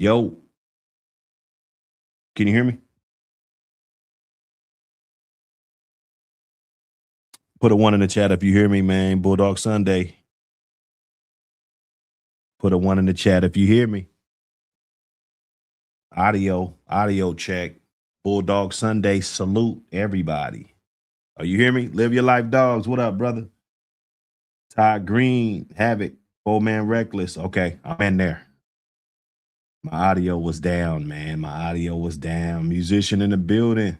Yo, can you hear me? Put a one in the chat if you hear me, man. Bulldog Sunday. Put a one in the chat if you hear me. Audio check. Bulldog Sunday. Salute everybody. Oh, you hear me? Live your life, dogs. What up, brother? Todd Green, Havoc, Old Man Reckless. Okay, I'm in there. My audio was down, man. My audio was down. Musician in the building.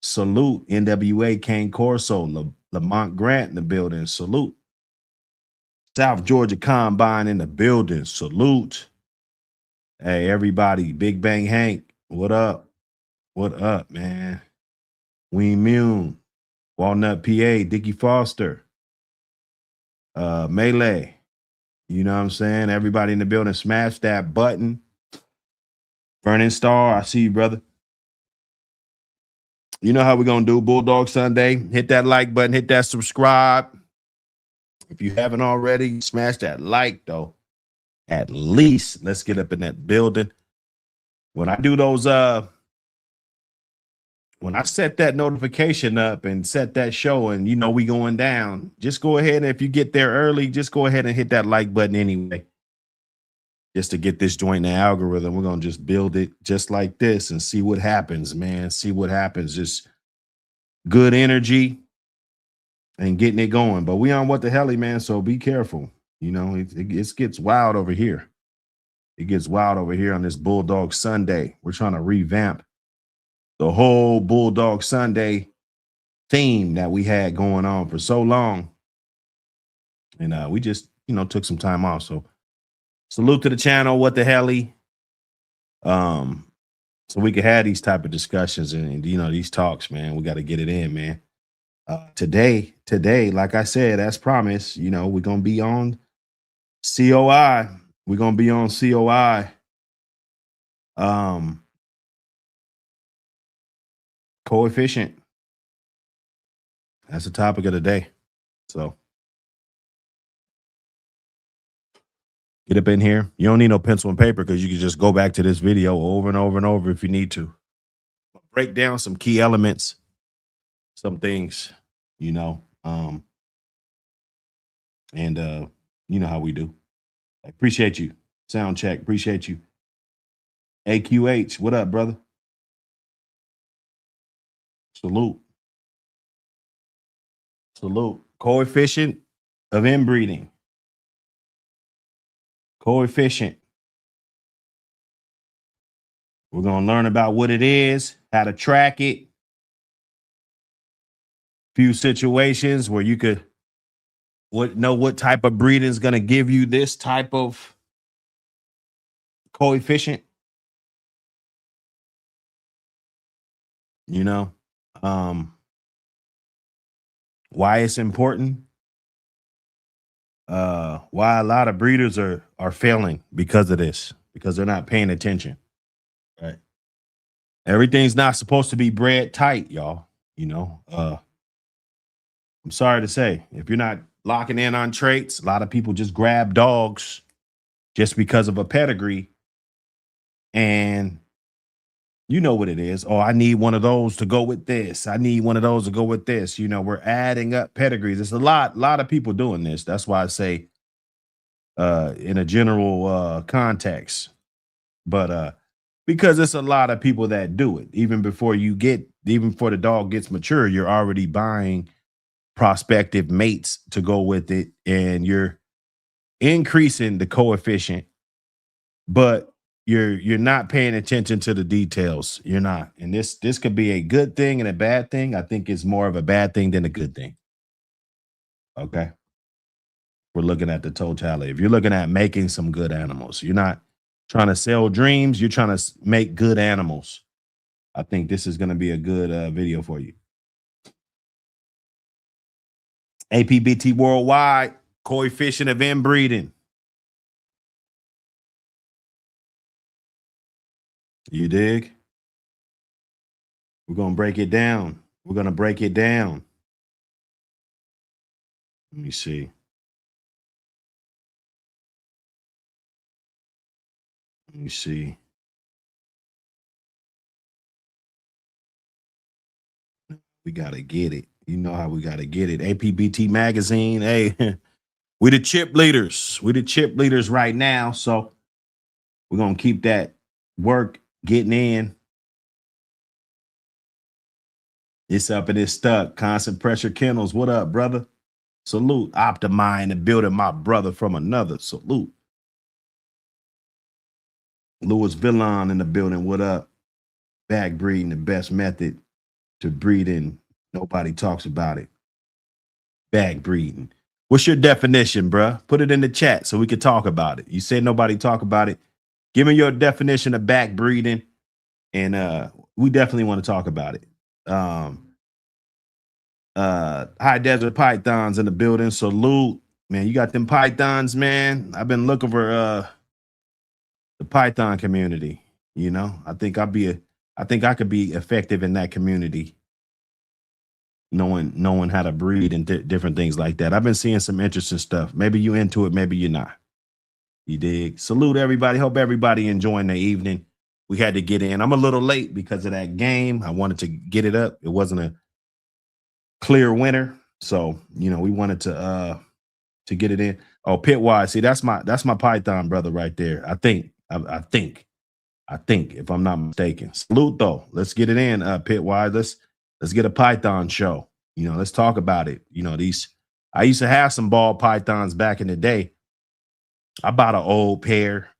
Salute. NWA, Kane Corso, Lamont Grant in the building. Salute. South Georgia Combine in the building. Salute. Hey, everybody. Big Bang Hank. What up? What up, man? Ween Mune. Walnut, PA. Dickie Foster. Melee. You know what I'm saying? Everybody in the building, smash that button. Vernon Star, I see you, brother. You know how we're going to do Bulldog Sunday. Hit that like button. Hit that subscribe. If you haven't already, smash that like, though. At least let's get up in that building. When I do those, when I set that notification up and set that show and, you know, we going down, just go ahead. And if you get there early, just go ahead and hit that like button anyway. Just to get this joint in the algorithm. We're going to just build it just like this and see what happens, man. See what happens. Just good energy and getting it going. But we on What the Helly, man, so be careful. You know, it gets wild over here. It gets wild over here on this Bulldog Sunday. We're trying to revamp the whole Bulldog Sunday theme that we had going on for so long. And we just, you know, took some time off. So salute to the channel, What the Helly. So we can have these type of discussions and you know, these talks, man. We got to get it in, man. Today, like I said, as promised, you know, we're going to be on COI. We're going to be on COI. Coefficient. That's the topic of the day. So get up in here. You don't need no pencil and paper because you can just go back to this video over and over and over if you need to. Break down some key elements, some things, you know, and you know how we do. I appreciate you. Sound check. Appreciate you. AQH, what up, brother? Salute. Salute. Coefficient of inbreeding. Coefficient. We're going to learn about what it is, how to track it. Few situations where you could know what type of breeding is going to give you this type of coefficient. You know, why it's important. Why a lot of breeders are failing because of this, because they're not paying attention. Right. Everything's not supposed to be bred tight, y'all. You know, I'm sorry to say, if you're not locking in on traits, a lot of people just grab dogs just because of a pedigree. And you know what it is. Oh, I need one of those to go with this. I need one of those to go with this. You know, we're adding up pedigrees. There's a lot of people doing this. That's why I say in a general context. But because it's a lot of people that do it. Even before the dog gets mature, you're already buying prospective mates to go with it, and you're increasing the coefficient, but you're not paying attention to the details. You're not. And this could be a good thing and a bad thing. I think it's more of a bad thing than a good thing. Okay. We're looking at the totality. If you're looking at making some good animals, you're not trying to sell dreams, you're trying to make good animals. I think this is going to be a good video for you. APBT worldwide, coefficient of inbreeding. You dig? We're going to break it down. We're going to break it down. Let me see. Let me see. We gotta get it. You know how we gotta get it. APBT magazine. Hey, we the chip leaders. We the chip leaders right now. So we're gonna keep that work getting in. It's up and it's stuck. Constant pressure kennels. What up, brother? Salute. Optimize and building my brother from another. Salute. Louis Villon in the building. What up? Back breeding, the best method to breeding. Nobody talks about it. Back breeding. What's your definition, bruh? Put it in the chat so we could talk about it. You said nobody talk about it. Give me your definition of back breeding, and we definitely want to talk about it. High Desert Pythons in the building. Salute. Man, you got them pythons, man. I've been looking for the Python community. You know, I think I could be effective in that community, knowing how to breed and different things like that. I've been seeing some interesting stuff. Maybe you into it, maybe you're not. You dig? Salute everybody. Hope everybody enjoying the evening. We had to get in. I'm a little late because of that game. I wanted to get it up. It wasn't a clear winner, so you know we wanted to get it in. Oh, Pitwise. See, that's my Python brother right there. I think if I'm not mistaken. Salute though. Let's get it in, Pitwise. Let's get a Python show. You know, let's talk about it. You know, I used to have some ball pythons back in the day. I bought an old pair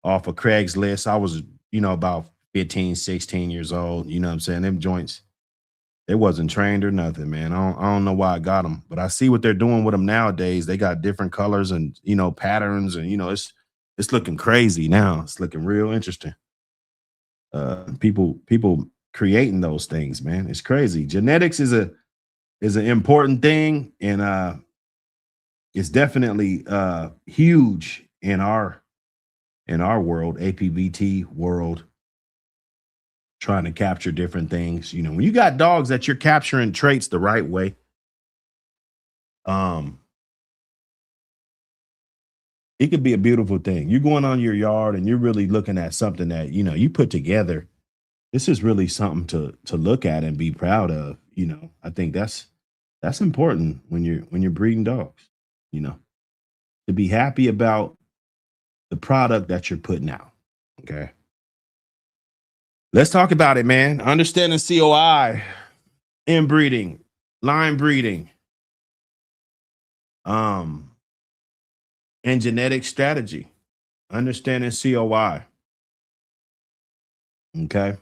off of Craigslist. I was, you know, about 15, 16 years old. You know what I'm saying? Them joints, they wasn't trained or nothing, man. I don't know why I got them, but I see what they're doing with them nowadays. They got different colors and, you know, patterns, and, you know, it's looking crazy now. It's looking real interesting. People creating those things, man. It's crazy. Genetics is an important thing, and it's definitely huge in our world, APBT world, trying to capture different things. You know, when you got dogs that you're capturing traits the right way, it could be a beautiful thing. You're going on your yard and you're really looking at something that, you know, you put together. This is really something to look at and be proud of. You know, I think that's important when you're breeding dogs, you know, to be happy about the product that you're putting out. Okay. Let's talk about it, man. Understanding COI, inbreeding, line breeding, and genetic strategy. Understanding COI. Okay.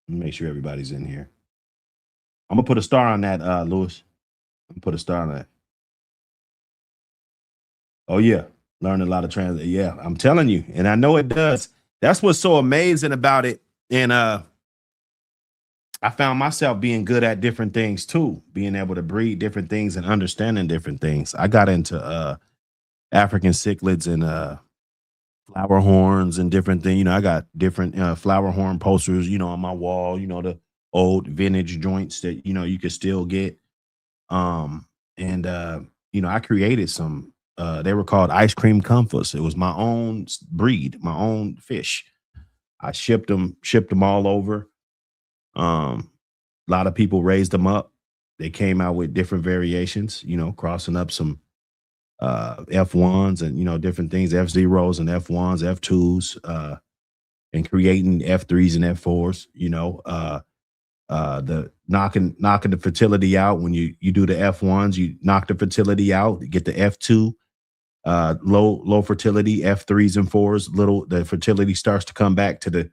Make sure everybody's in here. I'm gonna put a star on that, Lewis. I'm gonna put a star on that. Oh yeah, learn a lot of trans. Yeah, I'm telling you, and I know it does. That's what's so amazing about it. And I found myself being good at different things too, being able to breed different things and understanding different things. I got into African cichlids and flower horns and different things. You know, I got different flower horn posters, you know, on my wall, you know, the old vintage joints that, you know, you could still get. And you know, I created some, they were called ice cream comforts. It was my own breed, my own fish. I shipped them all over. A lot of people raised them up. They came out with different variations, you know, crossing up some F1s and, you know, different things, F0s and F1s, F2s, and creating F3s and F4s, you know, the knocking the fertility out. When you do the F1s, you knock the fertility out, you get the F2, low fertility, F3s and 4s, the fertility starts to come back to the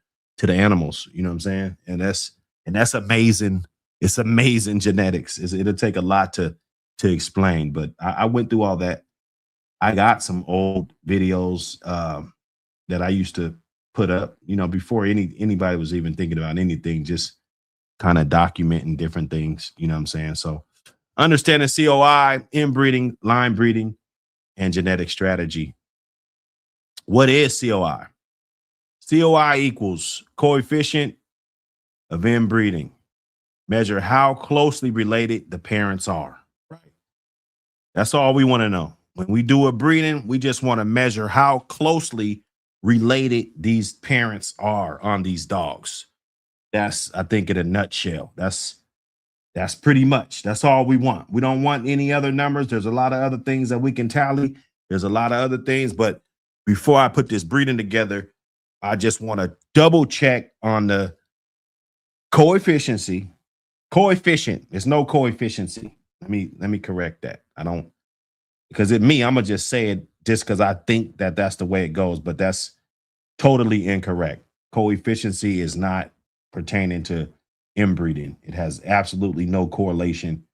animals, you know what I'm saying? And that's amazing. It's amazing genetics. It'll take a lot to explain, but I went through all that. I got some old videos that I used to put up, you know, before anybody was even thinking about anything, just kind of documenting different things, you know what I'm saying? So understanding COI, inbreeding, line breeding, and genetic strategy. What is COI? COI equals coefficient of inbreeding. Measure how closely related the parents are. Right. That's all we want to know. When we do a breeding, we just want to measure how closely related these parents are on these dogs. That's, I think, in a nutshell. That's pretty much. That's all we want. We don't want any other numbers. There's a lot of other things that we can tally. There's a lot of other things, but before I put this breeding together, I just want to double check on the coefficient. There's no coefficient. Let me correct that. I don't, because I'm gonna just say it just because I think that that's the way it goes, but that's totally incorrect. Coefficient is not pertaining to inbreeding. It has absolutely no correlation.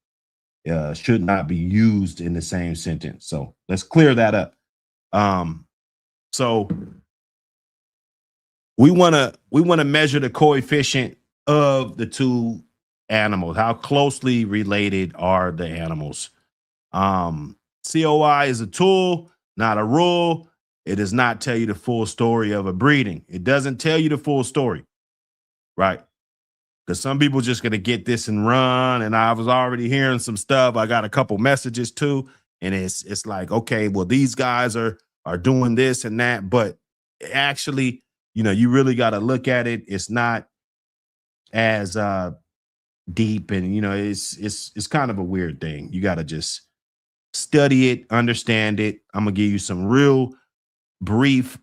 Should not be used in the same sentence. So let's clear that up. So we want to measure the coefficient of the two animals. How closely related are the animals? COI is a tool, not a rule. It does not tell you the full story of a breeding. It doesn't tell you the full story, right? Because some people just going to get this and run. And I was already hearing some stuff. I got a couple messages too. And it's like, okay, well, these guys are doing this and that. But actually, you really got to look at it. It's not as deep. And, it's kind of a weird thing. You got to just study it, understand it. I'm going to give you some real brief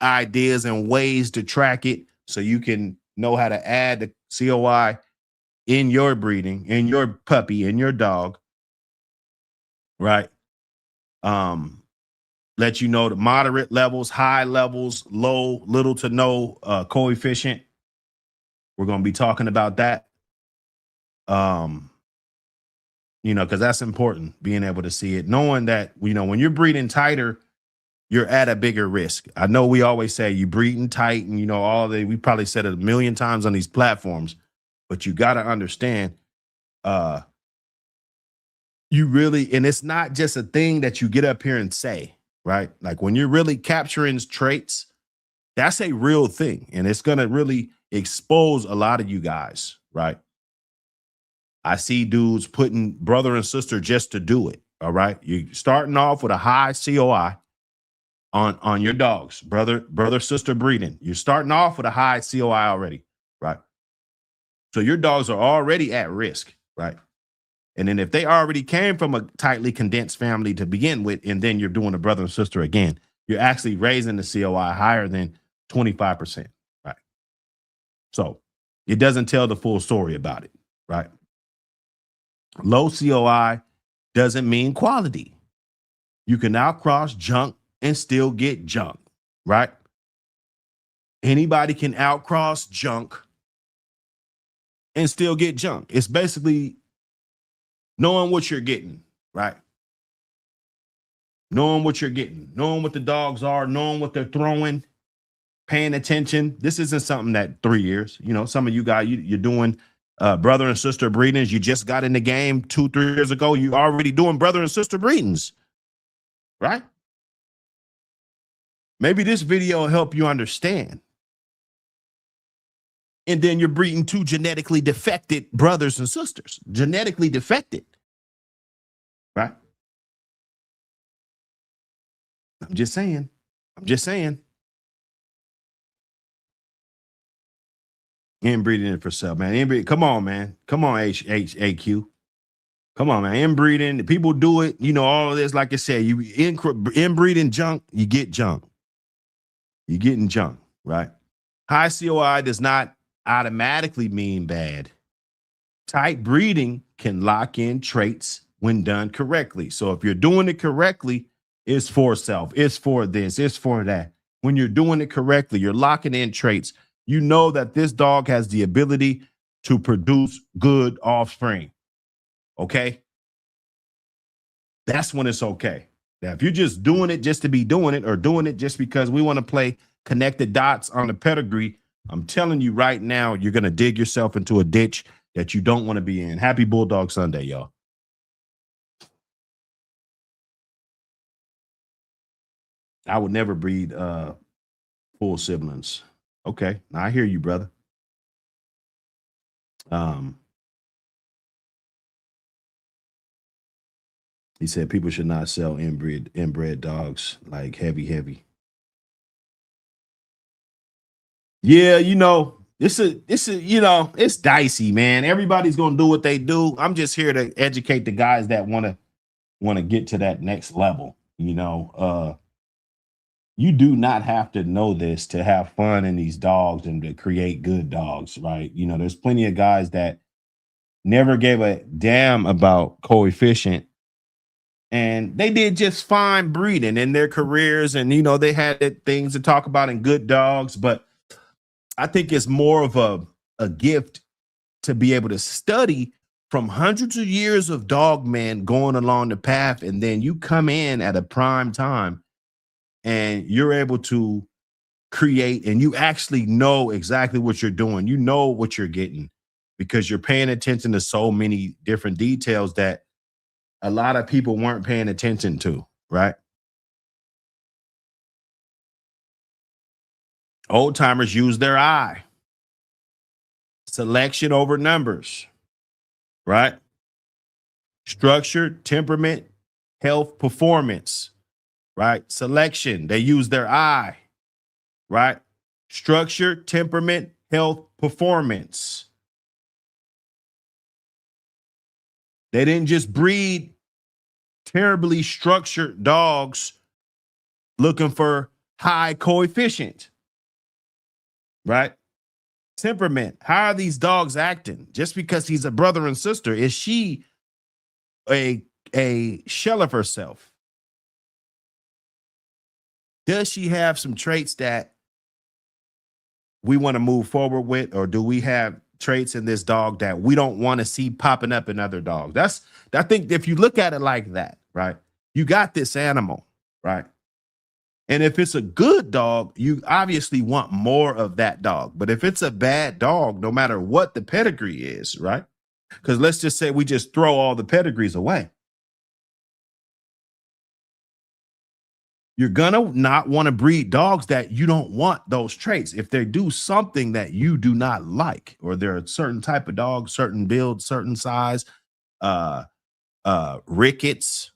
ideas and ways to track it so you can know how to add the COI in your breeding, in your puppy, in your dog, right? Let you know the moderate levels, high levels, low, little to no coefficient. We're going to be talking about that. Because that's important, being able to see it, knowing that, when you're breeding tighter, you're at a bigger risk. I know we always say you breeding tight and, we probably said it a million times on these platforms, but you got to understand, you really, and it's not just a thing that you get up here and say, right? Like when you're really capturing traits, that's a real thing. And it's going to really expose a lot of you guys, right? I see dudes putting brother and sister just to do it. All right. You're starting off with a high COI on your dogs, brother, sister breeding. You're starting off with a high COI already, right? So your dogs are already at risk, right? And then if they already came from a tightly condensed family to begin with, and then you're doing a brother and sister again, you're actually raising the COI higher than 25%, right? So it doesn't tell the full story about it, right? Low COI doesn't mean quality. You can outcross junk and still get junk, right? Anybody can outcross junk and still get junk. It's basically knowing what you're getting, right? Knowing what you're getting, knowing what the dogs are, knowing what they're throwing, paying attention. This isn't something that 3 years, some of you guys, you're doing brother and sister breedings. You just got in the game 2-3 years ago. You already doing brother and sister breedings, right? Maybe this video will help you understand. And then you're breeding two genetically defected brothers and sisters, genetically defected, right? I'm just saying. Inbreeding it for sale, man. Inbreeding, come on, man. Come on, HHAQ. Come on, man. Inbreeding, people do it. All of this, like I said, you inbreeding junk, you get junk. You're getting junk, right? High COI does not automatically mean bad. Tight breeding can lock in traits when done correctly. So if you're doing it correctly, it's for self, it's for this, it's for that. When you're doing it correctly, you're locking in traits. You know that this dog has the ability to produce good offspring. Okay? That's when it's okay. Now, if you're just doing it just to be doing it, or doing it just because we want to play connect the dots on the pedigree, I'm telling you right now, you're going to dig yourself into a ditch that you don't want to be in. Happy Bulldog Sunday, y'all. I would never breed full siblings. Okay, now I hear you, brother. He said people should not sell inbred dogs like heavy. Yeah, you know, you know, it's dicey, man. Everybody's gonna do what they do. I'm just here to educate the guys that want to get to that next level. You know, you do not have to know this to have fun in these dogs and to create good dogs, right? You know, there's plenty of guys that never gave a damn about coefficient and they did just fine breeding in their careers. And, you know, they had things to talk about in good dogs, but I think it's more of a gift to be able to study from hundreds of years of dog man going along the path. And then you come in at a prime time and you're able to create and you actually know exactly what you're doing. You know what you're getting because you're paying attention to so many different details that a lot of people weren't paying attention to, right? Old timers use their eye, selection over numbers, right? Structure, temperament, health, performance, right? Selection, they use their eye, right? Structure, temperament, health, performance. They didn't just breed terribly structured dogs looking for high coefficient, right? Temperament. How are these dogs acting? Just because he's a brother and sister, is she a shell of herself? Does she have some traits that we want to move forward with, or do we have traits in this dog that we don't want to see popping up in other dogs? I think if you look at it like that, right? You got this animal, right? And if it's a good dog, you obviously want more of that dog. But if it's a bad dog, no matter what the pedigree is, right? Because let's just say we just throw all the pedigrees away. You're gonna not want to breed dogs that you don't want those traits. If they do something that you do not like, or they're a certain type of dog, certain build, certain size, uh, rickets.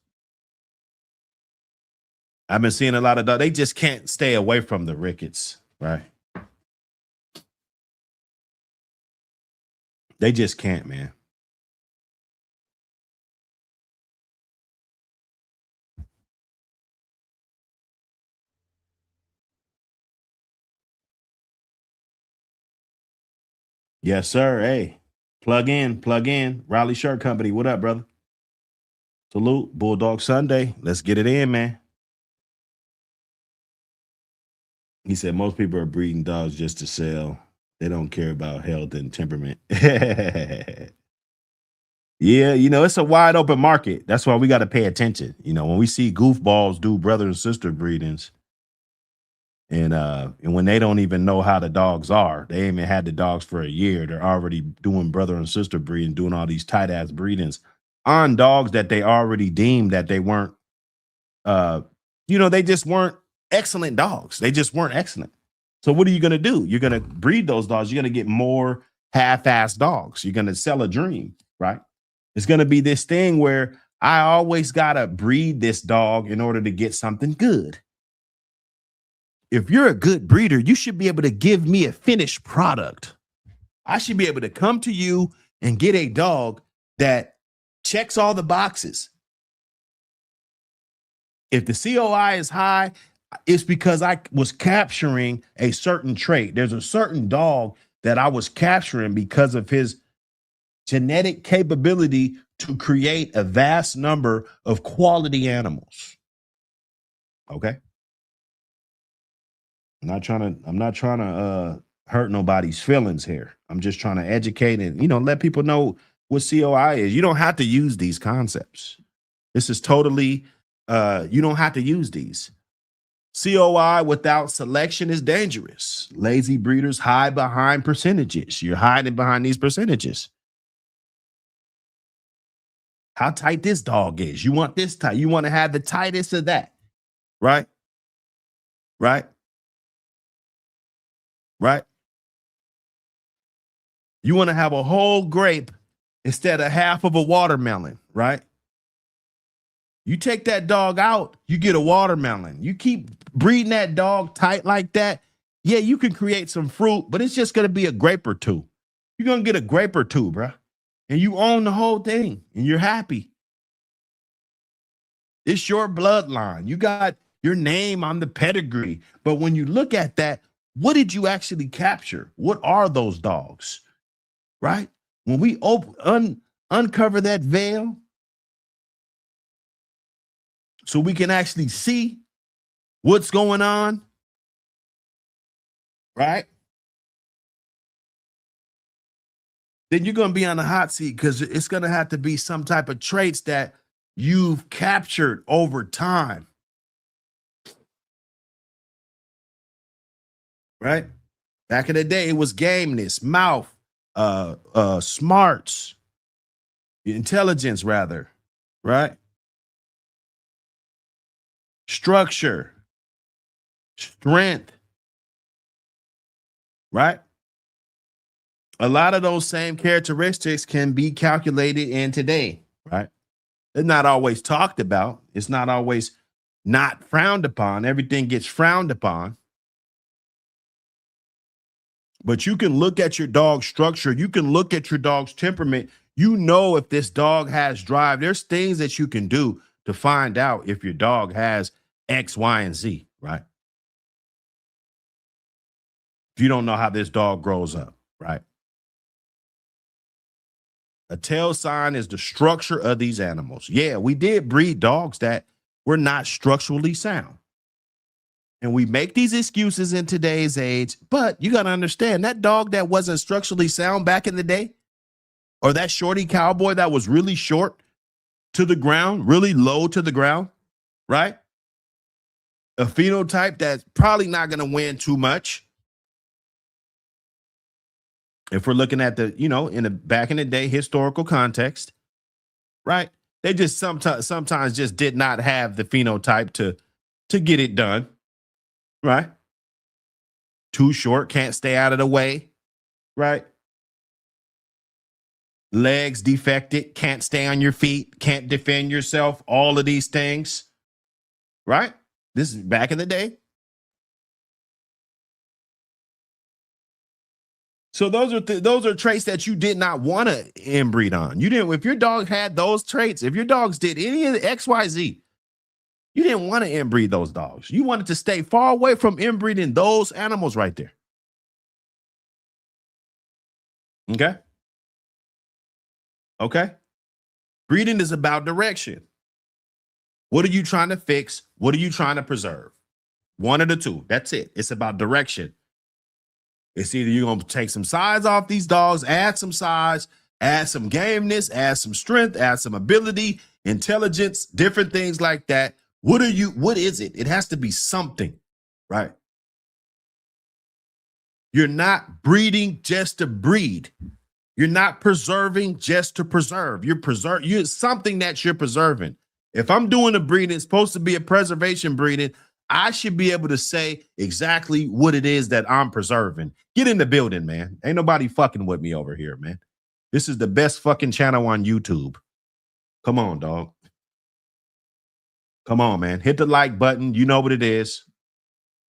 I've been seeing a lot of dogs. They just can't stay away from the rickets, right? They just can't, man. Yes, sir. Hey, plug in, plug in. Riley Shirt Company. What up, brother? Salute. Bulldog Sunday. Let's get it in, man. He said most people are breeding dogs just to sell. They don't care about health and temperament. Yeah, you know, it's a wide open market. That's why we got to pay attention. You know, when we see goofballs do brother and sister breedings, and when they don't even know how the dogs are, they ain't even had the dogs for a year. They're already doing brother and sister breeding, doing all these tight ass breedings on dogs that they already deemed that they weren't uh you know, they just weren't excellent dogs. They just weren't excellent. So what are you gonna do? You're gonna breed those dogs, you're gonna get more half-assed dogs. You're gonna sell a dream, right? It's gonna be this thing where I always gotta breed this dog in order to get something good. If you're a good breeder, you should be able to give me a finished product. I should be able to come to you and get a dog that checks all the boxes. If the COI is high, it's because I was capturing a certain trait. There's a certain dog that I was capturing because of his genetic capability to create a vast number of quality animals. Okay. I'm not trying to hurt nobody's feelings here. I'm just trying to educate and, you know, let people know what COI is. You don't have to use these concepts. This is totally you don't have to use these. COI without selection is dangerous. Lazy breeders hide behind percentages. You're hiding behind these percentages. How tight this dog is. You want this tight. You want to have the tightest of that. Right? Right? Right? You want to have a whole grape instead of half of a watermelon, right? You take that dog out, you get a watermelon. You keep breeding that dog tight like that, Yeah, you can create some fruit, but it's just going to be a grape or two. You're going to get a grape or two, bro. And you own the whole thing and you're happy. It's your bloodline. You got your name on the pedigree. But when you look at that, what did you actually capture? What are those dogs? Right? When we uncover that veil so we can actually see what's going on, right? Then you're going to be on the hot seat because it's going to have to be some type of traits that you've captured over time. Right? Back in the day, it was gameness, mouth, smarts, intelligence, rather, right? Structure, strength, right? A lot of those same characteristics can be calculated in today, right? It's not always talked about. It's not always not frowned upon. Everything gets frowned upon. But you can look at your dog's structure. You can look at your dog's temperament. You know if this dog has drive. There's things that you can do to find out if your dog has X, Y, and Z, right? If you don't know how this dog grows up, right? A tail sign is the structure of these animals. Yeah, we did breed dogs that were not structurally sound. And we make these excuses in today's age, but you got to understand that dog that wasn't structurally sound back in the day, or that shorty cowboy that was really short to the ground, really low to the ground, right? A phenotype that's probably not going to win too much. If we're looking at the, in the back in the day historical context, right? They just sometimes just did not have the phenotype to get it done. Right? Too short, can't stay out of the way, right? Legs defected, can't stay on your feet, can't defend yourself, all of these things, right? This is back in the day. So those are traits that you did not want to inbreed on. You didn't, if your dog had those traits, if your dogs did any of the XYZ, you didn't want to inbreed those dogs. You wanted to stay far away from inbreeding those animals right there. Okay. Okay. Breeding is about direction. What are you trying to fix? What are you trying to preserve? One of the two. That's it. It's about direction. It's either you're going to take some size off these dogs, add some size, add some gameness, add some strength, add some ability, intelligence, different things like that. What is it? It has to be something, right? You're not breeding just to breed. You're not preserving just to preserve. You're something that you're preserving. If I'm doing a breeding, it's supposed to be a preservation breeding. I should be able to say exactly what it is that I'm preserving. Get in the building, man. Ain't nobody fucking with me over here, man. This is the best fucking channel on YouTube. Come on, dog. Come on, man. Hit the like button. You know what it is.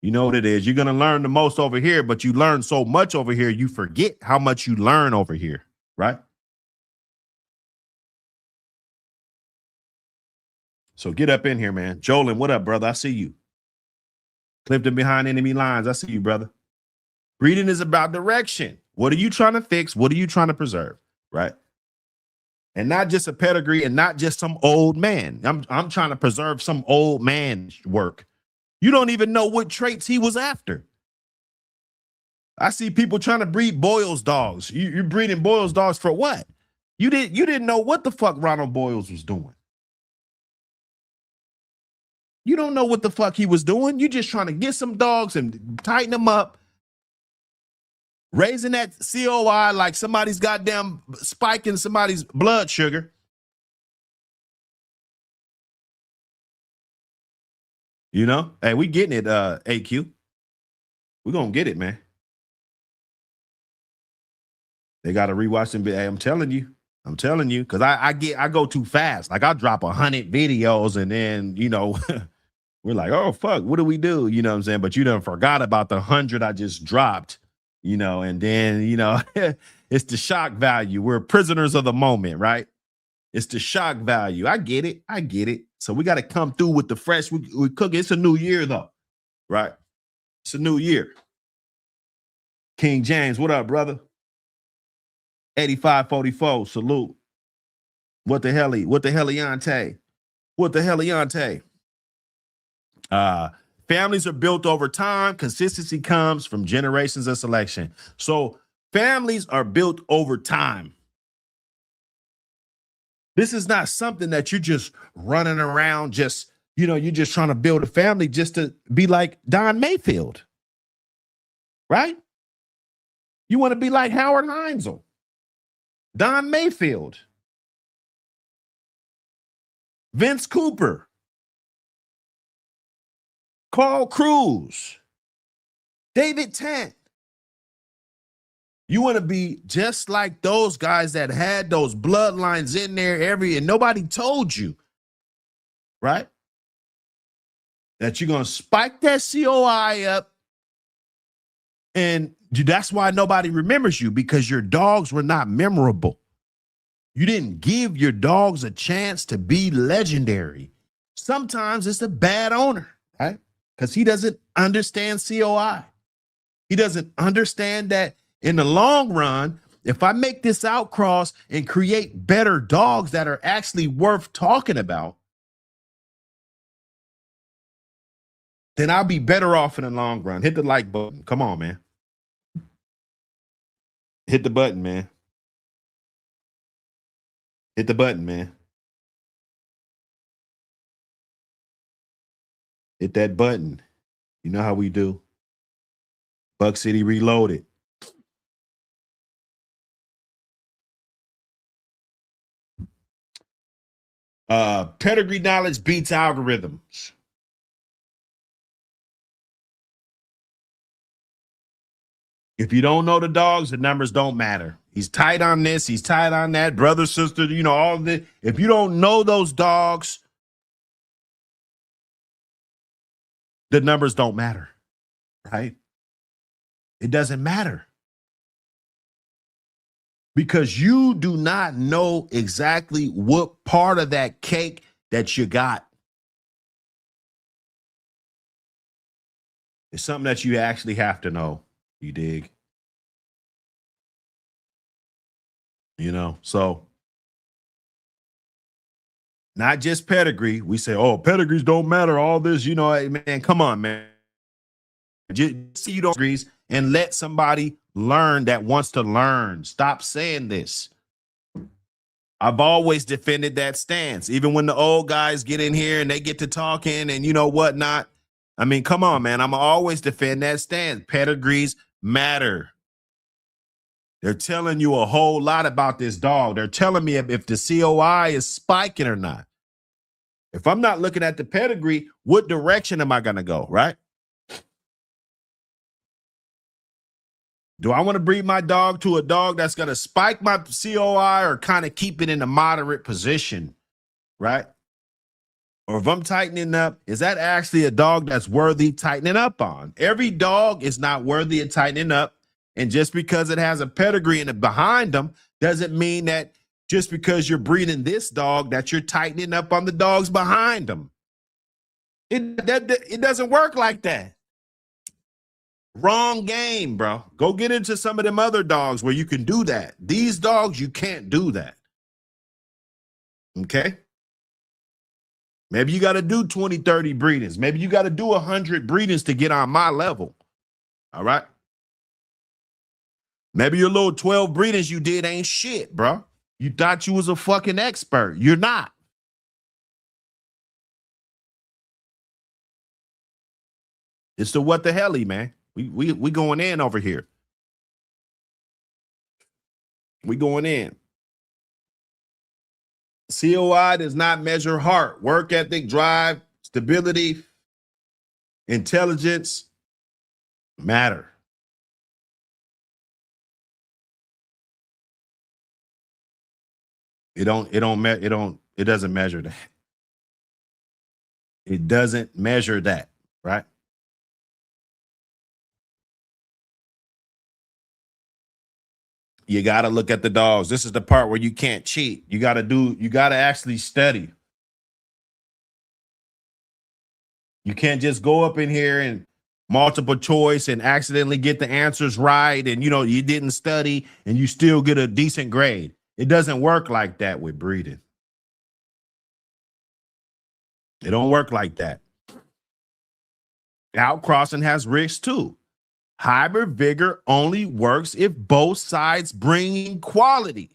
You know what it is. You're going to learn the most over here, but you learn so much over here, you forget how much you learn over here, right? So get up in here, man. Jolin, what up, brother? I see you. Clifton behind enemy lines. I see you, brother. Breeding is about direction. What are you trying to fix? What are you trying to preserve, right? And not just a pedigree and not just some old man. I'm trying to preserve some old man's work. You don't even know what traits he was after. I see people trying to breed Boyle's dogs. You're breeding Boyle's dogs for what? You didn't know what the fuck Ronald Boyles was doing. You don't know what the fuck he was doing. You just trying to get some dogs and tighten them up. Raising that COI like somebody's goddamn spiking somebody's blood sugar. You know? Hey, we getting it, AQ. We're going to get it, man. They got to rewatch them. Hey, I'm telling you, because I go too fast. Like I drop 100 videos and then, We're like, oh fuck, what do we do? You know what I'm saying? But you done forgot about the 100 I just dropped, and then it's the shock value. We're prisoners of the moment, right? It's the shock value. I get it. I get it. So we got to come through with the fresh. We cook. It's a new year though, right? It's a new year. King James, what up, brother? 8544, salute. What the hell? What the heliante? What the heliante? Families are built over time. Consistency comes from generations of selection. So families are built over time. This is not something that you're just running around, you're just trying to build a family just to be like Don Mayfield, right? You want to be like Howard Heinzel, Don Mayfield, Vince Cooper, Carl Cruz, David Tant. You want to be just like those guys that had those bloodlines in there and nobody told you, right? That you're going to spike that COI up. And that's why nobody remembers you, because your dogs were not memorable. You didn't give your dogs a chance to be legendary. Sometimes it's a bad owner, right? Because he doesn't understand COI. He doesn't understand that in the long run, if I make this outcross and create better dogs that are actually worth talking about, then I'll be better off in the long run. Hit the like button. Come on, man. Hit the button, man. Hit the button, man. Hit that button. You know how we do. Buck City Reloaded. Pedigree knowledge beats algorithms. If you don't know the dogs, the numbers don't matter. He's tight on this, he's tight on that, brother, sister, all of this. If you don't know those dogs, the numbers don't matter, right? It doesn't matter. Because you do not know exactly what part of that cake that you got. It's something that you actually have to know. You dig? So not just pedigree. We say, oh, pedigrees don't matter. All this, hey, man, come on, man. Just see you don't agree and let somebody learn that wants to learn. Stop saying this. I've always defended that stance, even when the old guys get in here and they get to talking and whatnot. I mean, come on, man. I'm always defend that stance. Pedigrees matter. They're telling you a whole lot about this dog. They're telling me if the COI is spiking or not. If I'm not looking at the pedigree, what direction am I going to go, right? Do I want to breed my dog to a dog that's going to spike my COI or kind of keep it in a moderate position, right? Or if I'm tightening up, is that actually a dog that's worthy tightening up on? Every dog is not worthy of tightening up. And just because it has a pedigree in it behind them doesn't mean that just because you're breeding this dog that you're tightening up on the dogs behind them. It doesn't work like that. Wrong game, bro. Go get into some of them other dogs where you can do that. These dogs, you can't do that. Okay? Maybe you got to do 20, 30 breedings. Maybe you got to do 100 breedings to get on my level. All right? Maybe your little 12 breedings you did ain't shit, bro. You thought you was a fucking expert. You're not. It's the what the helly, man. We going in over here. We going in. COI does not measure heart, work ethic, drive, stability, intelligence matter. It doesn't measure that. It doesn't measure that, right? You got to look at the dogs. This is the part where you can't cheat. You got to actually study. You can't just go up in here and multiple choice and accidentally get the answers right. And, you didn't study and you still get a decent grade. It doesn't work like that with breeding. It don't work like that. Outcrossing has risks too. Hybrid vigor only works if both sides bring quality.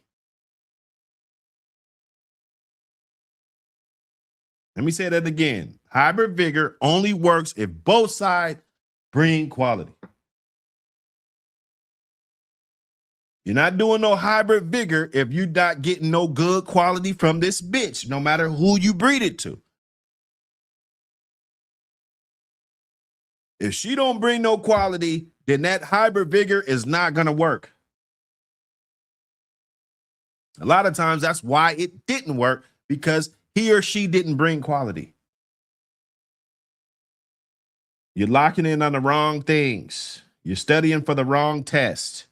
Let me say that again. Hybrid vigor only works if both sides bring quality. You're not doing no hybrid vigor if you're not getting no good quality from this bitch, no matter who you breed it to. If she don't bring no quality, then that hybrid vigor is not going to work. A lot of times that's why it didn't work, because he or she didn't bring quality. You're locking in on the wrong things. You're studying for the wrong test.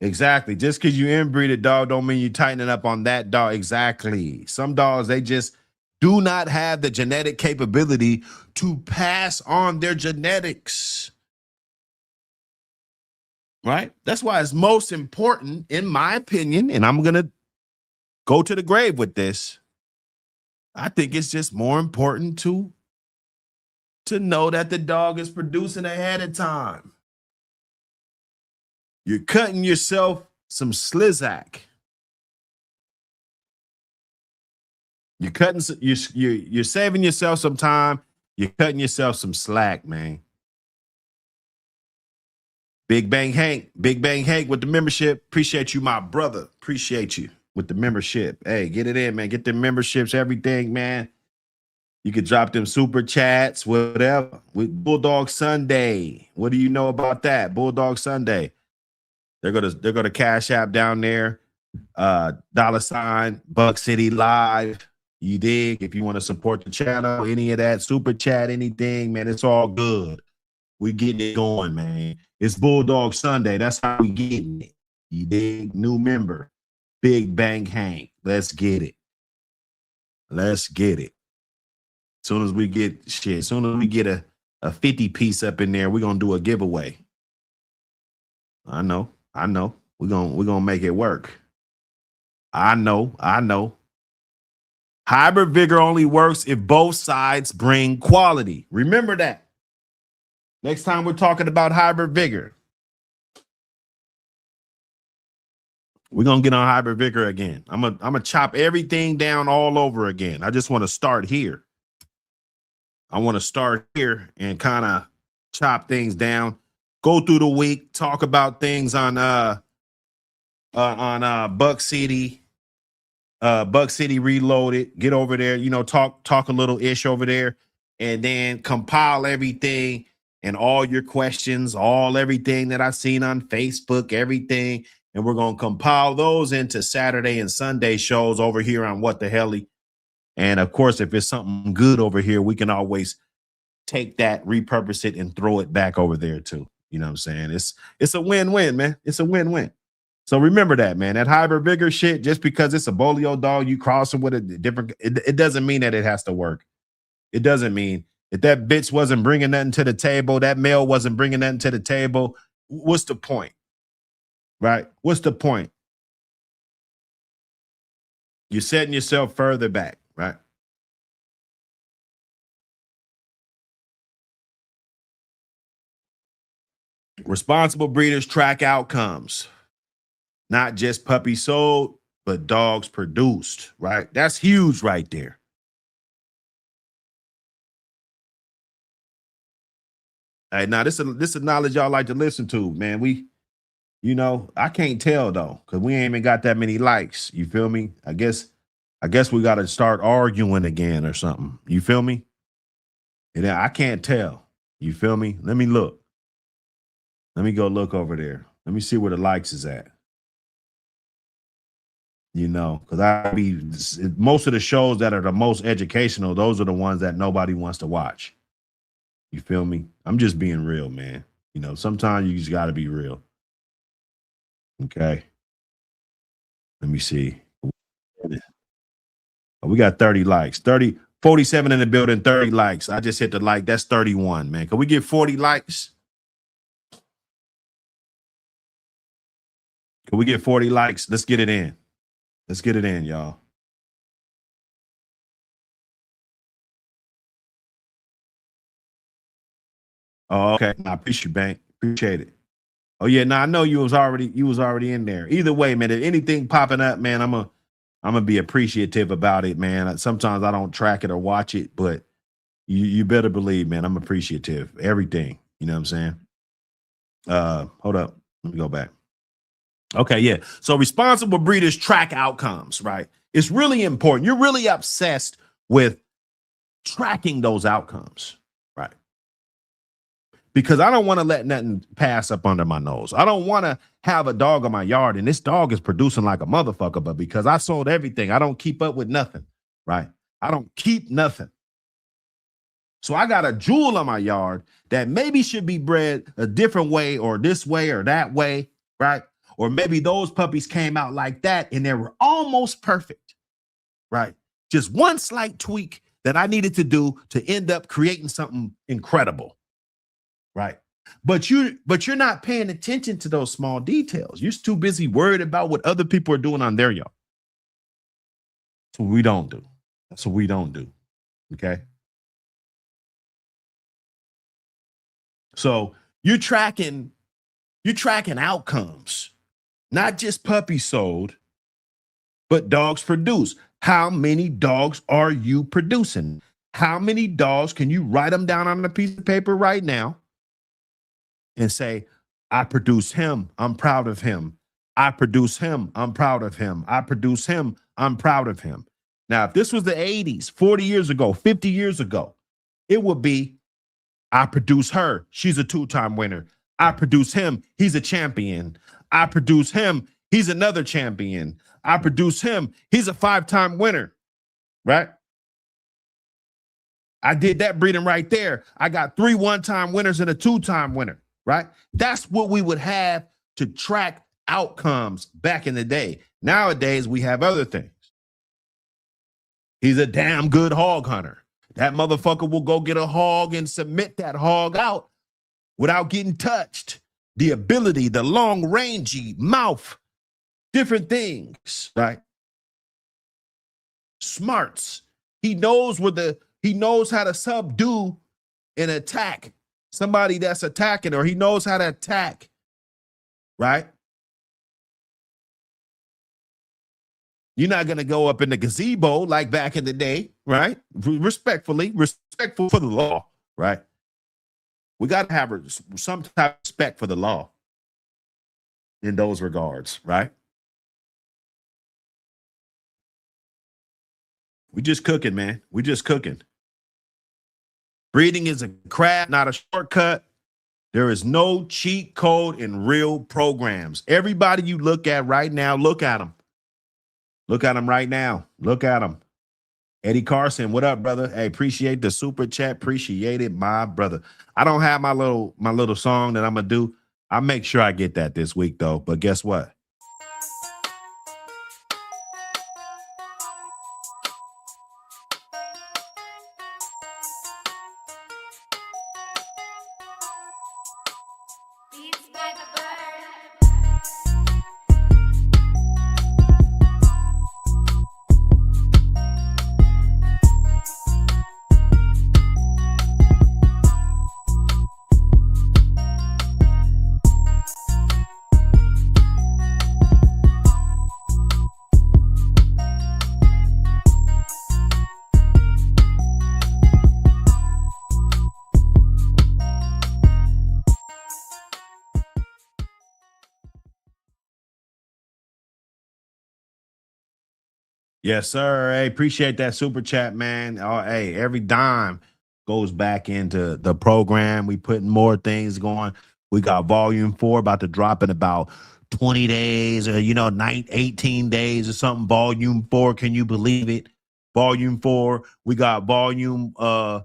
Exactly. Just because you inbreed a dog don't mean you tightening up on that dog. Exactly. Some dogs, they just do not have the genetic capability to pass on their genetics. Right? That's why it's most important, in my opinion, and I'm going to go to the grave with this. I think it's just more important to know that the dog is producing ahead of time. You're cutting yourself some slizak. You're saving yourself some time. You're cutting yourself some slack, man. Big Bang Hank with the membership. Appreciate you, my brother. Appreciate you with the membership. Hey, get it in, man. Get the memberships, everything, man. You could drop them super chats, whatever. With Bulldog Sunday. What do you know about that? Bulldog Sunday. They're gonna cash app down there. $ Buck City Live. You dig? If you want to support the channel, any of that, super chat, anything, man, it's all good. We getting it going, man. It's Bulldog Sunday. That's how we getting it. You dig? New member. Big Bang Hank. Let's get it. Let's get it. As soon as we get a 50 piece up in there, we're gonna do a giveaway. I know. We're gonna make it work. I know. Hybrid vigor only works if both sides bring quality. Remember that. Next time we're talking about hybrid vigor, we're gonna get on hybrid vigor again. I'm gonna chop everything down all over again. I just want to start here. I want to start here and kind of chop things down. Go through the week, talk about things on Buck City Reloaded. Get over there, talk a little ish over there, and then compile everything and all your questions, everything that I've seen on Facebook, everything, and we're gonna compile those into Saturday and Sunday shows over here on What the Helly. And of course, if it's something good over here, we can always take that, repurpose it, and throw it back over there too. You know what I'm saying? It's a win-win, man. It's a win-win. So remember that, man. That hybrid vigor shit, just because it's a bolio dog, you cross it with a different, it doesn't mean that it has to work. It doesn't mean if that bitch wasn't bringing nothing to the table, that male wasn't bringing nothing to the table. What's the point? Right? What's the point? You're setting yourself further back, right? Responsible breeders track outcomes, not just puppies sold, but dogs produced, right? That's huge right there. Hey, now this is knowledge y'all like to listen to, man. I can't tell though, because we ain't even got that many likes. You feel me? I guess we got to start arguing again or something. You feel me? And I can't tell. You feel me? Let me look. Let me go look over there. Let me see where the likes is at. You know, because most of the shows that are the most educational, those are the ones that nobody wants to watch. You feel me? I'm just being real, man. You know, sometimes you just got to be real. Okay. Let me see. We got 30 likes, 47 in the building, 30 likes. I just hit the like. That's 31, man. Can we get 40 likes? Can we get 40 likes? Let's get it in. Let's get it in, y'all. Oh, okay. I appreciate you, Bank. Appreciate it. Oh yeah, I know you was already in there. Either way, man, if anything popping up, man, I'm gonna be appreciative about it, man. Sometimes I don't track it or watch it, but you better believe, man, I'm appreciative. Everything. You know what I'm saying? Hold up. Let me go back. Okay, yeah. So responsible breeders track outcomes, right? It's really important. You're really obsessed with tracking those outcomes, right? Because I don't want to let nothing pass up under my nose. I don't want to have a dog in my yard and this dog is producing like a motherfucker, but because I sold everything, I don't keep up with nothing, right? I don't keep nothing. So I got a jewel in my yard that maybe should be bred a different way or this way or that way, right? Or maybe those puppies came out like that and they were almost perfect, right? Just one slight tweak that I needed to do to end up creating something incredible, right? But you're not paying attention to those small details. You're too busy worried about what other people are doing on their yard. That's what we don't do. That's what we don't do. Okay. So you're tracking outcomes, not just puppies sold, but dogs produced. How many dogs are you producing? How many dogs can you write them down on a piece of paper right now and say, I produce him, I'm proud of him. I produce him, I'm proud of him. I produce him, I'm proud of him. Now, if this was the 80s, 40 years ago, 50 years ago, it would be, I produce her, she's a two-time winner. I produce him, he's a champion. I produce him, he's another champion. I produce him, he's a 5-time winner, right? I did that breeding right there. I got 3 one-time winners and a 2-time winner, right? That's what we would have to track outcomes back in the day. Nowadays, we have other things. He's a damn good hog hunter. That motherfucker will go get a hog and submit that hog out without getting touched. The ability, the long rangey mouth, different things, right? Smarts. He knows how to subdue and attack somebody that's attacking, or he knows how to attack, right? You're not going to go up in the gazebo like back in the day, right? Respectful for the law, right? We got to have some type of respect for the law in those regards, right? We just cooking, man. We just cooking. Breeding is a craft, not a shortcut. There is no cheat code in real programs. Everybody you look at right now, look at them. Look at them right now. Look at them. Eddie Carson, what up, brother? Hey, appreciate the super chat. Appreciate it, my brother. I don't have my little song that I'm gonna do. I'll make sure I get that this week, though. But guess what? Yes, sir. Hey, appreciate that super chat, man. Oh, hey, every dime goes back into the program. We putting more things going. We got volume 4 about to drop in about 20 days or, 18 days or something. Volume 4, can you believe it? Volume 4, we got volume 1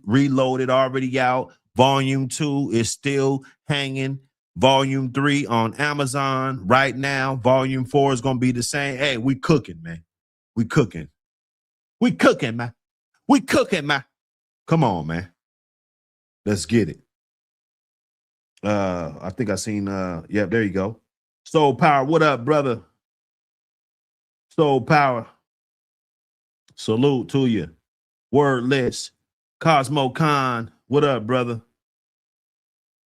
reloaded already out. Volume 2 is still hanging. Volume 3 on Amazon right now. Volume 4 is going to be the same. Hey, we cooking, man. We cooking. We cooking, man. We cooking, man. Come on, man. Let's get it. I think I seen, yeah, there you go. Soul Power, what up, brother? Soul Power. Salute to you. Wordless. Cosmo Khan, what up, brother?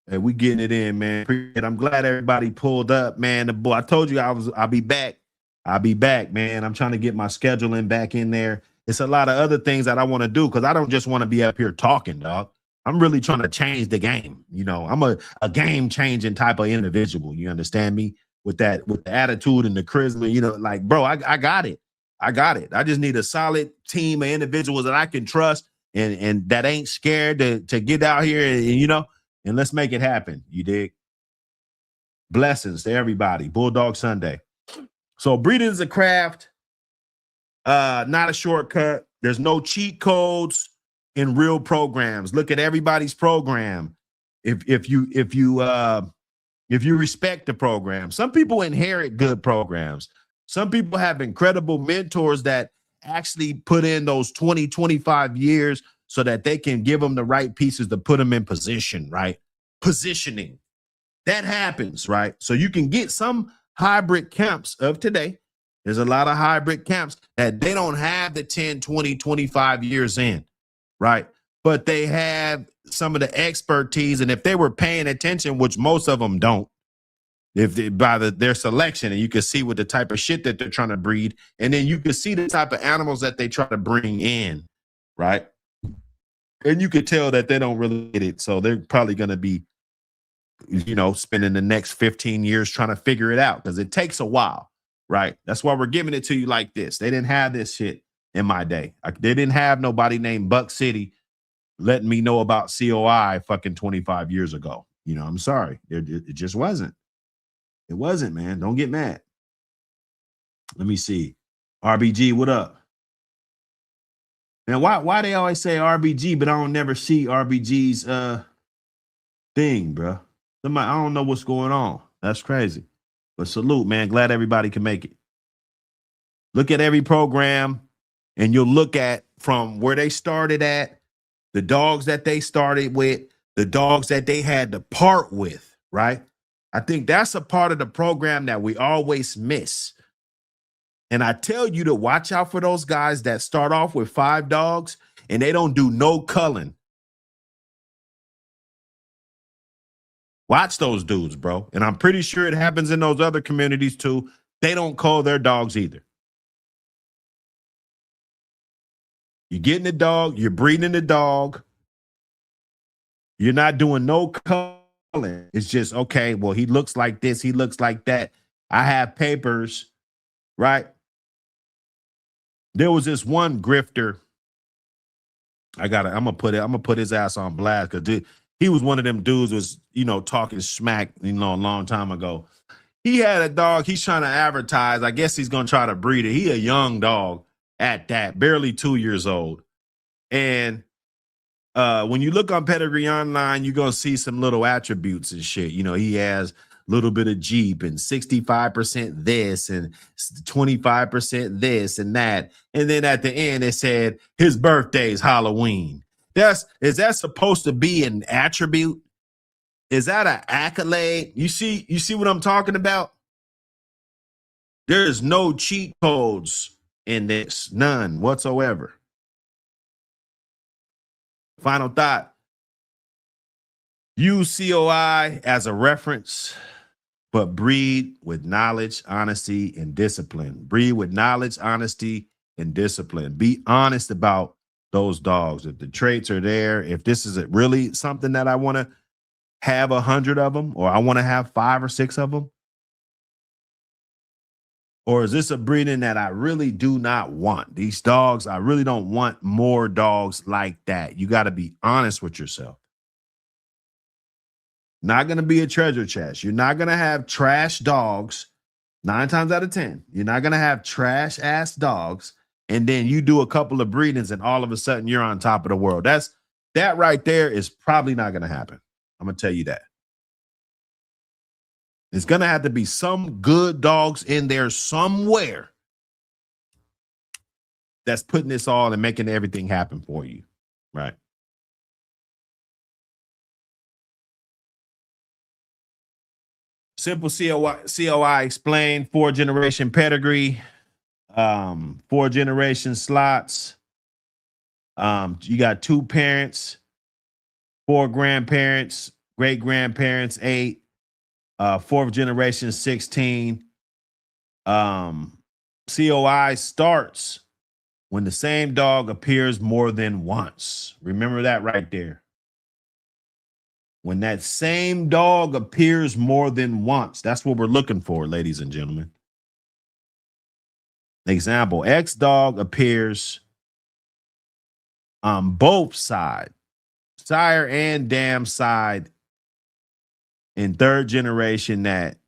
Hey, we getting it in, man. I'm glad everybody pulled up, man. The boy, I told you I'll be back. I'll be back, man. I'm trying to get my scheduling back in there. It's a lot of other things that I want to do because I don't just want to be up here talking, dog. I'm really trying to change the game. I'm a game changing type of individual. You understand me? With the attitude and the charisma, like, bro, I got it. I got it. I just need a solid team of individuals that I can trust and that ain't scared to get out here and let's make it happen. You dig? Blessings to everybody. Bulldog Sunday. So breeding is a craft, not a shortcut. There's no cheat codes in real programs. Look at everybody's program. If you respect the program, some people inherit good programs. Some people have incredible mentors that actually put in those 20, 25 years so that they can give them the right pieces to put them in position, right? Positioning. That happens, right? So you can get some hybrid camps of today. There's a lot of hybrid camps that they don't have the 10, 20, 25 years in, right? But they have some of the expertise. And if they were paying attention, which most of them don't, by their selection, and you can see what the type of shit that they're trying to breed, and then you can see the type of animals that they try to bring in, right? And you could tell that they don't really get it. So they're probably going to be, spending the next 15 years trying to figure it out because it takes a while, right? That's why we're giving it to you like this. They didn't have this shit in my day. They didn't have nobody named Buck City letting me know about COI fucking 25 years ago. I'm sorry. It just wasn't. It wasn't, man. Don't get mad. Let me see. RBG, what up? Now, why they always say RBG, but I don't never see RBG's thing, bro. I don't know what's going on. That's crazy. But salute, man. Glad everybody can make it. Look at every program, and you'll look at from where they started at, the dogs that they started with, the dogs that they had to part with, right? I think that's a part of the program that we always miss. And I tell you to watch out for those guys that start off with 5 dogs and they don't do no culling. Watch those dudes, bro. And I'm pretty sure it happens in those other communities too. They don't cull their dogs either. You're getting the dog, you're breeding the dog. You're not doing no culling. It's just, okay, well, he looks like this, he looks like that. I have papers, right? There was this one grifter. I'm gonna put his ass on blast because he was one of them dudes was, talking smack, a long time ago. He had a dog. He's trying to advertise. I guess he's going to try to breed it. He a young dog at that, barely 2 years old. And when you look on Pedigree online, you're going to see some little attributes and shit. He has a little bit of Jeep and 65% this and 25% this and that. And then at the end, it said his birthday is Halloween. Is that supposed to be an attribute? Is that an accolade? You see what I'm talking about? There's no cheat codes in this, none whatsoever. Final thought. Use COI as a reference, but breed with knowledge, honesty, and discipline. Breed with knowledge, honesty, and discipline. Be honest about those dogs. If the traits are there, if this is really something that I want to have 100 of them, or I want to have 5 or 6 of them, or is this a breeding that I really do not want? These dogs, I really don't want more dogs like that. You got to be honest with yourself. Not going to be a treasure chest. You're not going to have trash dogs 9 times out of 10. You're not going to have trash ass dogs. And then you do a couple of breedings and all of a sudden you're on top of the world. That right there is probably not going to happen. I'm going to tell you that. It's going to have to be some good dogs in there somewhere that's putting this all and making everything happen for you. Right. Simple COI explained, 4-generation pedigree, 4-generation slots. You got 2 parents, 4 grandparents, great grandparents, 8, 4th generation, 16. COI starts when the same dog appears more than once. Remember that right there. When that same dog appears more than once, that's what we're looking for, ladies and gentlemen. Example, X dog appears on both sides, sire and dam side in 3rd generation. That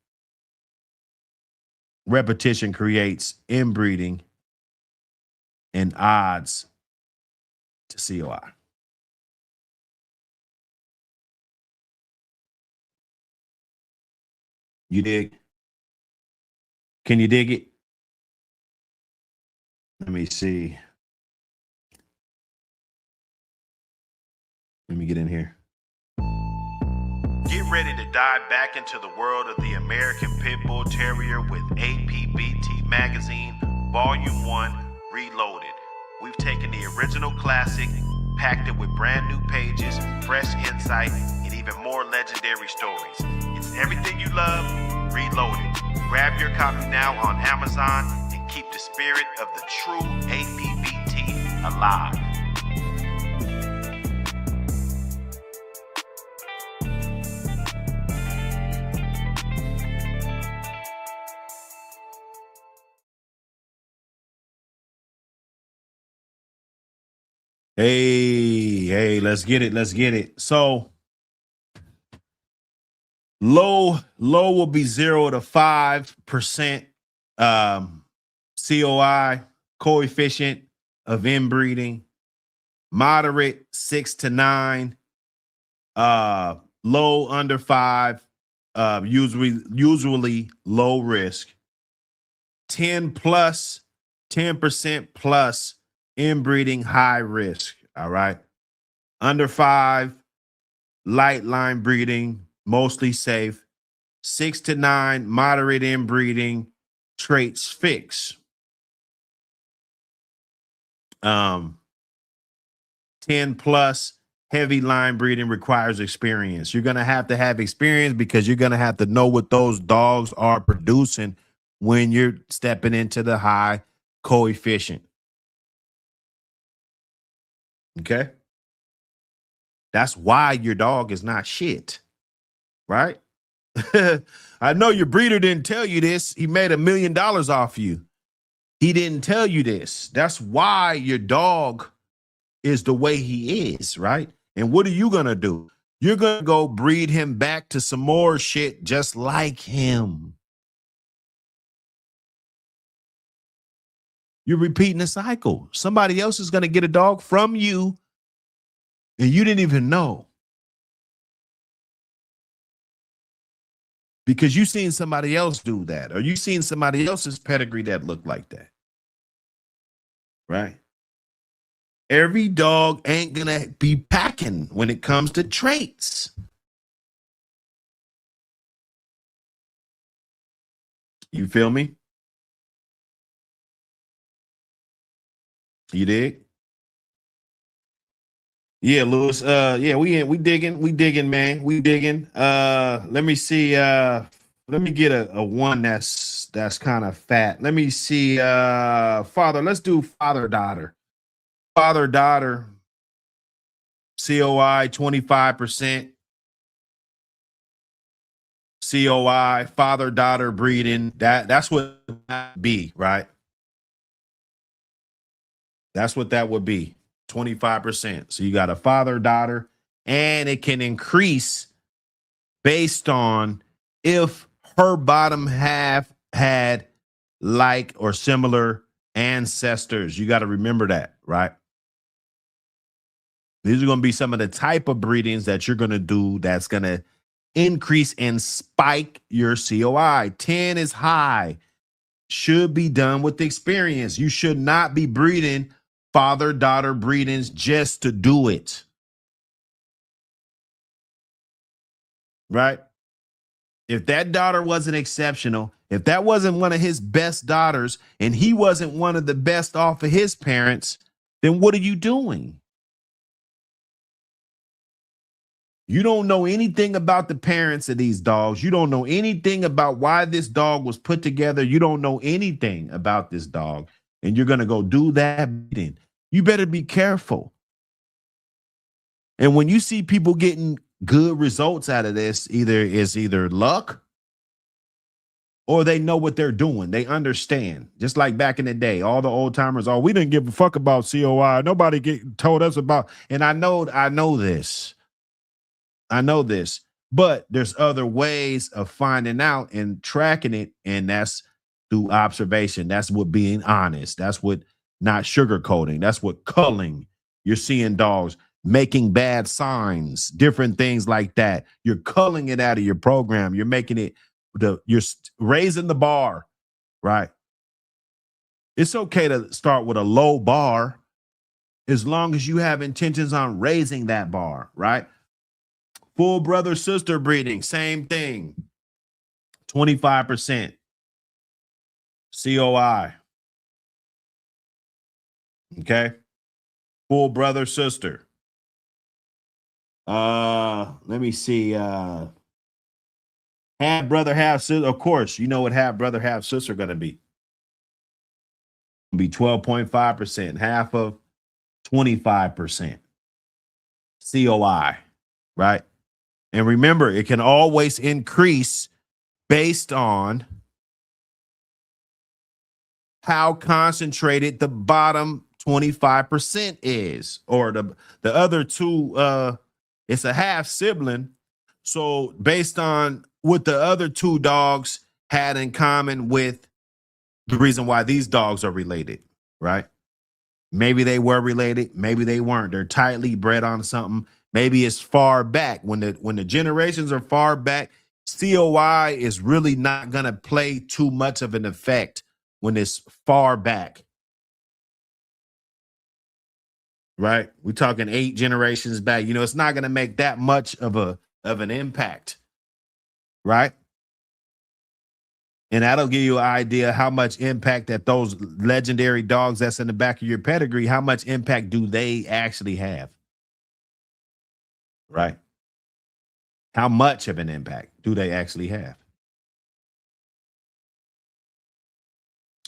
repetition creates inbreeding and odds to COI. You dig? Can you dig it? Let me see. Let me get in here. Get ready to dive back into the world of the American Pit Bull Terrier with APBT Magazine, Volume 1, Reloaded. We've taken the original classic, packed it with brand new pages, fresh insight, and even more legendary stories. It's everything you love, reloaded. Grab your copy now on Amazon and keep the spirit of the true APBT alive. Hey, let's get it. So low will be 0 to 5% COI coefficient of inbreeding. Moderate 6 to 9. Low under 5. Usually low risk. 10% plus inbreeding, high risk. All right. Under 5, light line breeding, mostly safe. 6 to 9, moderate inbreeding, traits fix. 10 plus, heavy line breeding requires experience. You're going to have experience because you're going to have to know what those dogs are producing when you're stepping into the high coefficient. Okay. That's why your dog is not shit, right? I know your breeder didn't tell you this. He made $1 million off you. He didn't tell you this. That's why your dog is the way he is, right? And what are you going to do? You're going to go breed him back to some more shit just like him. You're repeating the cycle. Somebody else is going to get a dog from you and you didn't even know. Because you seen somebody else do that, or you seen somebody else's pedigree that looked like that. Right? Every dog ain't going to be packing when it comes to traits. You feel me? You dig? Yeah, Lewis. Yeah, we digging, man. We digging. Let me see. Let me get a one that's kind of fat. Let me see. Father. Let's do father-daughter. Father-daughter. COI 25%. COI, father-daughter breeding. That's what that be, right? That's what that would be. 25%. So you got a father-daughter, and it can increase based on if her bottom half had like or similar ancestors. You got to remember that, right? These are going to be some of the type of breedings that you're going to do that's going to increase and spike your COI. 10 is high. Should be done with experience. You should not be breeding father-daughter breedings just to do it. Right? If that daughter wasn't exceptional, if that wasn't one of his best daughters and he wasn't one of the best off of his parents, then what are you doing? You don't know anything about the parents of these dogs. You don't know anything about why this dog was put together. You don't know anything about this dog, and you're going to go do that. You better be careful. And when you see people getting good results out of this, either luck or they know what they're doing. They understand. Just like back in the day, all the old timers, oh, we didn't give a fuck about COI. Nobody told us about, and I know this. I know this, but there's other ways of finding out and tracking it, and that's through observation. That's what being honest. That's what not sugarcoating. That's what culling. You're seeing dogs making bad signs, different things like that. You're culling it out of your program. You're making it, you're raising the bar, right? It's okay to start with a low bar as long as you have intentions on raising that bar, right? Full brother sister breeding, same thing. 25% COI. Okay. Full brother sister. Let me see. Half brother, half sister. Of course, you know what half brother, half sister gonna be. Be 12.5%, half of 25% COI, right? And remember, it can always increase based on how concentrated the bottom 25% is, or the other two, it's a half sibling. So based on what the other two dogs had in common with the reason why these dogs are related, right? Maybe they were related, maybe they weren't. They're tightly bred on something. Maybe it's far back. When the generations are far back, COI is really not going to play too much of an effect when it's far back. Right? We're talking 8 generations back. You know, it's not going to make that much of an impact. Right? And that'll give you an idea how much impact that those legendary dogs that's in the back of your pedigree, how much impact do they actually have? Right? How much of an impact do they actually have?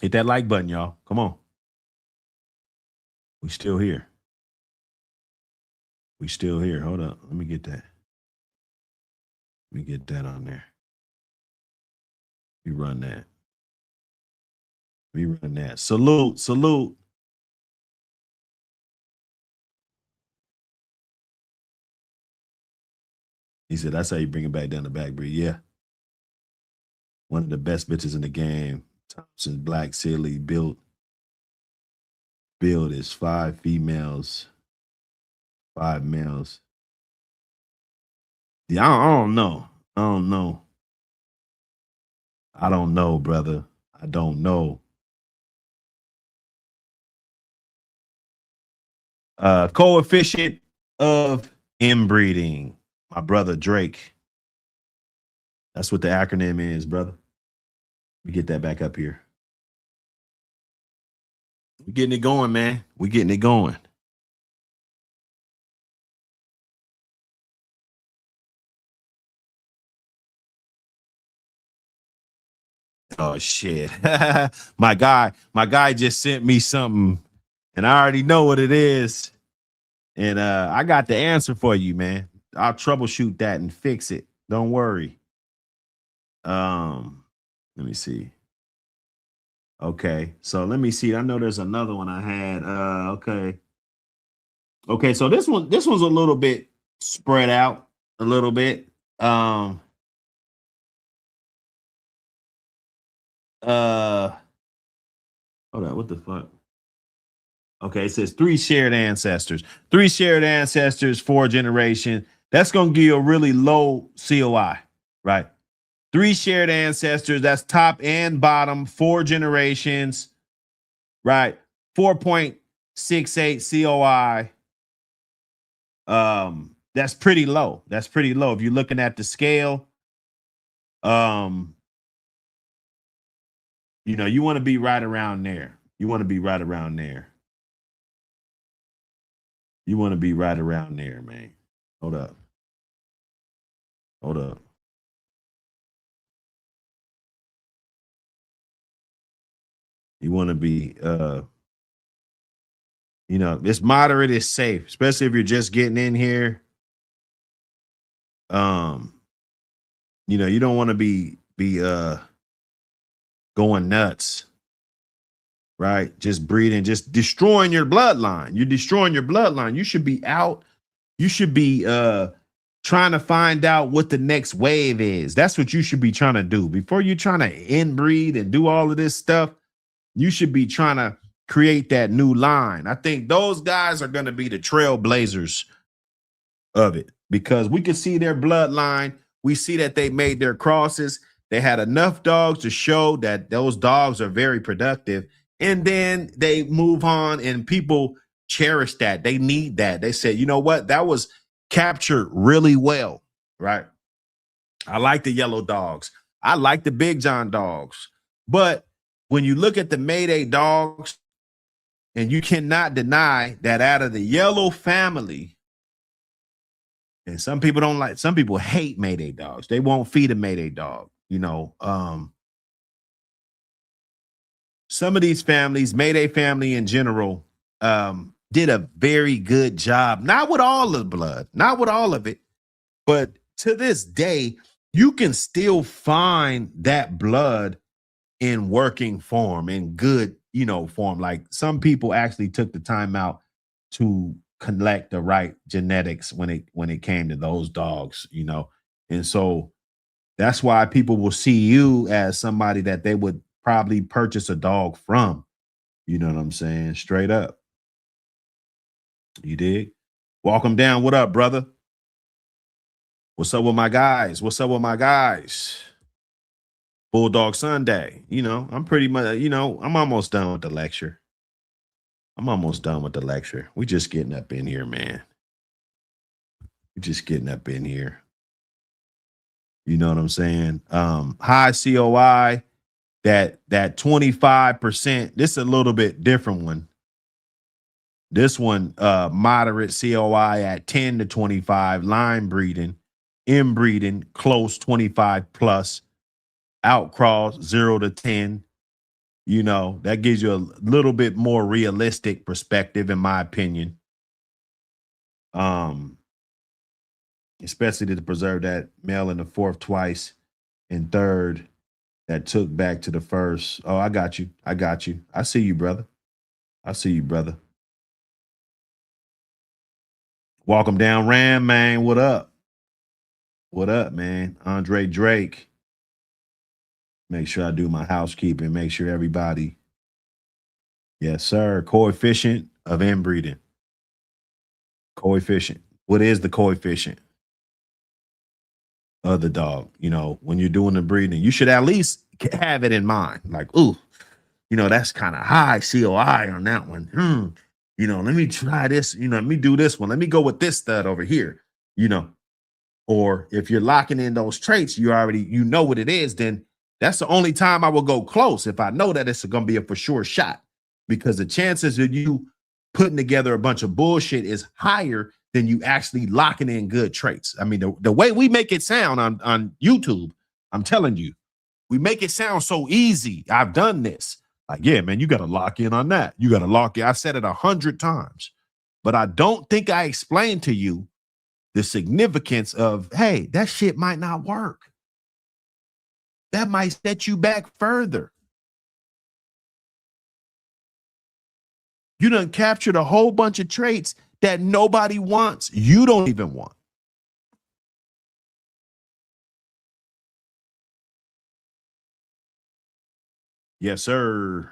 Hit that like button, y'all. Come on. We still here. We still here. Hold up. Let me get that. Let me get that on there. We run that. We run that. Salute, salute. He said, that's how you bring it back down the back breed. Yeah. One of the best bitches in the game. Thompson's Black Silly build is 5 females, 5 males. Yeah, I don't know. I don't know. I don't know, brother. I don't know. Coefficient of inbreeding. My brother Drake. That's what the acronym is, brother. Let me get that back up here. We're getting it going, man. We're getting it going. Oh shit. my guy just sent me something and I already know what it is. And I got the answer for you, man. I'll troubleshoot that and fix it. Don't worry. Let me see. Okay, so let me see. I know there's another one I had. Okay, so this one's a little bit spread out a little bit. hold on, what the fuck? Okay, it says 3 shared ancestors. 3 shared ancestors, 4 generations. That's gonna give you a really low COI, right? 3 shared ancestors, that's top and bottom, 4 generations, right? 4.68 COI. That's pretty low. That's pretty low. If you're looking at the scale, you know, you want to be right around there. You want to be right around there. You want to be right around there, man. Hold up. Hold up. You want to be you know, it's moderate is safe, especially if you're just getting in here. Um, you know, you don't want to be going nuts, right? Just breeding, just destroying your bloodline. You're destroying your bloodline. You should be out. You should be trying to find out what the next wave is. That's what you should be trying to do. Before you're trying to inbreed and do all of this stuff, you should be trying to create that new line. I think those guys are going to be the trailblazers of it because we can see their bloodline. We see that they made their crosses. They had enough dogs to show that those dogs are very productive. And then they move on and people cherish that. They need that. They said, you know what? That was captured really well, right? I like the yellow dogs. I like the Big John dogs. But when you look at the Mayday dogs, and you cannot deny that out of the yellow family, and some people don't like, some people hate Mayday dogs. They won't feed a Mayday dog. You know, some of these families, Mayday family in general, did a very good job. Not with all of the blood, not with all of it, but to this day, you can still find that blood in working form, in good, you know, form. Like some people actually took the time out to collect the right genetics when it came to those dogs, you know. And so that's why people will see you as somebody that they would probably purchase a dog from. You know what I'm saying? Straight up. You dig? Walk them down. What up, brother? What's up with my guys? What's up with my guys? Bulldog Sunday. You know, I'm pretty much, you know, I'm almost done with the lecture. I'm almost done with the lecture. We just getting up in here, man. We just getting up in here. You know what I'm saying? High COI, that 25%. This is a little bit different one. This one, moderate COI at 10 to 25, Linebreeding, Inbreeding, close 25 plus, Outcross 0 to 10. You know, that gives you a little bit more realistic perspective, in my opinion. Especially to preserve that male in the 4th twice and 3rd that took back to the 1st. Oh, I got you. I got you. I see you, brother. I see you, brother. Welcome down, Ram, man. What up? What up, man? Andre Drake. Make sure I do my housekeeping. Make sure everybody. Yes, sir. Coefficient of inbreeding. Coefficient. What is the coefficient of the dog? You know, when you're doing the breeding, you should at least have it in mind. Like, ooh, you know, that's kind of high COI on that one. You know, let me try this. You know, let me do this one. Let me go with this stud over here. You know, or if you're locking in those traits, you already, you know what it is, then that's the only time I will go close, if I know that it's going to be a for sure shot, because the chances of you putting together a bunch of bullshit is higher than you actually locking in good traits. I mean, the way we make it sound on YouTube, I'm telling you, we make it sound so easy. I've done this. Like, yeah, man, you got to lock in on that. You got to lock in. I said it 100 times, but I don't think I explained to you the significance of, hey, that shit might not work. That might set you back further. You done captured a whole bunch of traits that nobody wants. You don't even want. Yes, sir.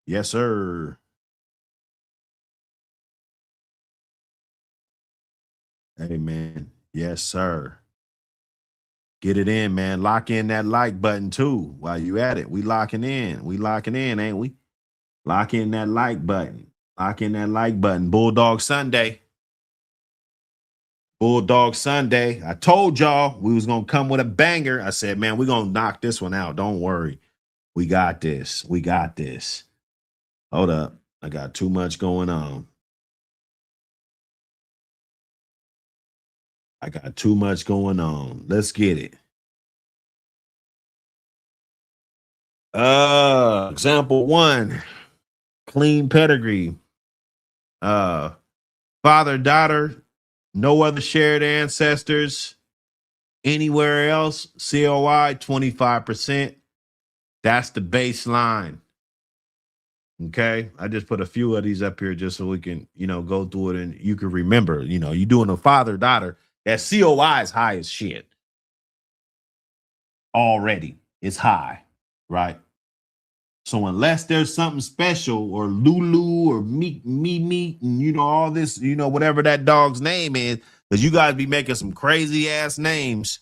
Yes, sir. Amen. Yes, sir. Get it in, man. Lock in that like button too while you at it. We locking in. We locking in, ain't we? Lock in that like button. Lock in that like button. Bulldog Sunday. Bulldog Sunday. I told y'all we was gonna come with a banger. I said, man, we're gonna knock this one out. Don't worry. We got this. We got this. Hold up. I got too much going on. I got too much going on. Let's get it. Example one, clean pedigree. Uh, father, daughter, no other shared ancestors anywhere else. COI 25%. That's the baseline. Okay. I just put a few of these up here just so we can, go through it and you can remember, you're doing a father, daughter. That COI is high as shit. Already. It's high, right? So unless there's something special or Lulu or meat, and all this, whatever that dog's name is, because you guys be making some crazy ass names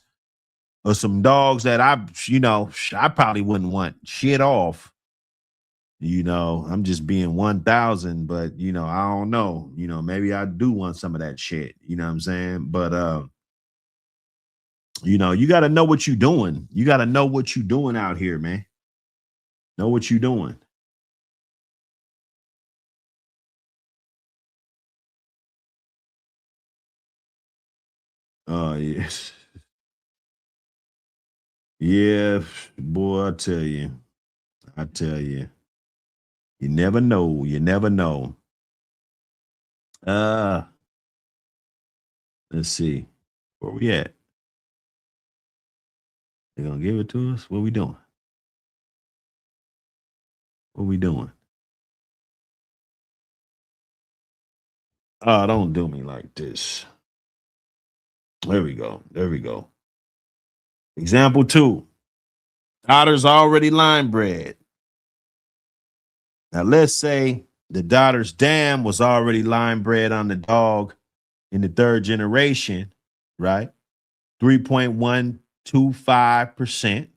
or some dogs that I probably wouldn't want shit off. I'm just being 1,000, but I don't know. Maybe I do want some of that shit. You know what I'm saying? But you gotta know what you're doing. You gotta know what you're doing out here, man. Know what you're doing. Oh, yes. Yeah, boy, I tell you. You never know. You never know. Uh, let's see. Where we at? They gonna give it to us? What we doing? What we doing? Oh, don't do me like this. There we go. There we go. Example two. Daughter's already line bred. Now let's say the daughter's dam was already line bred on the dog in the third generation, right? 3.125%.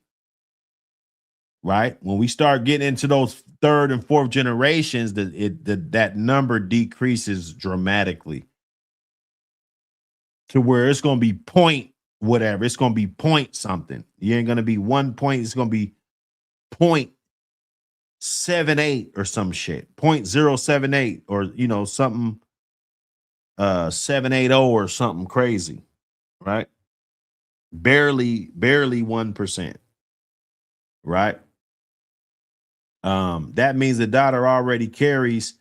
Right? When we start getting into those third and fourth generations, that number decreases dramatically to where it's going to be point whatever. It's going to be point something. You ain't going to be 1 point. It's going to be 0.78 or some shit. 0.078 or something 780 or something crazy, right? Barely 1%, right? That means the daughter already carries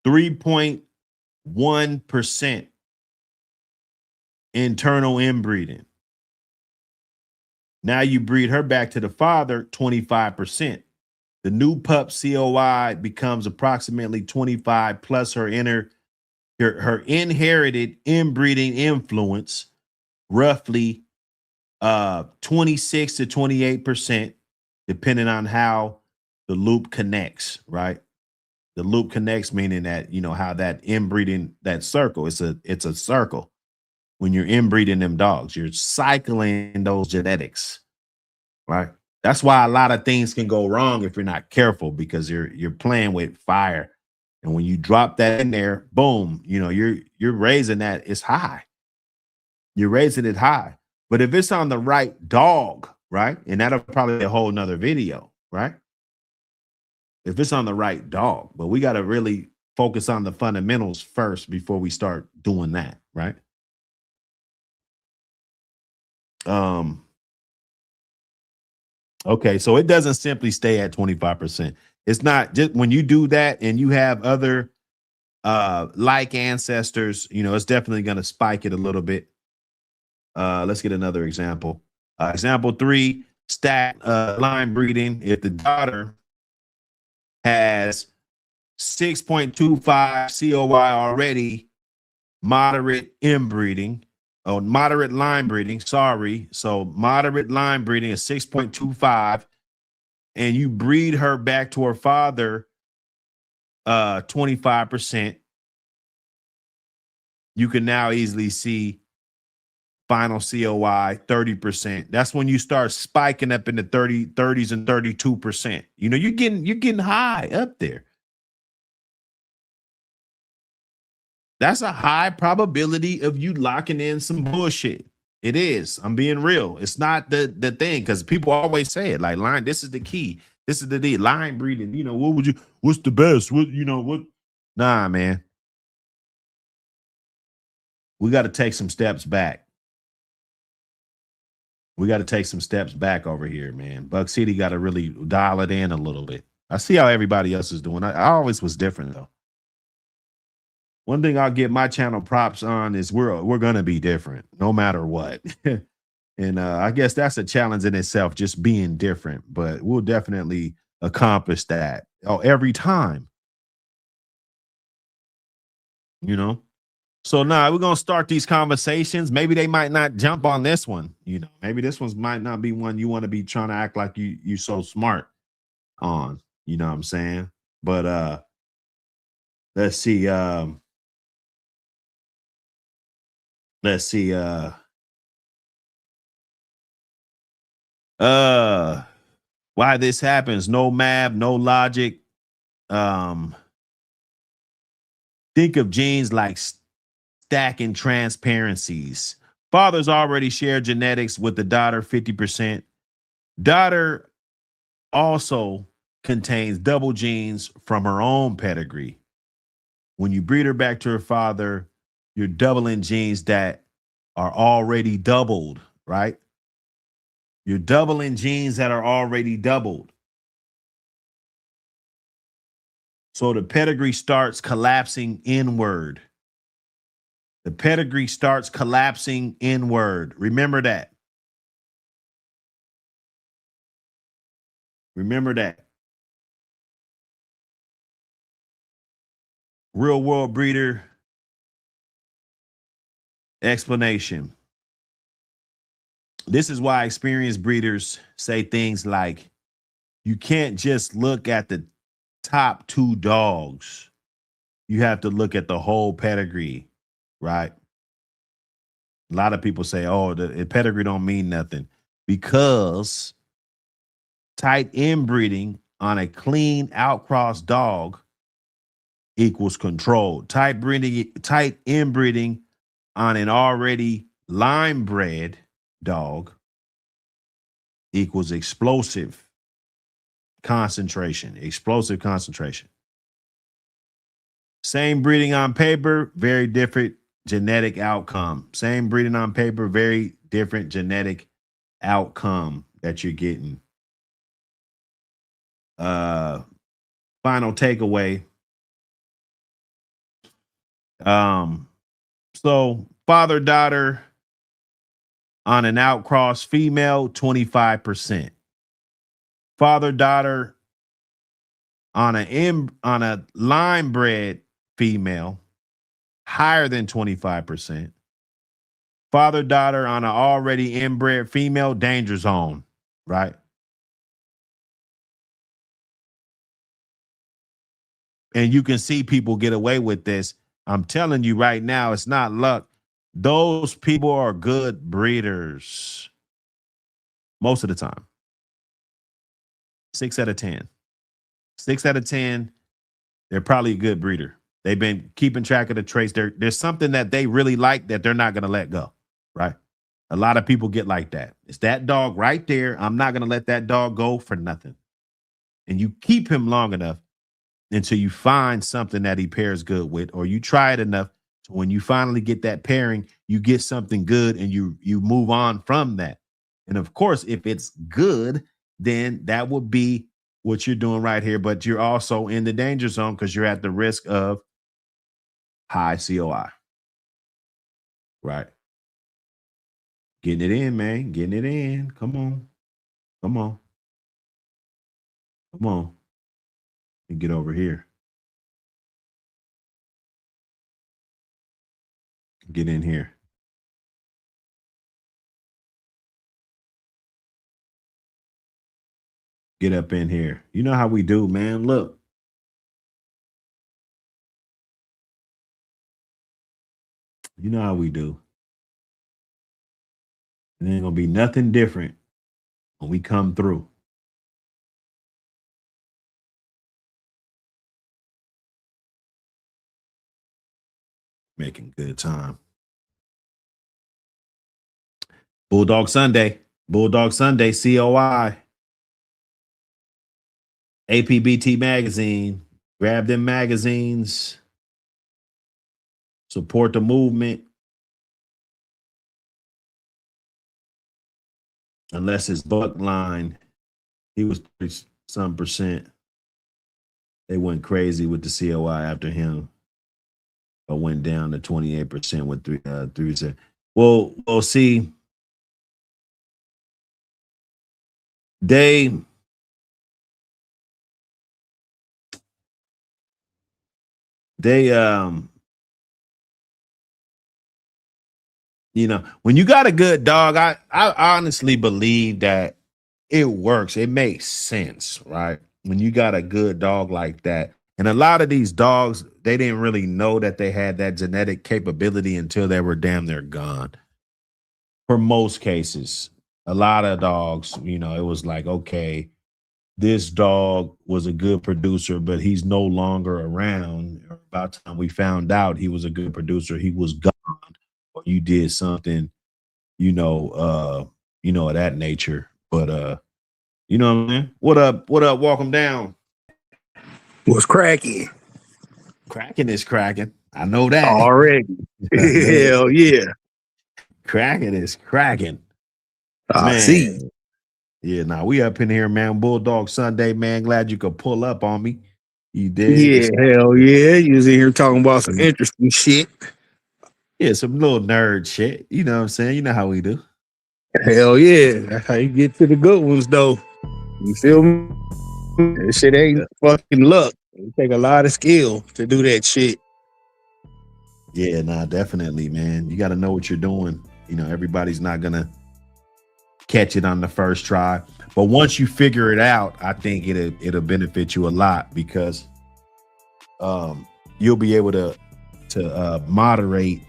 3.1% internal inbreeding. Now you breed her back to the father, 25%. The new pup COI becomes approximately 25 plus her inherited inbreeding influence, roughly 26 to 28%, depending on how the loop connects, right? The loop connects, meaning that how that inbreeding, that circle, it's a circle. When you're inbreeding them dogs, you're cycling those genetics, right? That's why a lot of things can go wrong if you're not careful, because you're playing with fire. And when you drop that in there, boom, you're raising that, it's high. You're raising it high. But if it's on the right dog, right? And that'll probably be a whole nother video, right? If it's on the right dog, but we got to really focus on the fundamentals first before we start doing that, right? Okay, so it doesn't simply stay at 25%. It's not just when you do that and you have other like ancestors, it's definitely going to spike it a little bit. Let's get another example. Example three, stack line breeding. If the daughter has 6.25 COI already, moderate inbreeding, moderate line breeding, sorry. So moderate line breeding is 6.25, and you breed her back to her father 25%, you can now easily see final COI 30%. That's when you start spiking up into 30s and 32%. You know, you're getting high up there. That's a high probability of you locking in some bullshit. It is. I'm being real. It's not the thing, because people always say it like, line, this is the key. This is the D. Line breeding. You know, what's the best? What? Nah, man. We got to take some steps back. We got to take some steps back over here, man. Buck City got to really dial it in a little bit. I see how everybody else is doing. I always was different though. One thing I'll give my channel props on is we're gonna be different no matter what. And I guess that's a challenge in itself, just being different. But we'll definitely accomplish that. Oh, every time, you know. So now we're gonna start these conversations. Maybe they might not jump on this one. You know, maybe this one's might not be one you want to be trying to act like you so smart on. You know what I'm saying? But let's see. Let's see. Why this happens? No math, no logic. Um, think of genes like stacking transparencies. Father's already shared genetics with the daughter 50%. Daughter also contains double genes from her own pedigree. When you breed her back to her father, you're doubling genes that are already doubled, right? You're doubling genes that are already doubled. So the pedigree starts collapsing inward. The pedigree starts collapsing inward. Remember that. Remember that. Real world breeder explanation. This is why experienced breeders say things like, you can't just look at the top two dogs. You have to look at the whole pedigree, right? A lot of people say, oh, the pedigree don't mean nothing, because tight inbreeding on a clean outcross dog equals control. Tight inbreeding on an already line bred dog equals explosive concentration. Explosive concentration. Same breeding on paper, very different genetic outcome. Same breeding on paper, very different genetic outcome that you're getting. Final takeaway. So father daughter on an outcross female 25%. Father daughter on a line bred female higher than 25%. Father daughter on an already inbred female, danger zone, right? And you can see people get away with this. I'm telling you right now, it's not luck. Those people are good breeders most of the time. 6 out of 10. 6 out of 10, they're probably a good breeder. They've been keeping track of the traits. There's something that they really like that they're not going to let go, right? A lot of people get like that. It's that dog right there. I'm not going to let that dog go for nothing. And you keep him long enough until you find something that he pairs good with, or you try it enough to when you finally get that pairing, you get something good and you move on from that. And of course, if it's good, then that would be what you're doing right here. But you're also in the danger zone because you're at the risk of high COI. Right. Getting it in, man. Getting it in. Come on. Come on. Come on. And get over here. Get in here. get up in here. You know how we do, man. Look, you know how we do. It ain't gonna be nothing different when we come through. Making good time. Bulldog Sunday. Bulldog Sunday, COI. APBT magazine. Grab them magazines. Support the movement. Unless it's Bloodline. He was some percent. They went crazy with the COI after him. But went down to 28% with 3%. Well, see, they you know, when you got a good dog, I honestly believe that it works. It makes sense, right? When you got a good dog like that. And a lot of these dogs, they didn't really know that they had that genetic capability until they were damn near gone. For most cases, a lot of dogs, you know, it was like, okay, this dog was a good producer, but he's no longer around. About the time we found out he was a good producer, he was gone, or you did something, you know, of that nature. But you know what I mean? What up? What up? Welcome down. What's cracking? Cracking is cracking. I know that already. Hell yeah. Cracking is cracking. I see. Yeah, now we up in here, man. Bulldog Sunday, man. Glad you could pull up on me. You did. Yeah, hell yeah. You was in here talking about some interesting shit. Yeah, some little nerd shit. You know what I'm saying? You know how we do. Hell yeah. That's how you get to the good ones, though. You feel me? That shit ain't fucking luck. It take a lot of skill to do that shit. Yeah, nah, definitely, man. You got to know what you're doing. You know, everybody's not going to catch it on the first try. But once you figure it out, I think it'll benefit you a lot, because you'll be able to moderate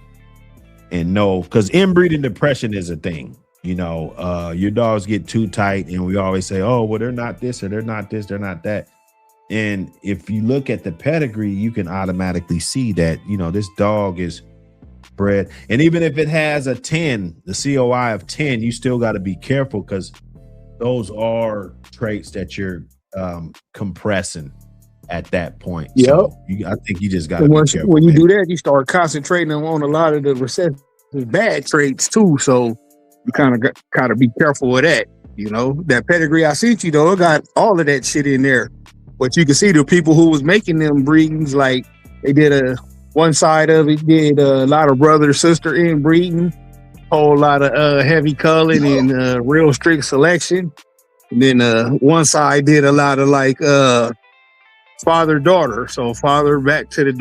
and know, because inbreeding depression is a thing. You know, your dogs get too tight, and we always say, oh, well, they're not this, or they're not this, they're not that. And if you look at the pedigree, you can automatically see that, you know, this dog is bred. And even if it has a 10, the COI of 10, you still got to be careful, because those are traits that you're compressing at that point. Yep. So I think you just got to be careful. When you do that, you start concentrating on a lot of the recessive bad traits too. So you kind of got to be careful with that. You know, that pedigree I sent you, though, it got all of that shit in there. But you can see the people who was making them breedings, like they did one side of it did a lot of brother sister inbreeding, whole lot of heavy culling and real strict selection. And then one side did a lot of like father daughter, so father back to the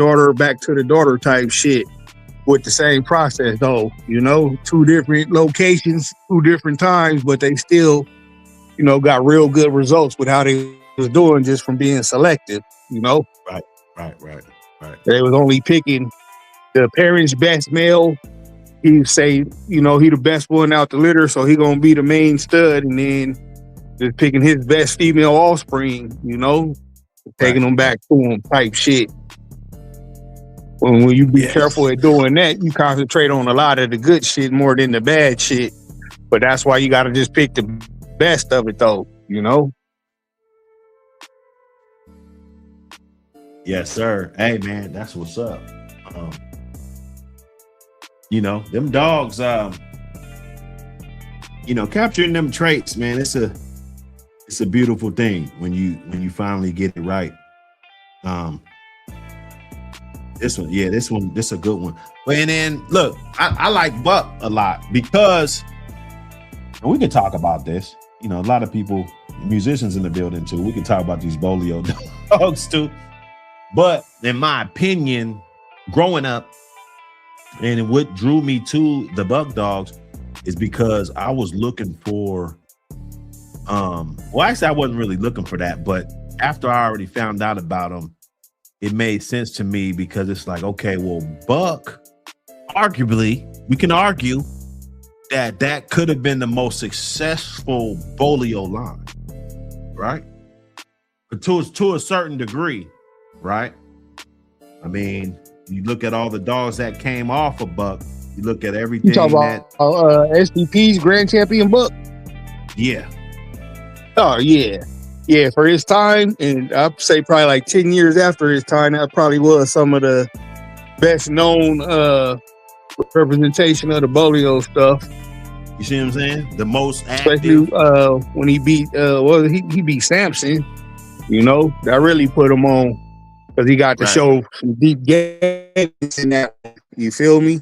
daughter type shit with the same process, though. You know, 2 different locations, 2 different times, but they still, you know, got real good results with how they was doing just from being selective. You know, Right. They was only picking the parents' best male. He say, you know, he the best one out the litter, so he gonna be the main stud, and then just picking his best female offspring. You know, taking them back to him type shit. When you be careful at doing that, you concentrate on a lot of the good shit more than the bad shit. But that's why you got to just pick the best of it, though. You know. Yes, sir. Hey, man, that's what's up. You know, them dogs, you know, capturing them traits, man, it's a beautiful thing when you finally get it right. This is a good one. And then look, I like Buck a lot, because, and we can talk about this, you know, a lot of people, musicians in the building too, we can talk about these Bolio dogs too. But in my opinion, growing up, and what drew me to the Buck dogs is because I was looking for Well, actually, I wasn't really looking for that, but after I already found out about him, it made sense to me because it's like, okay, well, Buck, arguably, we can argue that that could have been the most successful Bolio line, right? But to a certain degree, right? I mean, you look at all the dogs that came off of Buck, you look at You everything talk about SDP's Grand Champion Buck? yeah. Oh yeah, yeah. For his time, and I'd say probably like 10 years after his time, that probably was some of the best known representation of the Bolio stuff. You see what I'm saying? The most Especially active. when he beat he beat Samson. You know, that really put him on because he got to show some deep games in that. You feel me?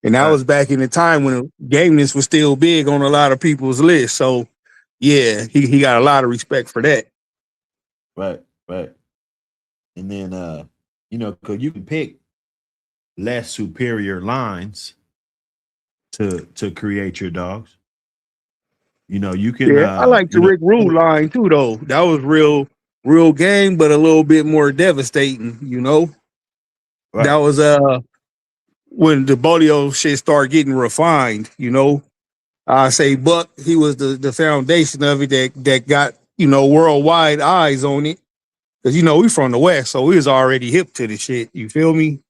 And that was back in the time when gameness was still big on a lot of people's lists. So yeah, he got a lot of respect for that. Right. And then you know, because you can pick less superior lines to create your dogs. You know, you can I like the Rick Rude line too, though. That was real game, but a little bit more devastating, you know. Right. That was when the Bolio shit started getting refined, you know. I say Buck, he was the foundation of it that got, you know, worldwide eyes on it. Cause you know, we from the West, so we was already hip to the shit. You feel me?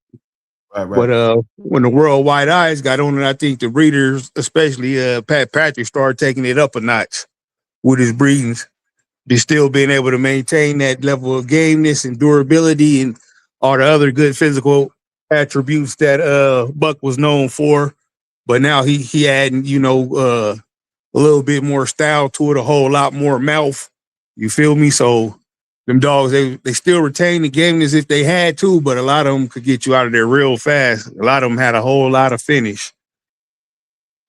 Right. But when the worldwide eyes got on it, I think the breeders, especially Pat Patrick, started taking it up a notch with his breedings. They still being able to maintain that level of gameness and durability and all the other good physical attributes that Buck was known for. But now he adding, you know, a little bit more style to it, a whole lot more mouth. You feel me? So them dogs, they still retain the gameness if they had to, but a lot of them could get you out of there real fast. A lot of them had a whole lot of finish.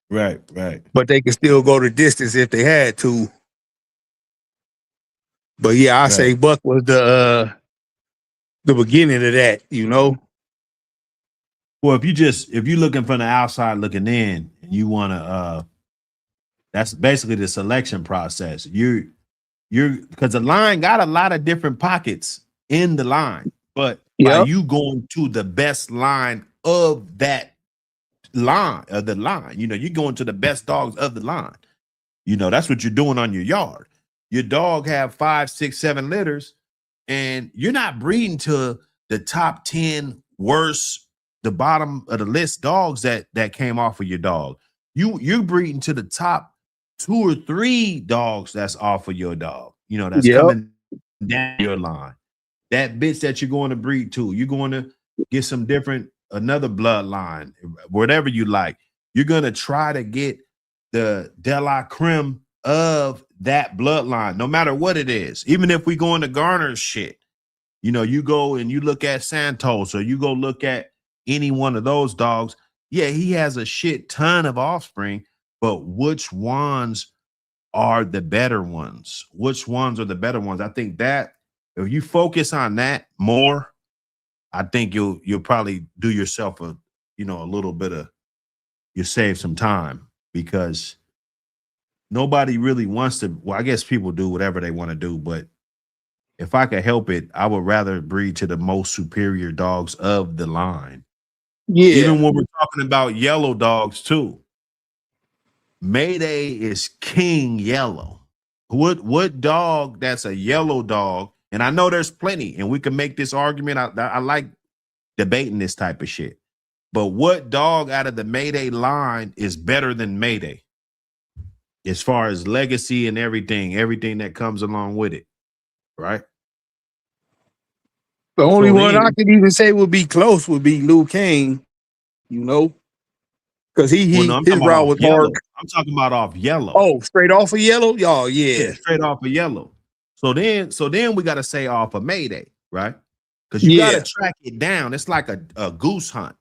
Right. But they could still go the distance if they had to. But yeah, I say Buck was the beginning of that, you know. Well, if you're looking from the outside looking in, and you want to, that's basically the selection process. You're because the line got a lot of different pockets in the line, but by you going to the best line of that line of the line, you know, you're going to the best dogs of the line. You know, that's what you're doing on your yard. Your dog have 5, 6, 7 litters, and you're not breeding to the top 10 worst, the bottom of the list dogs that came off of your dog. You're breeding to the top 2 or 3 dogs that's off of your dog. You know, that's coming down your line. That bitch that you're going to breed to, you're going to get some different, another bloodline, whatever you like. You're going to try to get the de la creme of that bloodline, no matter what it is. Even if we go into Garner's shit, you know, you go and you look at Santos or you go look at any one of those dogs. Yeah, he has a shit ton of offspring, but which ones are the better ones? Which ones are the better ones? I think that if you focus on that more, I think you'll probably do yourself a little bit of, you save some time, because nobody really wants to. Well, I guess people do whatever they want to do, but if I could help it, I would rather breed to the most superior dogs of the line. Yeah. Even when we're talking about yellow dogs too. Mayday is king yellow. What dog that's a yellow dog? And I know there's plenty, and we can make this argument. I like debating this type of shit. But what dog out of the Mayday line is better than Mayday? As far as legacy and everything that comes along with it, right? The only one I could even say would be close would be Liu Kang, you know, because his route was hard. I'm talking about off yellow. Oh, straight off of yellow? Y'all, yeah, straight off of yellow. So then we got to say off of Mayday, right? Because you got to track it down. It's like a goose hunt.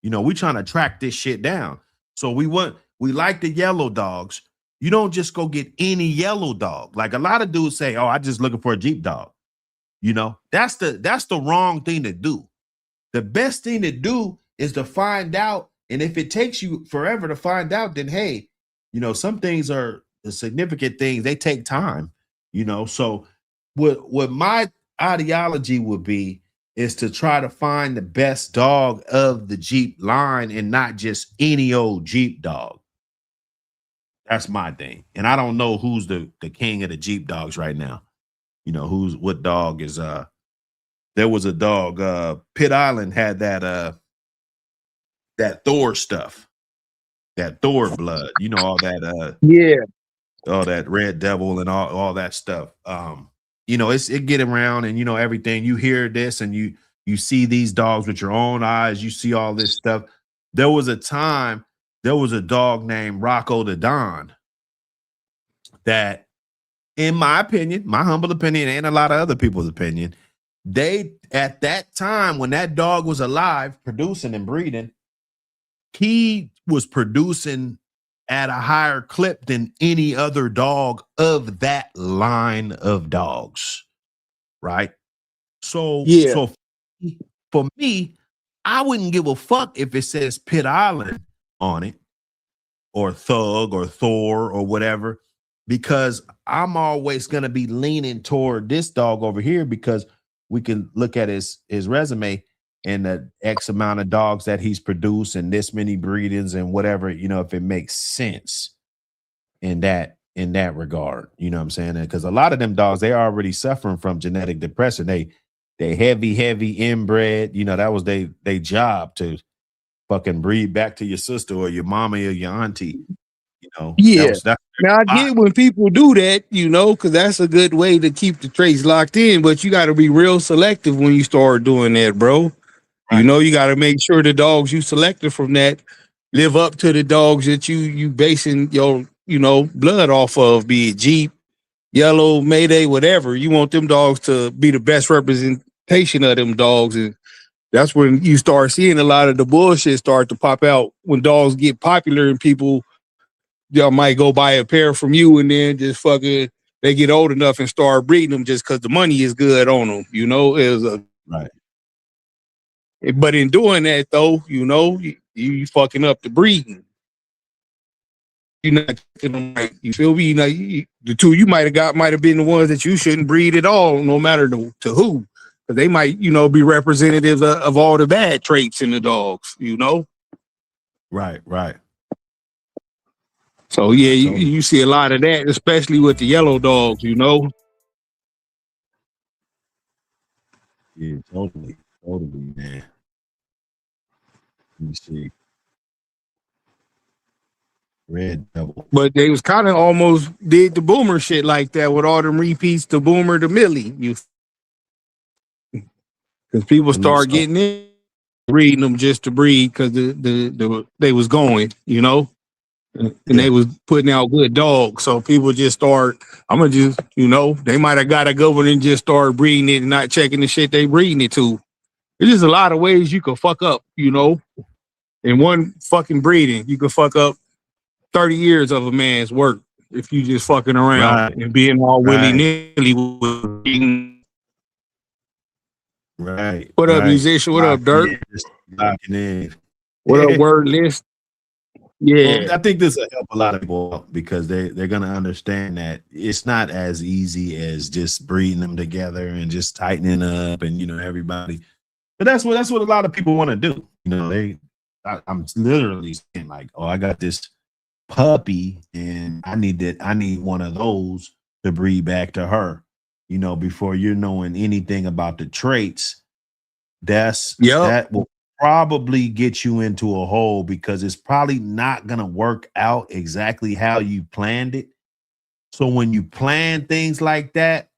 You know, we trying to track this shit down. So we like the yellow dogs. You don't just go get any yellow dog. Like a lot of dudes say, oh, I just looking for a Jeep dog. You know, that's the wrong thing to do. The best thing to do is to find out. And if it takes you forever to find out, then hey, you know, some things are the significant things, they take time, you know. So what my ideology would be is to try to find the best dog of the Jeep line and not just any old Jeep dog. That's my thing. And I don't know who's the king of the Jeep dogs right now. You know, what dog is there was a dog, Pitt Island had that Thor stuff, that Thor blood, you know, all that Red Devil and all that stuff. You know, it get around, and you know, everything, you hear this and you see these dogs with your own eyes, you see all this stuff. There was a time, there was a dog named Rocco the Don that, in my opinion, my humble opinion, and a lot of other people's opinion, they, at that time when that dog was alive, producing and breeding, he was producing at a higher clip than any other dog of that line of dogs, right? So, Yeah. so for me, I wouldn't give a fuck if it says Pitt Island on it, or Thug, or Thor, or whatever, because I'm always going to be leaning toward this dog over here, because we can look at his resume and the X amount of dogs that he's produced and this many breedings and whatever, you know, if it makes sense in that regard, you know what I'm saying? Because a lot of them dogs, they already suffering from genetic depression. They heavy inbred, you know, that was they job to fucking breed back to your sister or your mama or your auntie, you know. Yeah. That's Now I get when people do that, you know, because that's a good way to keep the traits locked in, but you got to be real selective when you start doing that, bro. right. You know, you got to make sure the dogs you selected from that live up to the dogs that you basing your, you know, blood off of, be it Jeep, Yellow, Mayday, whatever. You want them dogs to be the best representation of them dogs. And that's when you start seeing a lot of the bullshit start to pop out, when dogs get popular and people, y'all might go buy a pair from you and then just fucking, they get old enough and start breeding them just because the money is good on them, you know. Right. But in doing that, though, you know, you fucking up the breeding. You're not taking them right. You feel me? You know, the two you might have been the ones that you shouldn't breed at all, no matter to who, because they might, you know, be representatives of all the bad traits in the dogs, you know. Right. So yeah, you see a lot of that, especially with the yellow dogs, you know. Yeah, totally, man. Let me see. Red Devil. But they was kind of almost did the Boomer shit like that with all them repeats, the Boomer, the Millie. Because people start getting in, reading them just to breed because they was going, you know. And they was putting out good dogs. So people just start, I'm going to just, you know, they might have got to go over and just start breeding it and not checking the shit they breeding it to. There's just a lot of ways you could fuck up, you know. In one fucking breeding, you could fuck up 30 years of a man's work if you just fucking around and being all willy-nilly with breeding. Right. What up, musician? What up, Dirk? Locking in. What up, word list? Yeah, well, I think this will help a lot of people out, because they're gonna understand that it's not as easy as just breeding them together and just tightening up and, you know, everybody. But that's what a lot of people want to do. You know, I'm literally saying like, oh, I got this puppy and I need one of those to breed back to her. You know, before you're knowing anything about the traits, that will probably get you into a hole, because it's probably not going to work out exactly how you planned it. So when you plan things like that,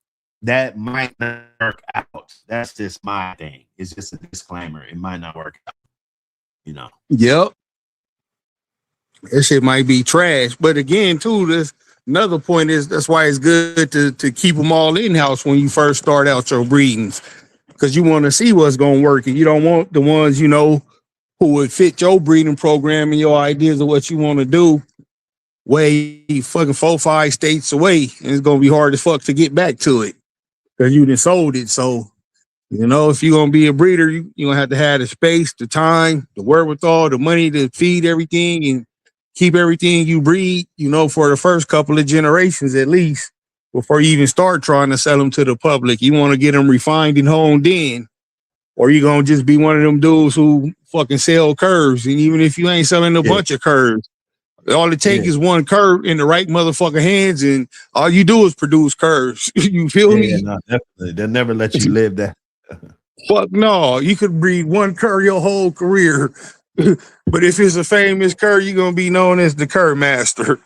that might not work out. That's just my thing. It's just a disclaimer. It might not work out, you know. Yep. That shit might be trash. But again, too, this another point is that's why it's good to keep them all in-house when you first start out your breedings, because you want to see what's going to work, and you don't want the ones, you know, who would fit your breeding program and your ideas of what you want to do way fucking 4-5 states away, and it's going to be hard as fuck to get back to it because you done sold it. So, you know, if you're going to be a breeder, you're going to have the space, the time, the wherewithal, the money to feed everything, and keep everything you breed, you know, for the first couple of generations at least, before you even start trying to sell them to the public. You want to get them refined and honed in, or you gonna just be one of them dudes who fucking sell curves. And even if you ain't selling a bunch of curves, all it takes is one curve in the right motherfucker hands, and all you do is produce curves. You feel me? No, definitely. They'll never let you live that. Fuck no. You could breed one cur your whole career. But if it's a famous cur, you're gonna be known as the cur master.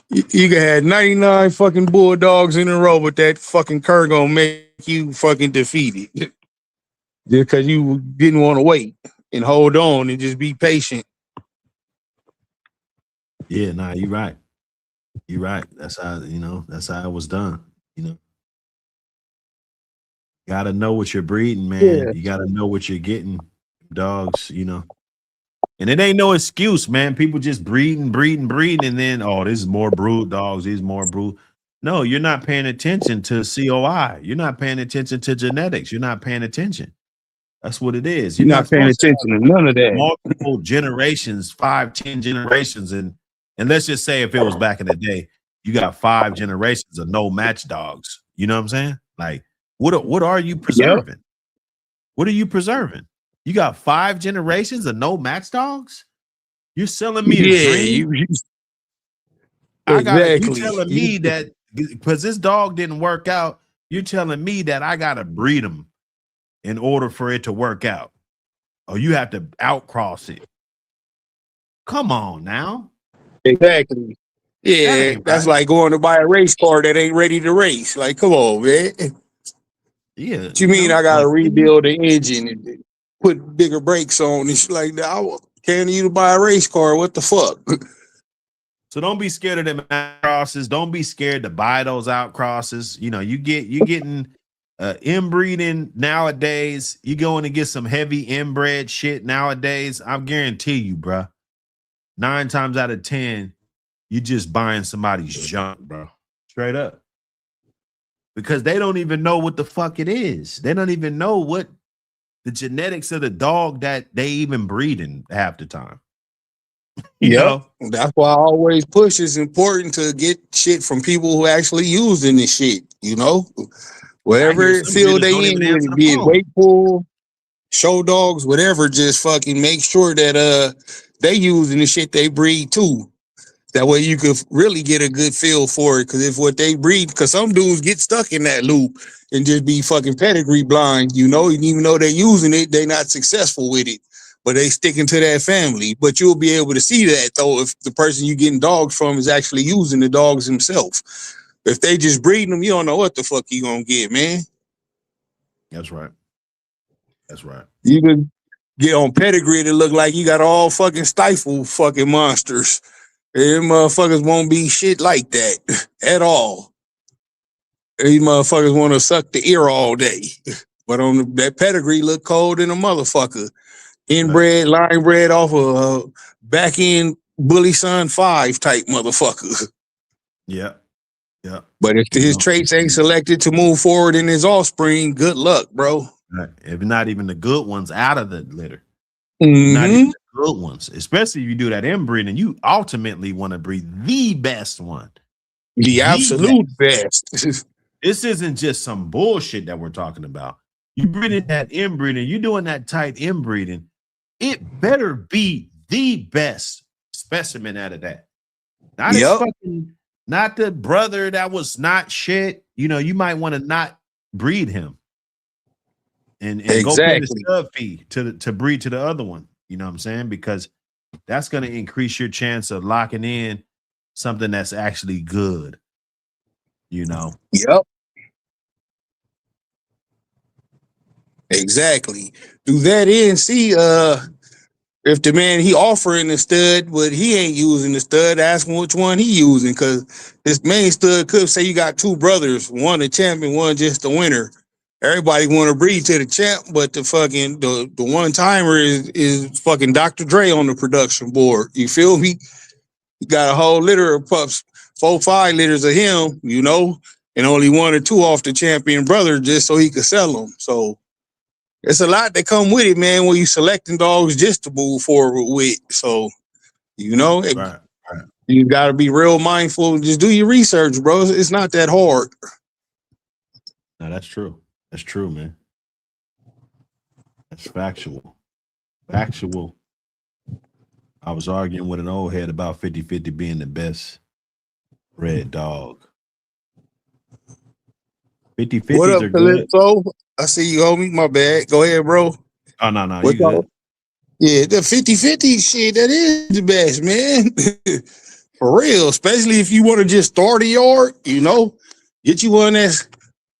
You can have 99 fucking bulldogs in a row, but that fucking cur gonna make you fucking defeated. Just because you didn't want to wait and hold on and just be patient. Yeah, nah, you're right. You're right. That's how, that's how it was done. Gotta know what you're breeding, man. Yeah. You gotta know what you're getting, dogs, And it ain't no excuse, man. People just breeding, and then, oh, this is more brood dogs, these more brood. No, you're not paying attention to COI. You're not paying attention to genetics. You're not paying attention. That's what it is. You're not paying attention to none of that. Multiple generations, 5, 10 generations, and let's just say if it was back in the day, you got 5 generations of no match dogs. You know what I'm saying? Like, what are you preserving? Yep. What are you preserving? You got 5 generations of no match dogs? You're selling me a dream? You telling me that because this dog didn't work out, you're telling me that I gotta breed him in order for it to work out. Or you have to outcross it. Come on now. Exactly. Yeah, that's like going to buy a race car that ain't ready to race. Like, come on, man. Yeah. What you mean I gotta rebuild the engine and put bigger brakes on? It's like, I can't you to buy a race car. What the fuck? So don't be scared of them outcrosses. Don't be scared to buy those outcrosses. You're getting inbreeding nowadays. You going to get some heavy inbred shit nowadays. I guarantee you, bro. 9 times out of 10, you just buying somebody's junk, bro. Straight up. Because they don't even know what the fuck it is. They don't even know what the genetics of the dog that they even breeding half the time. You know? That's why I always push. It's important to get shit from people who actually using this shit, whatever field they in, be it weight pool, show dogs, whatever, just fucking make sure that they using the shit they breed too. That way you could really get a good feel for it. Because if what they breed, because some dudes get stuck in that loop and just be fucking pedigree blind, and even though they're using it, they're not successful with it. But they sticking to that family. But you'll be able to see that though if the person you getting dogs from is actually using the dogs himself. If they just breeding them, you don't know what the fuck you gonna get, man. That's right. That's right. You can get on pedigree to look like you got all fucking stifle fucking monsters. Them motherfuckers won't be shit like that at all. These motherfuckers want to suck the ear all day. But on that pedigree look cold in a motherfucker. Inbred, line bred off of back end bully son 5 type motherfucker. Yeah. Yeah. But if his traits ain't selected to move forward in his offspring, good luck, bro. If not even the good ones out of the litter. Mm-hmm. Not even the good ones. Especially if you do that inbreeding, you ultimately want to breed the best one. The absolute best. This isn't just some bullshit that we're talking about. You breeding that inbreeding, you doing that tight inbreeding, it better be the best specimen out of that. Not the brother that was not shit. You might want to not breed him and go pay the stud fee to breed to the other one. You know what I'm saying? Because that's going to increase your chance of locking in something that's actually good. Yep. Exactly. Do that in, see if the man he offering the stud, but he ain't using the stud, ask him which one he using, because this main stud could say you got 2 brothers, one a champion, one just a winner. Everybody want to breed to the champ, but the fucking the one timer is fucking Dr. Dre on the production board. You feel me? You got a whole litter of pups, 4, 5 litters of him, and only 1 or 2 off the champion brother just so he could sell them. So It's a lot that come with it, man, when you selecting dogs just to move forward with. So, you know, Right. Right. you got to be real mindful. Just do your research, bro. It's not that hard. No, that's true. That's true, man. That's factual. Factual. I was arguing with an old head about 50-50 being the best red dog. 50-50s What up, are good. Calypso? I see you, homie. My bad. Go ahead, bro. Oh, no, you What's up? good. Yeah, the 50-50 shit, that is the best, man. For real. Especially if you want to just start a yard, you know, get you one that's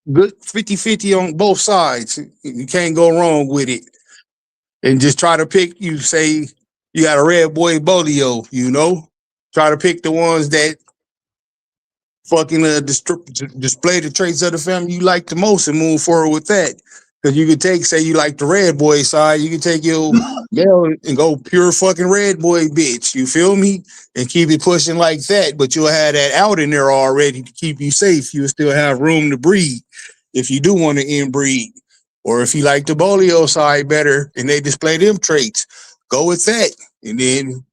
good 50-50 on both sides. You can't go wrong with it. And just try to pick, you say you got a red boy bolio, you know? Try to pick the ones that fucking display the traits of the family you like the most and move forward with that. Because you could take, say you like the red boy side, you could take your male and go pure fucking red boy bitch. You feel me? And keep it pushing like that. But you'll have that out in there already to keep you safe. You'll still have room to breed if you do want to inbreed. Or if you like the bolio side better and they display them traits, go with that. And then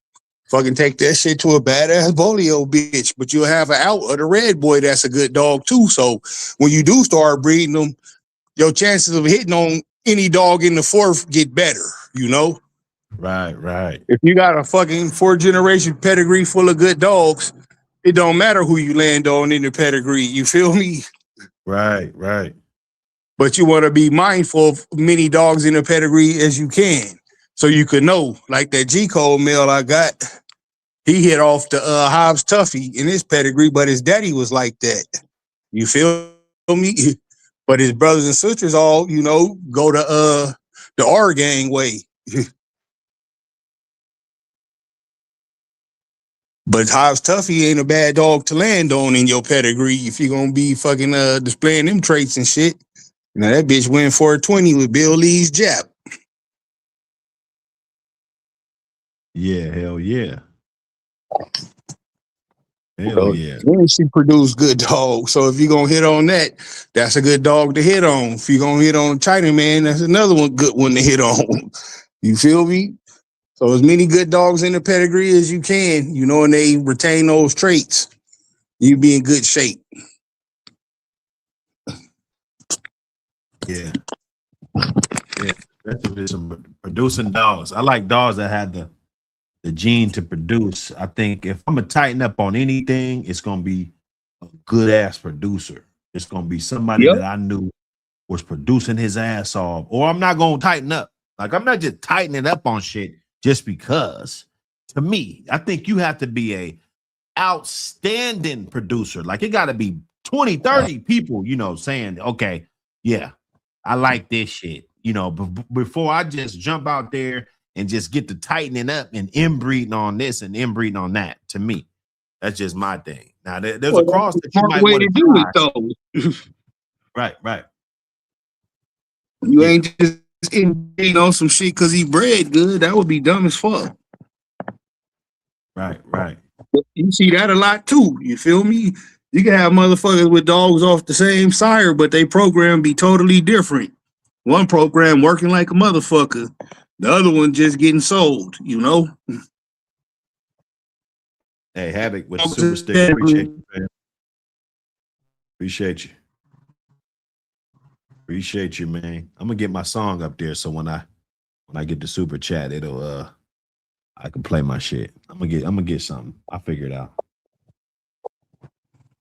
fucking take that shit to a badass bolio bitch, but you'll have an out of the red boy that's a good dog too. So when you do start breeding them, your chances of hitting on any dog in the fourth get better, you know? Right. If you got a fucking 4th-generation pedigree full of good dogs, it don't matter who you land on in the pedigree, you feel me? Right. But you want to be mindful of many dogs in the pedigree as you can. So you could know, like that G-code male I got, he hit off the Hobbs Tuffy in his pedigree, but his daddy was like that. You feel me? But his brothers and sisters all, you know, go to the R gang way. But Hobbs Tuffy ain't a bad dog to land on in your pedigree if you're gonna be fucking displaying them traits and shit. Now that bitch went 420 with Bill Lee's Jap. Yeah, hell yeah. So, and she produced good dogs. So if you're gonna hit on that, that's a good dog to hit on. If you're gonna hit on Chinaman, that's another good one to hit on. You feel me? So as many good dogs in the pedigree as you can, you know, and they retain those traits, you be in good shape. Yeah. Especially some producing dogs. I like dogs that had the gene to produce. I think if I'm gonna tighten up on anything, it's gonna be a good ass producer. It's gonna be somebody that I knew was producing his ass off. Or I'm not gonna tighten up. Like I'm not just tightening up on shit just because. To me, I think you have to be a outstanding producer. Like it gotta be 20, 30 people, you know, saying, okay, yeah, I like this shit. You know, before I just jump out there and just get to tightening up and inbreeding on this and inbreeding on that. To me, that's just my thing. Now there's a cross that you might want to do it though. Right. You ain't just inbreeding on some shit because he bred good. That would be dumb as fuck. Right. You see that a lot too. You feel me? You can have motherfuckers with dogs off the same sire, but they program be totally different. One program working like a motherfucker, the other one just getting sold, you know? Hey, Havoc with the super stick. Appreciate you, man. Appreciate you, man. I'm gonna get my song up there so when I get the super chat, it'll I can play my shit. I'm gonna get something. I'll figure it out.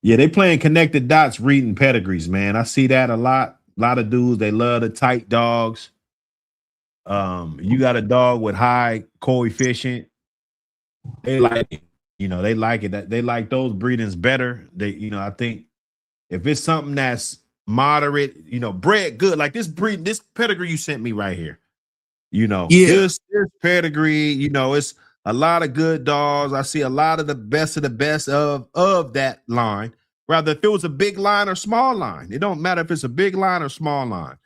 Yeah, they playing connected dots, reading pedigrees, man. I see that a lot. A lot of dudes, they love the tight dogs. You got a dog with high coefficient, they like it. You know, they like it. They like those breedings better. They, you know, I think if it's something that's moderate, you know, bred good, like this pedigree you sent me right here. You know, this pedigree, you know, it's a lot of good dogs. I see a lot of the best of that line. Rather, if it was a big line or small line, it don't matter if it's a big line or small line.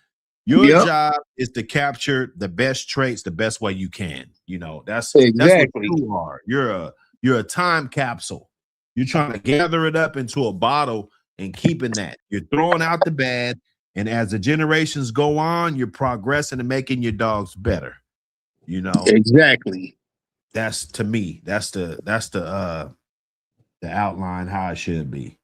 Your job is to capture the best traits the best way you can. You know, that's what you are. You're a time capsule. You're trying to gather it up into a bottle and keeping that. You're throwing out the bad And as the generations go on, you're progressing and making your dogs better. You know, Exactly. that's to me, that's the outline how it should be.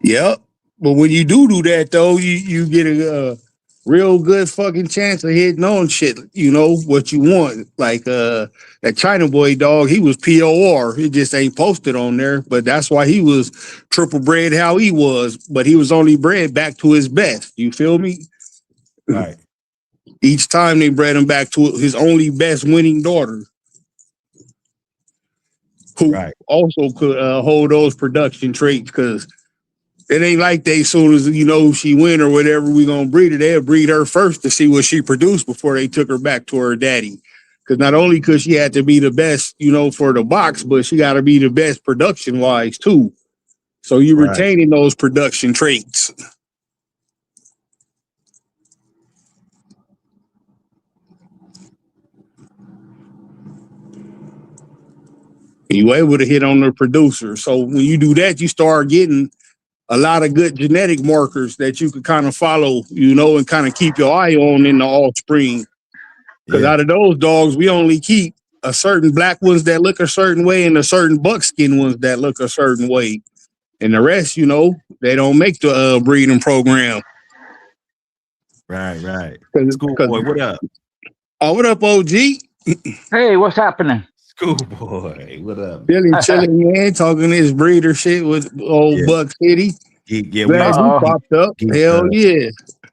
Yep. But when you do that though, you get a real good fucking chance of hitting on shit. You know what you want. Like that China boy dog, he was POR. It just ain't posted on there, but that's why he was triple bred how he was. But he was only bred back to his best. You feel me? Right. Each time they bred him back to his only best winning daughter, who Right. also could hold those production traits. Because it ain't like they, soon as she win or whatever, we gonna breed her. They'll breed her first to see what she produced before they took her back to her daddy. Because not only could she had to be the best, for the box, but she got to be the best production wise too. So you Right. retaining those production traits. You able to hit on the producer. So when you do that, you start getting a lot of good genetic markers that you could kind of follow, and kind of keep your eye on in the offspring. Because out of those dogs, we only keep a certain black ones that look a certain way and a certain buckskin ones that look a certain way. And the rest, they don't make the breeding program. Right. Schoolboy, what up? Oh, what up, OG? Hey, what's happening? Schoolboy, what up? Chilling, man, talking this breeder shit with old Buck City. Glad he popped up. Hell yeah.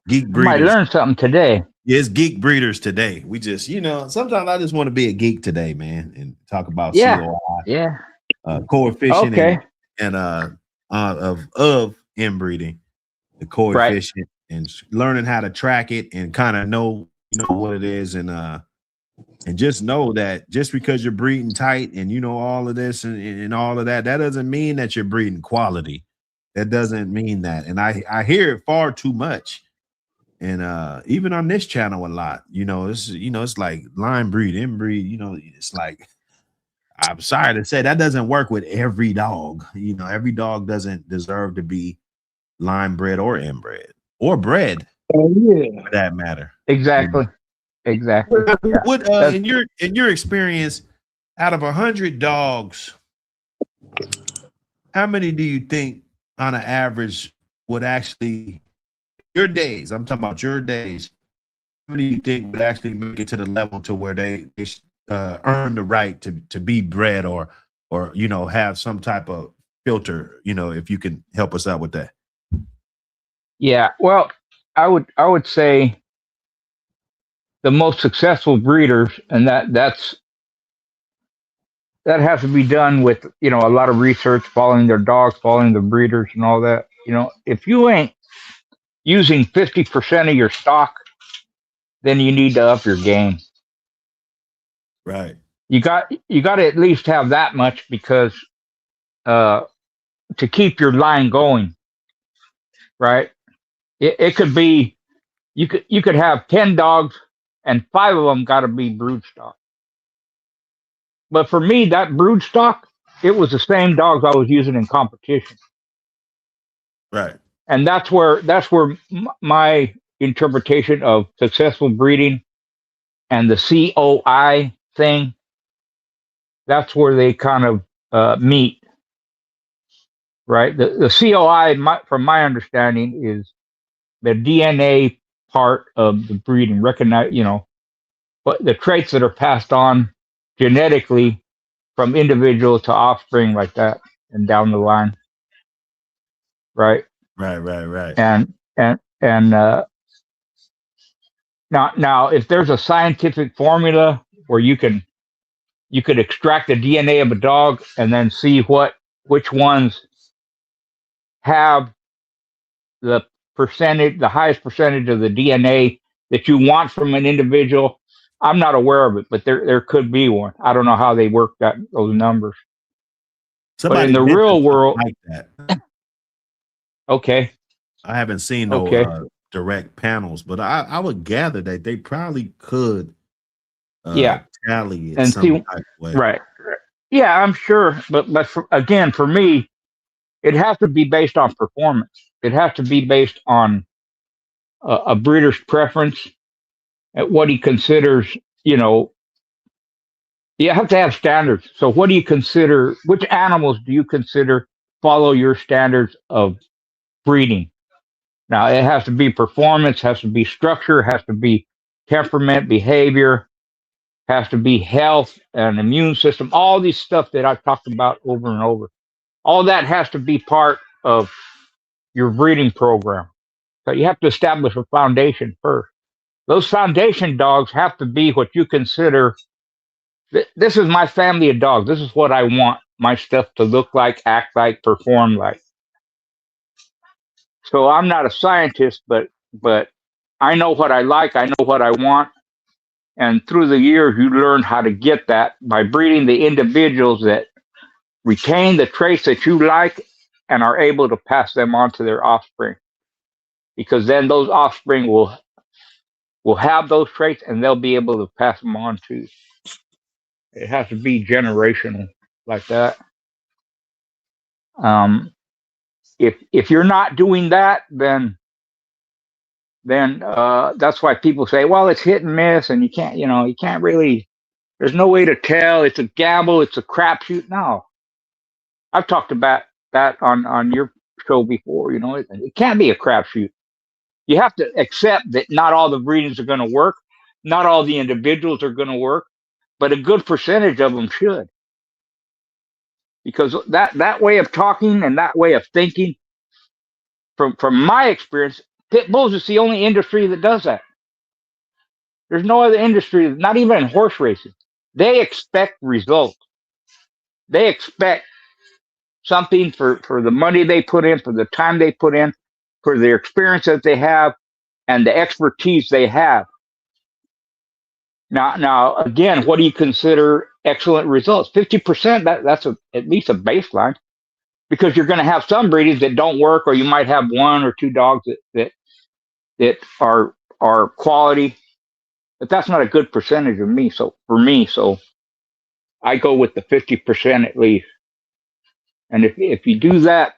Geek I breeders. might learn something today. It's geek breeders today. We just, sometimes I just want to be a geek today, man, and talk about COI, coefficient and of inbreeding, the coefficient, and learning how to track it and kind of know what it is, and just know that just because you're breeding tight and all of this and all of that, that doesn't mean that you're breeding quality. That doesn't mean that. And I hear it far too much. And even on this channel a lot, it's like line breed, inbreed, it's like, I'm sorry to say that doesn't work with every dog. Every dog doesn't deserve to be line bred or inbred or bred for that matter. Exactly. Exactly. What in your experience, out of 100 dogs, how many do you think on an average would actually, your days, I'm talking about your days, how many do you think would actually make it to the level to where they earn the right to be bred or have some type of filter, if you can help us out with that? Yeah, well, I would say the most successful breeders, and that has to be done with a lot of research, following their dogs, following the breeders and all that. If you ain't using 50% of your stock, then you need to up your game. Right. You got to at least have that much, because to keep your line going, right? It could be, you could have 10 dogs and 5 of them got to be brood stock. But for me, that brood stock, it was the same dogs I was using in competition. Right. And that's where my interpretation of successful breeding and the COI thing, that's where they kind of meet. Right. The COI, from my understanding, is the DNA part of the breeding, recognize, but the traits that are passed on genetically from individual to offspring, like that, and down the line. Right. And now, if there's a scientific formula where you could extract the DNA of a dog and then see which ones have the highest percentage of the DNA that you want from an individual, I'm not aware of it, but there could be one. I don't know how they work those numbers. But in the real world, like that. Okay. I haven't seen no direct panels, but I would gather that they probably could tally it and some see, type of way. Right. Yeah, I'm sure. But again, for me, it has to be based on performance. It has to be based on a breeder's preference at what he considers, you have to have standards. So what do you consider, which animals do you consider follow your standards of breeding? Now, it has to be performance, has to be structure, has to be temperament, behavior, has to be health and immune system, all these stuff that I've talked about over and over. All that has to be part of your breeding program. So you have to establish a foundation first. Those foundation dogs have to be what you consider, this is my family of dogs. This is what I want my stuff to look like, act like, perform like. So I'm not a scientist, but I know what I like. I know what I want. And through the years, you learn how to get that by breeding the individuals that retain the traits that you like and are able to pass them on to their offspring. Because then those offspring will have those traits and they'll be able to pass them on too. It has to be generational like that. If you're not doing that, then that's why people say, well, it's hit and miss, and you can't really. There's no way to tell. It's a gamble. It's a crapshoot. No, I've talked about that on your show before. It can't be a crapshoot. You have to accept that not all the breedings are going to work, not all the individuals are going to work, but a good percentage of them should. Because that way of talking and that way of thinking, from my experience, pit bulls is the only industry that does that. There's no other industry, not even in horse racing. They expect results. They expect something for the money they put in, for the time they put in, for the experience that they have, and the expertise they have. Now, again, what do you consider excellent results? 50%, that's at least a baseline, because you're going to have some breedings that don't work, or you might have one or two dogs that are quality, but that's not a good percentage of me. So for me, I go with the 50% at least. And if you do that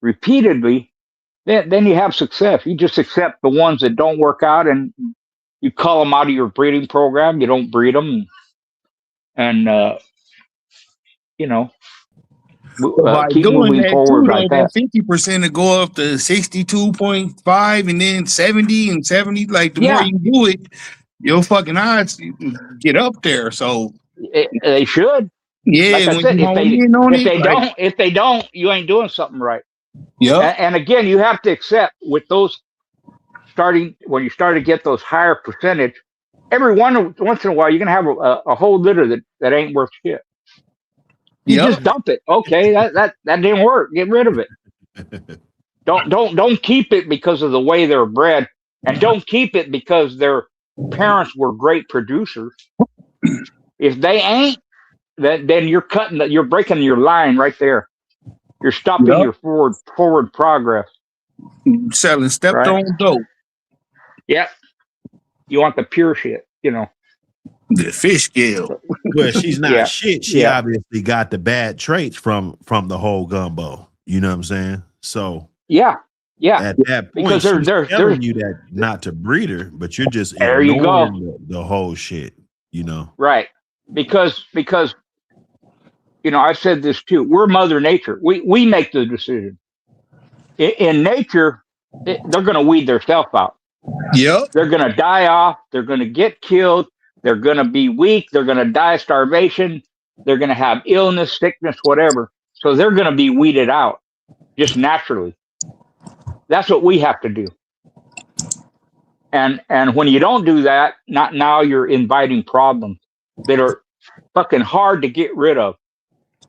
repeatedly, then you have success. You just accept the ones that don't work out and you call them out of your breeding program. You don't breed them, and By keep doing moving that forward too, though, like that. 50% to go up to 62.5 and then 70 and 70. Like the more Yeah. you do it, your fucking odds get up there. So They should. yeah, Like I when said, you hone in on if they don't, you ain't doing something right. Yeah. And again, you have to accept with those when you start to get those higher percentage, once in a while, you're gonna have a whole litter that ain't worth shit. You just dump it. Okay, that didn't work. Get rid of it. Don't keep it because of the way they're bred, and don't keep it because their parents were great producers. If they ain't, then you're breaking your line right there. You're stopping your forward progress. Selling stepped on dope. Yep. You want the pure shit, The fish scale. Well, she's not shit. She Yeah. obviously got the bad traits from the whole gumbo. You know what I'm saying? So yeah. at that point, Because she's telling you that not to breed her, but you're just ignoring the whole shit. Right. Because I've said this too. We're Mother Nature. We make the decision. In nature, they're going to weed themselves out. Yep. They're going to die off. They're going to get killed. They're going to be weak. They're going to die of starvation. They're going to have illness, sickness, whatever. So they're going to be weeded out just naturally. That's what we have to do. And when you don't do that, now you're inviting problems that are fucking hard to get rid of.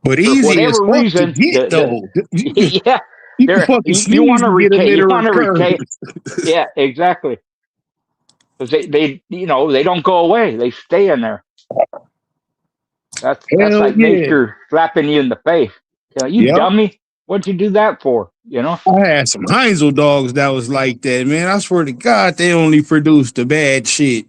But easy as fuck reason, to get, though. Yeah. You want to retain. Yeah, exactly. Because they don't go away. They stay in there. That's like nature slapping you in the face. You dummy. What'd you do that for? I had some Heinzel dogs that was like that, man. I swear to God, they only produced the bad shit.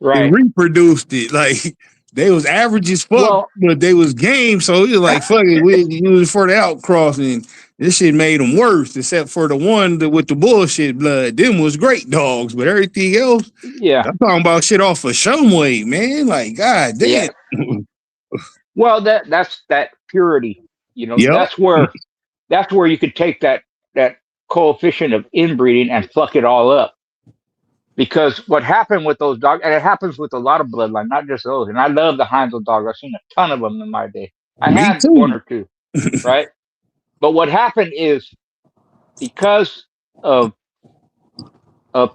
Right. They reproduced it. Like, they was average as fuck, but they was game. So it was like, fuck it, we use it for the outcrossing. This shit made them worse, except for the one with the bullshit blood. Them was great dogs, but everything else, Yeah. I'm talking about shit off of Shumway, man. Like, god damn. Yeah. Well, that's that purity. You know, Yep. that's where you could take that coefficient of inbreeding and fuck it all up. Because what happened with those dogs, and it happens with a lot of bloodline, not just those. And I love the Heinzel dogs. I've seen a ton of them in my day. I Me had too. one or two, right? But what happened is because of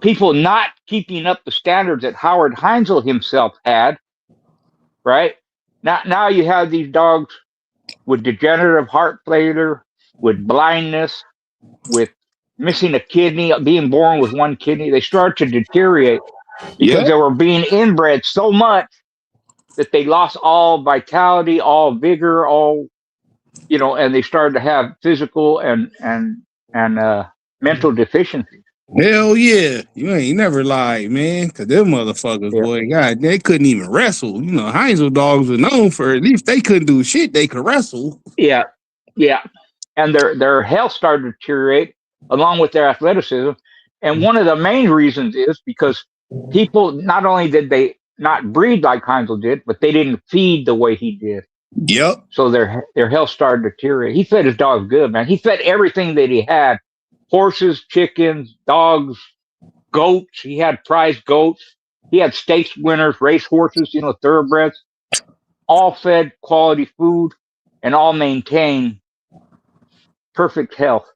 people not keeping up the standards that Howard Heinzel himself had, right? Now you have these dogs with degenerative heart failure, with blindness, with missing a kidney, being born with one kidney. They start to deteriorate because they were being inbred so much that they lost all vitality, all vigor, all, you know, and they started to have physical and mental deficiencies. Hell yeah. You ain't never lied, man. Cause them motherfuckers, boy, God, they couldn't even wrestle. You know, Heinzel dogs were known for, at least they couldn't do shit, they could wrestle. Yeah. Yeah. And their health started to deteriorate along with their athleticism. And one of the main reasons is because people, not only did they not breed like Heinzel did, but they didn't feed the way he did. Yep. So their health started to deteriorate. He fed his dogs good, man. He fed everything that he had. Horses, chickens, dogs, goats. He had prize goats. He had stakes winners, race horses, you know, thoroughbreds, all fed quality food and all maintained perfect health.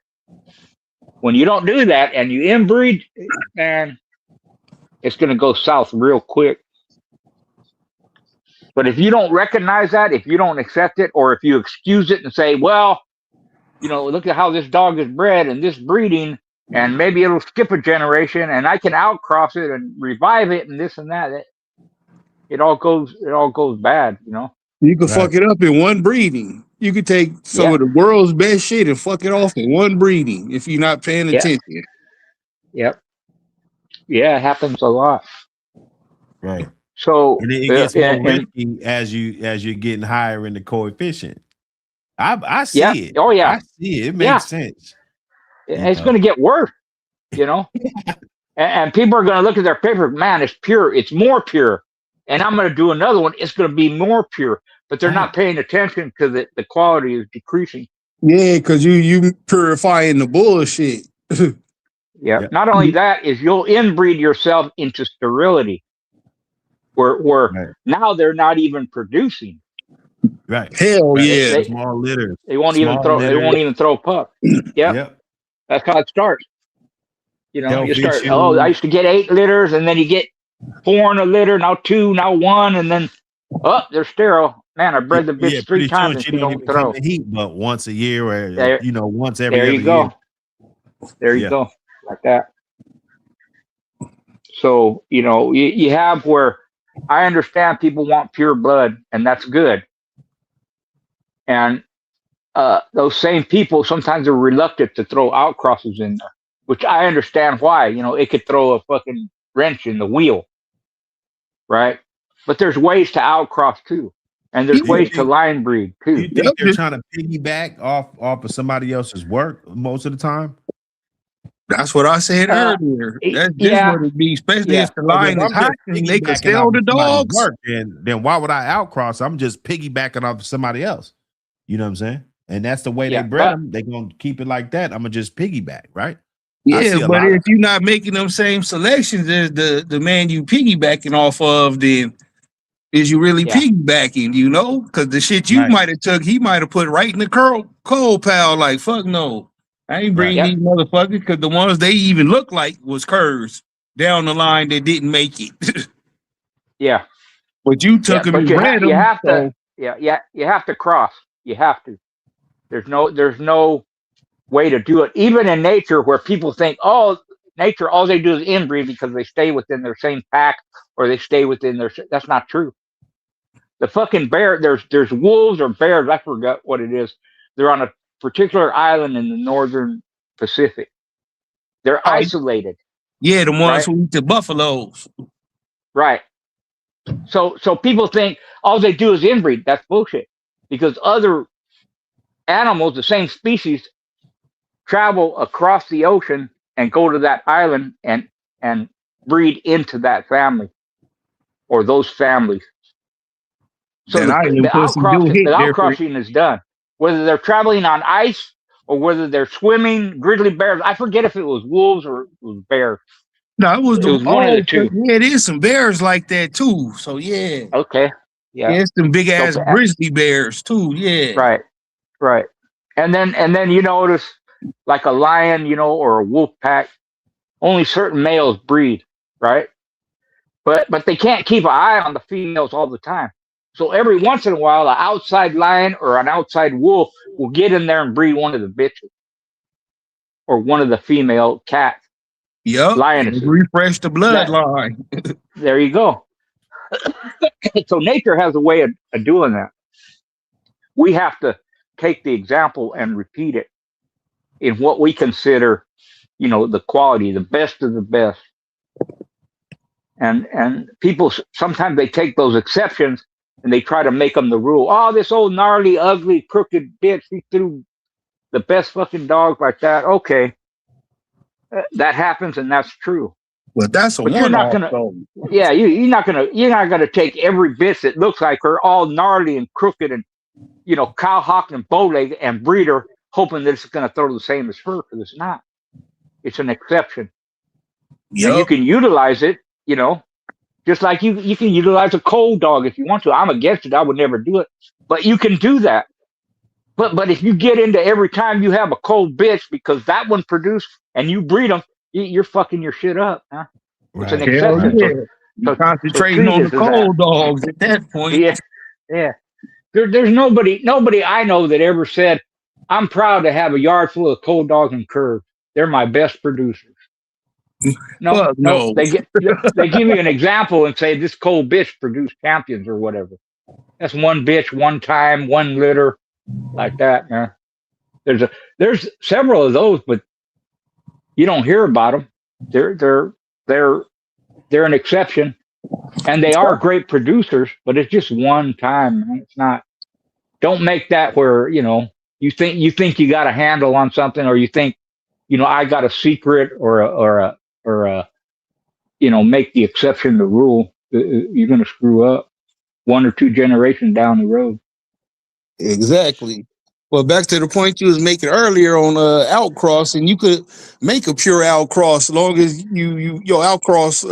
When you don't do that and you inbreed, man, it's going to go south real quick. But if you don't recognize that, if you don't accept it, or if you excuse it and say, well, you know, look at how this dog is bred and this breeding, and maybe it'll skip a generation and I can outcross it and revive it and this and that. It all goes bad, you know. You can fuck it up in one breeding. You could take some of the world's best shit and fuck it off in one breeding if you're not paying attention. Yep. Yeah, it happens a lot. Right. So and it gets more risky as you're getting higher in the coefficient. I see it. Oh yeah. I see it. It makes sense. It's going to get worse, you know. and people are going to look at their paper, man, it's pure. It's more pure. And I'm going to do another one. It's going to be more pure. But they're not paying attention because the quality is decreasing. Yeah, because you purifying the bullshit. Yeah. Not only that is you'll inbreed yourself into sterility, where now they're not even producing. Right. Hell yeah. Small litter. They won't even throw. Litter. They won't even throw pup. Yep. That's how it starts. You know, you start. Oh, I used to get 8 litters, and then you get 4 in a litter. Now 2, now 1, and then they're sterile. Man, I bred the bitch 3 times and she don't throw. Heat, but once a year, or you know, once every. There you go. Year. There you go, like that. So you know, you have where I understand people want pure blood, and that's good. And those same people sometimes are reluctant to throw outcrosses in there, which I understand why. You know, it could throw a fucking wrench in the wheel, right? But there's ways to outcross too, and there's ways to line breed too. You think they're trying to piggyback off of somebody else's work most of the time? That's what I said earlier. That's just what it be, especially if the line is hot and they can sell the dogs. Work, then why would I outcross? I'm just piggybacking off of somebody else. You know what I'm saying? And that's the way they bred them. They're going to keep it like that. I'm going to just piggyback, right? Yeah, but if you're not making them same selections as the man you piggybacking off of, then is you really piggybacking, you know? Because the shit you might have took, he might have put right in the coal pile like, fuck no. I ain't bringing these motherfuckers because the ones they even look like was curves down the line that didn't make it. Yeah. But you took them and bred them. You have to, you have to cross. You have to. There's no way to do it. Even in nature, where people think, oh, nature, all they do is inbreed because they stay within their same pack or they stay within their. That's not true. The fucking bear. There's wolves or bears. I forgot what it is. They're on a particular island in the northern Pacific. They're isolated. Yeah, the ones who eat the buffaloes. Right. So people think all they do is inbreed. That's bullshit. Because other animals, the same species, travel across the ocean and go to that island and breed into that family or those families. So That island the pussy do outcrossing, hit different. is done. Whether they're traveling on ice or whether they're swimming, grizzly bears. I forget if it was wolves or it was bears. No, it was It was one of the two. yeah, it is some bears like that too. So yeah. Okay. Yeah. Yeah, it's some big ass So, grizzly bears too. Yeah. right. Right. And then you notice like a lion, or a wolf pack, only certain males breed, right? But they can't keep an eye on the females all the time. So every once in a while, an outside lion or an outside wolf will get in there and breed one of the bitches or one of the female cats. Yep. Lionesses. Refresh the bloodline. There you go. So nature has a way of doing that. We have to take the example and repeat it in what we consider, the quality, the best of the best. And people sometimes they take those exceptions and they try to make them the rule. Oh, this old gnarly, ugly, crooked bitch, he threw the best fucking dog like that. Okay, that happens and that's true. Well, that's but you're not gonna. Yeah, you're not gonna take every bitch that looks like her, all gnarly and crooked and cowhocked and bowlegged and breed her, hoping that it's gonna throw the same as her, because it's not. It's an exception. Yep. And you can utilize it. Just like you can utilize a cold dog if you want to. I'm against it. I would never do it. But you can do that. But if you get into every time you have a cold bitch because that one produced and you breed them, you're fucking your shit up. Huh? Right. It's an exception. Yeah. You're concentrating on the cold dogs at that point. Yeah. Yeah. There's nobody I know that ever said, I'm proud to have a yard full of cold dogs and curves. They're my best producers. No. They give you an example and say this cold bitch produced champions or whatever. That's one bitch, one time, one litter, like that, man. There's several of those, but you don't hear about them. They're an exception, and they are great producers. But it's just one time, man. It's not. Don't make that where you think you got a handle on something, or you think I got a secret or make the exception the rule. You're going to screw up 1 or 2 generations down the road. Exactly. Well, back to the point you was making earlier on outcrossing, you could make a pure outcross as long as your outcross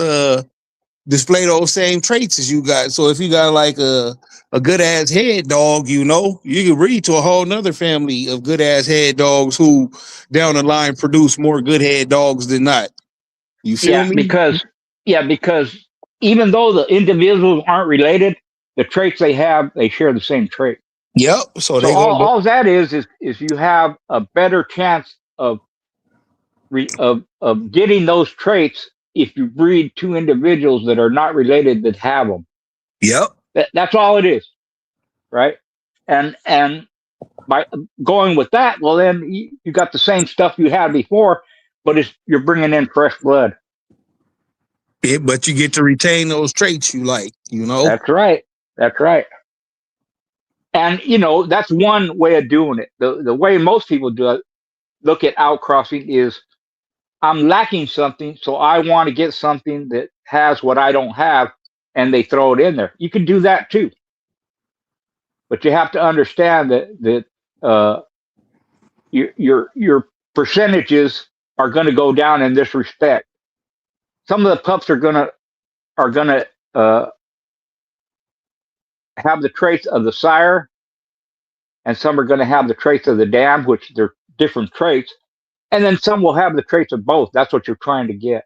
display those same traits as you got. So if you got like a good ass head dog, you can breed to a whole nother family of good ass head dogs who down the line produce more good head dogs than not. You feel me? Because even though the individuals aren't related, the traits they have, they share the same trait. Yep. So all that is you have a better chance of getting those traits if you breed 2 individuals that are not related that have them. Yep. That's all it is, right? And by going with that, well, then you got the same stuff you had before, but you're bringing in fresh blood. Yeah, but you get to retain those traits you like, That's right. That's right. And, that's one way of doing it. The way most people do it, look at outcrossing is, I'm lacking something, so I want to get something that has what I don't have, and they throw it in there. You can do that too. But you have to understand that your percentages are going to go down in this respect. Some of the pups are gonna have the traits of the sire, and some are going to have the traits of the dam, which they're different traits, and then some will have the traits of both. That's what you're trying to get.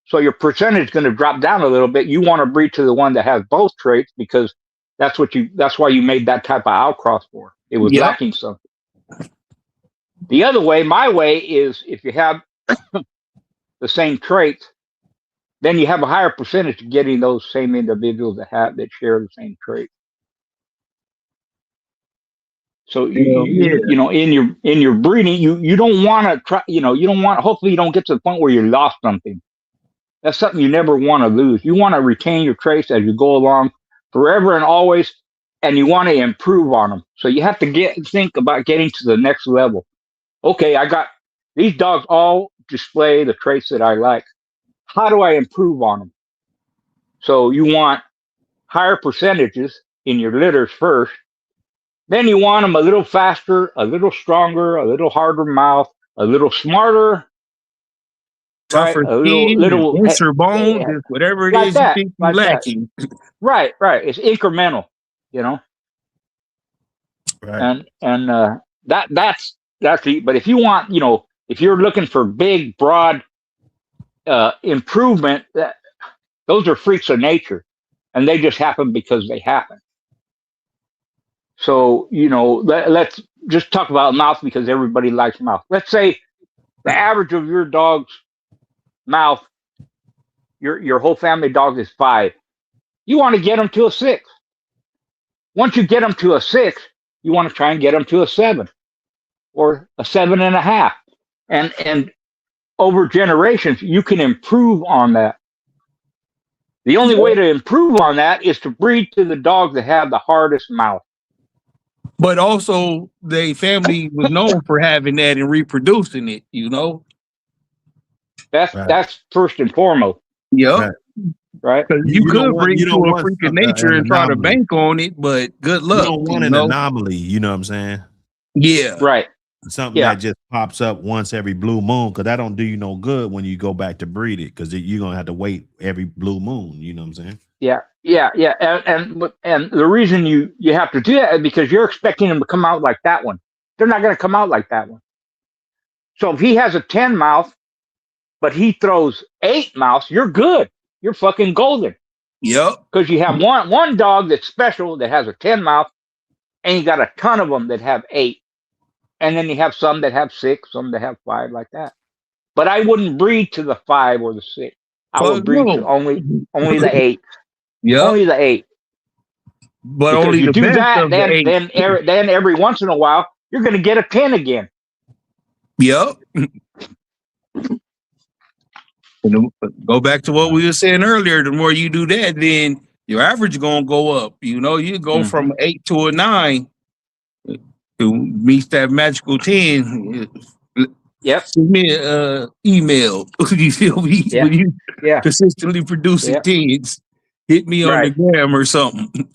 So your percentage is going to drop down a little bit. You want to breed to the one that has both traits because that's why you made that type of outcross for. It was lacking something. The other way, my way, is if you have the same traits, then you have a higher percentage of getting those same individuals that share the same trait. So in your breeding, you don't want to try. You don't want. Hopefully, you don't get to the point where you lost something. That's something you never want to lose. You want to retain your traits as you go along, forever and always, and you want to improve on them. So you have to think about getting to the next level. Okay, I got These dogs all display the traits that I like. How do I improve on them? So you want higher percentages in your litters first. Then you want them a little faster, a little stronger, a little harder mouth, a little smarter, right? Tougher A skin, denser bone, eh, just whatever it like is you that, think you like that. lacking. Right. It's incremental, you know, Right. and that's the. But if you want, you know, if you're looking for big, broad improvement, those are freaks of nature, and they just happen because they happen. So, you know, let's just talk about mouth because everybody likes mouth. Let's say the average of your dog's mouth, your whole family dog is 5. You want to get them to a 6. Once you get them to a 6, you want to try and get them to a 7 or a 7.5. And over generations, you can improve on that. The only way to improve on that is to breed to the dogs that have the hardest mouth. But also, the family was known for having that and reproducing it. You know. That's first and foremost. Yep. Right. Because you could bring you to don't a want freak of an nature and try to anomaly. bank on it, but good luck. You don't want an anomaly, you know what I'm saying? Yeah. Right. Something that just pops up once every blue moon, because that don't do you no good when you go back to breed it, because you're gonna have to wait every blue moon. You know what I'm saying? Yeah. And the reason you have to do that is because you're expecting them to come out like that one. They're not going to come out like that one. So if he has a 10 mouth, but he throws 8 mouths, you're good. You're fucking golden. Yep. Because you have one dog that's special that has a 10 mouth, and you got a ton of them that have 8. And then you have some that have 6, some that have 5, like that. But I wouldn't breed to the 5 or the 6. I would breed to only the 8. Yep. Only the 8. But because only you the do best that, of the 8. then every once in a while you're going to get a 10 again. Yep. Go back to what we were saying earlier. The more you do that, then your average gonna go up. You know, you go from 8 to a 9 to meet that magical 10. Yep. Send me an email. You feel me? Yeah. When you consistently producing Yep. 10s, hit me on the gram or something.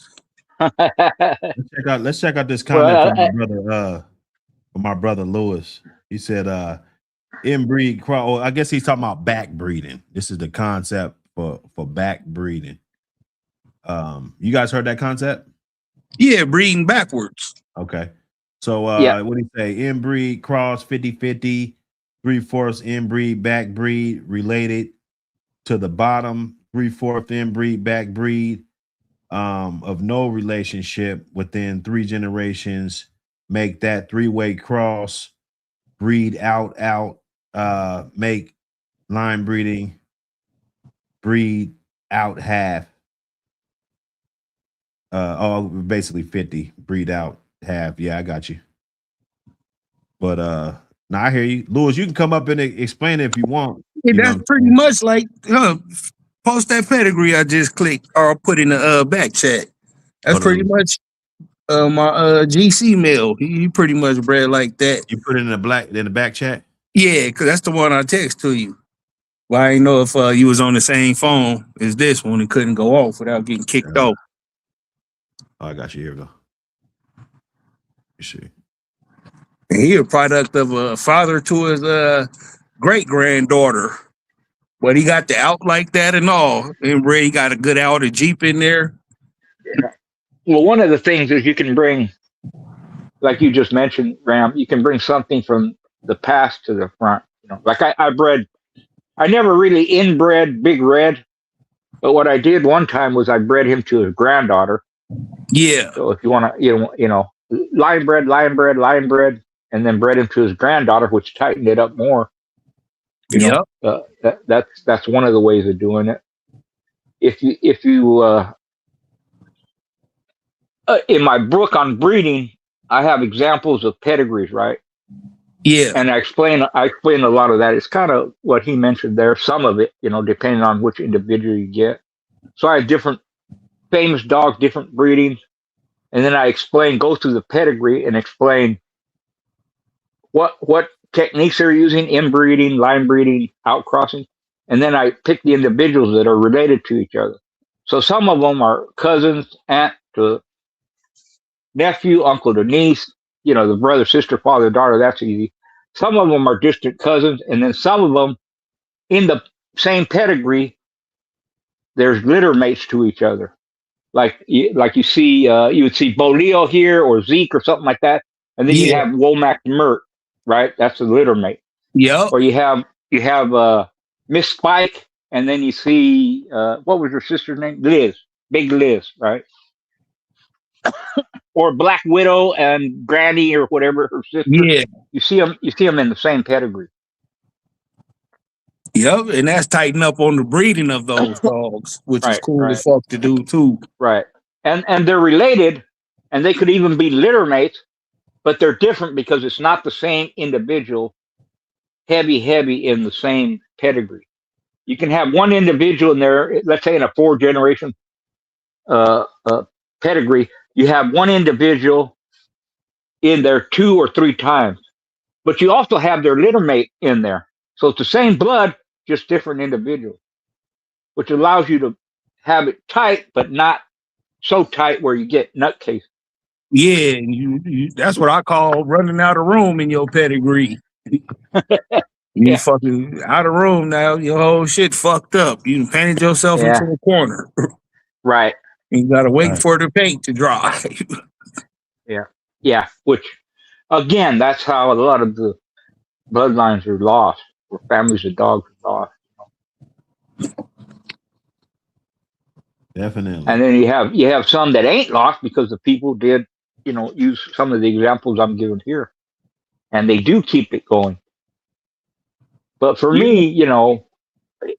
Let's check out this comment from my brother Lewis. He said, inbreed cross. I guess he's talking about back breeding. This is the concept for back breeding. You guys heard that concept? Yeah, breeding backwards. Okay. So what do you say? Inbreed cross 50-50, 3/4 inbreed back breed related to the bottom 3/4 inbreed back breed of no relationship within 3 generations. Make that 3-way cross, breed out, make line breeding, breed out half. Basically 50, breed out half. Yeah, I got you. But now I hear you, Lewis. You can come up and explain it if you want. Yeah, that's pretty much like post that pedigree I just clicked or put in the back chat. That's pretty much my GC mail. He pretty much bred like that. You put it in the back chat? Yeah, because that's the one I text to you. Well, I didn't know if you was on the same phone as this one and couldn't go off without getting kicked off. Oh, I got you. Here we go. You see. And he a product of a father to his great-granddaughter. But he got the out like that and all. And Ray got a good out, a Jeep in there. Yeah. Well, one of the things is you can bring, like you just mentioned, Ram, you can bring something from the past to the front. You know, like I never really inbred Big Red, but what I did one time was I bred him to his granddaughter. Yeah. So if you want to, line bred, and then bred him to his granddaughter, which tightened it up more. That's one of the ways of doing it. If you in my book on breeding, I have examples of pedigrees, right? Yeah. And I explain a lot of that. It's kind of what he mentioned there. Some of it, depending on which individual you get. So I have different famous dogs, different breedings, and then I go through the pedigree and explain what techniques they're using: inbreeding, line breeding, outcrossing, and then I pick the individuals that are related to each other. So some of them are cousins, aunt to nephew, uncle to niece, the brother, sister, father, daughter. That's easy. Some of them are distant cousins, and then some of them in the same pedigree, there's litter mates to each other. Like you see, you would see Bolio here or Zeke or something like that, and then you Yeah. have Womack and Mert, right? That's a litter mate. Yep. Or you have Miss Spike, and then you see what was her sister's name? Liz, Big Liz, right? Or Black Widow and Granny or whatever her sister. Yeah. You see them in the same pedigree. Yep. And that's tighten up on the breeding of those dogs, which is cool as fuck to do too. Right. And they're related, and they could even be litter mates, but they're different because it's not the same individual heavy in the same pedigree. You can have one individual in there, let's say in a 4-generation pedigree, you have one individual in there 2 or 3 times, but you also have their litter mate in there. So it's the same blood, just different individuals, which allows you to have it tight, but not so tight where you get nutcase. Yeah, you that's what I call running out of room in your pedigree. You fucking out of room now. Your whole shit fucked up. You painted yourself into a corner. Right. You gotta wait for the paint to dry. Yeah. Which, again, that's how a lot of the bloodlines are lost, or families of dogs are lost. Definitely. And then you have some that ain't lost because the people did, use some of the examples I'm giving here, and they do keep it going. But for me,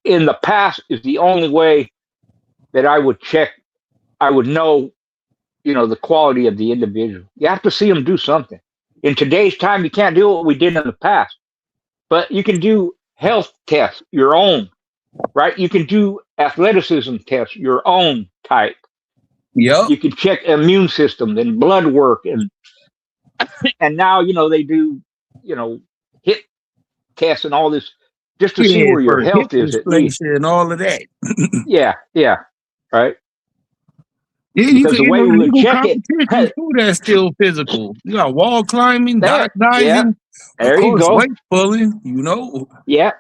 in the past is the only way that I would check. I would know, the quality of the individual. You have to see them do something. In today's time, you can't do what we did in the past, but you can do health tests, your own, right? You can do athleticism tests, your own type. Yep. You can check immune system and blood work, and now they do hip tests and all this just to see where your health is at least, and all of that. yeah, right. Yeah, because the way we would check it, too, that's still physical. You got wall climbing, diving, there of you course, go, weight pulling, yeah,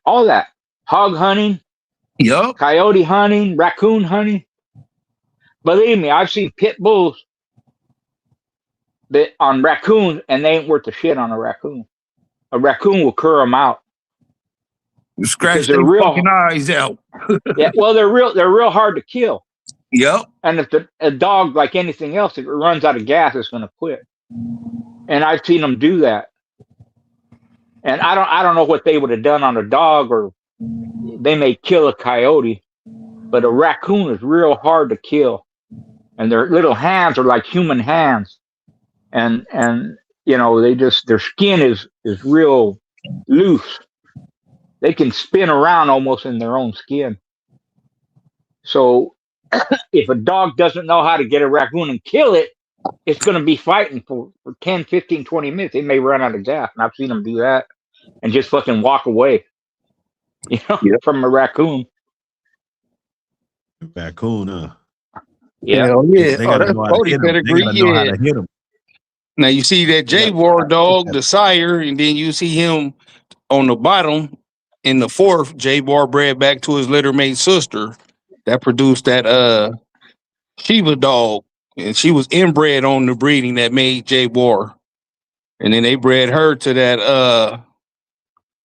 all that, hog hunting, coyote hunting, raccoon hunting. Believe me, I've seen pit bulls that on raccoons, and they ain't worth the shit on a raccoon. A raccoon will cur them out. Scratch their fucking eyes out. Yeah, well, they're real hard to kill. Yep. And if a dog, like anything else, if it runs out of gas, it's going to quit. And I've seen them do that. And I don't know what they would have done on a dog, or they may kill a coyote, but a raccoon is real hard to kill. And their little hands are like human hands. And their skin is real loose. They can spin around almost in their own skin. So if a dog doesn't know how to get a raccoon and kill it, it's going to be fighting for 10, 15, 20 minutes. They may run out of gas. And I've seen them do that and just fucking walk away, from a raccoon. Raccoon, huh? Yeah. Hell yeah. They gotta know how to hit them. They gotta know how to hit them. Now you see that J-War dog, the sire, and then you see him on the bottom in the 4th. J-War bred back to his littermate sister that produced that Shiva dog, and she was inbred on the breeding that made J-War, and then they bred her to that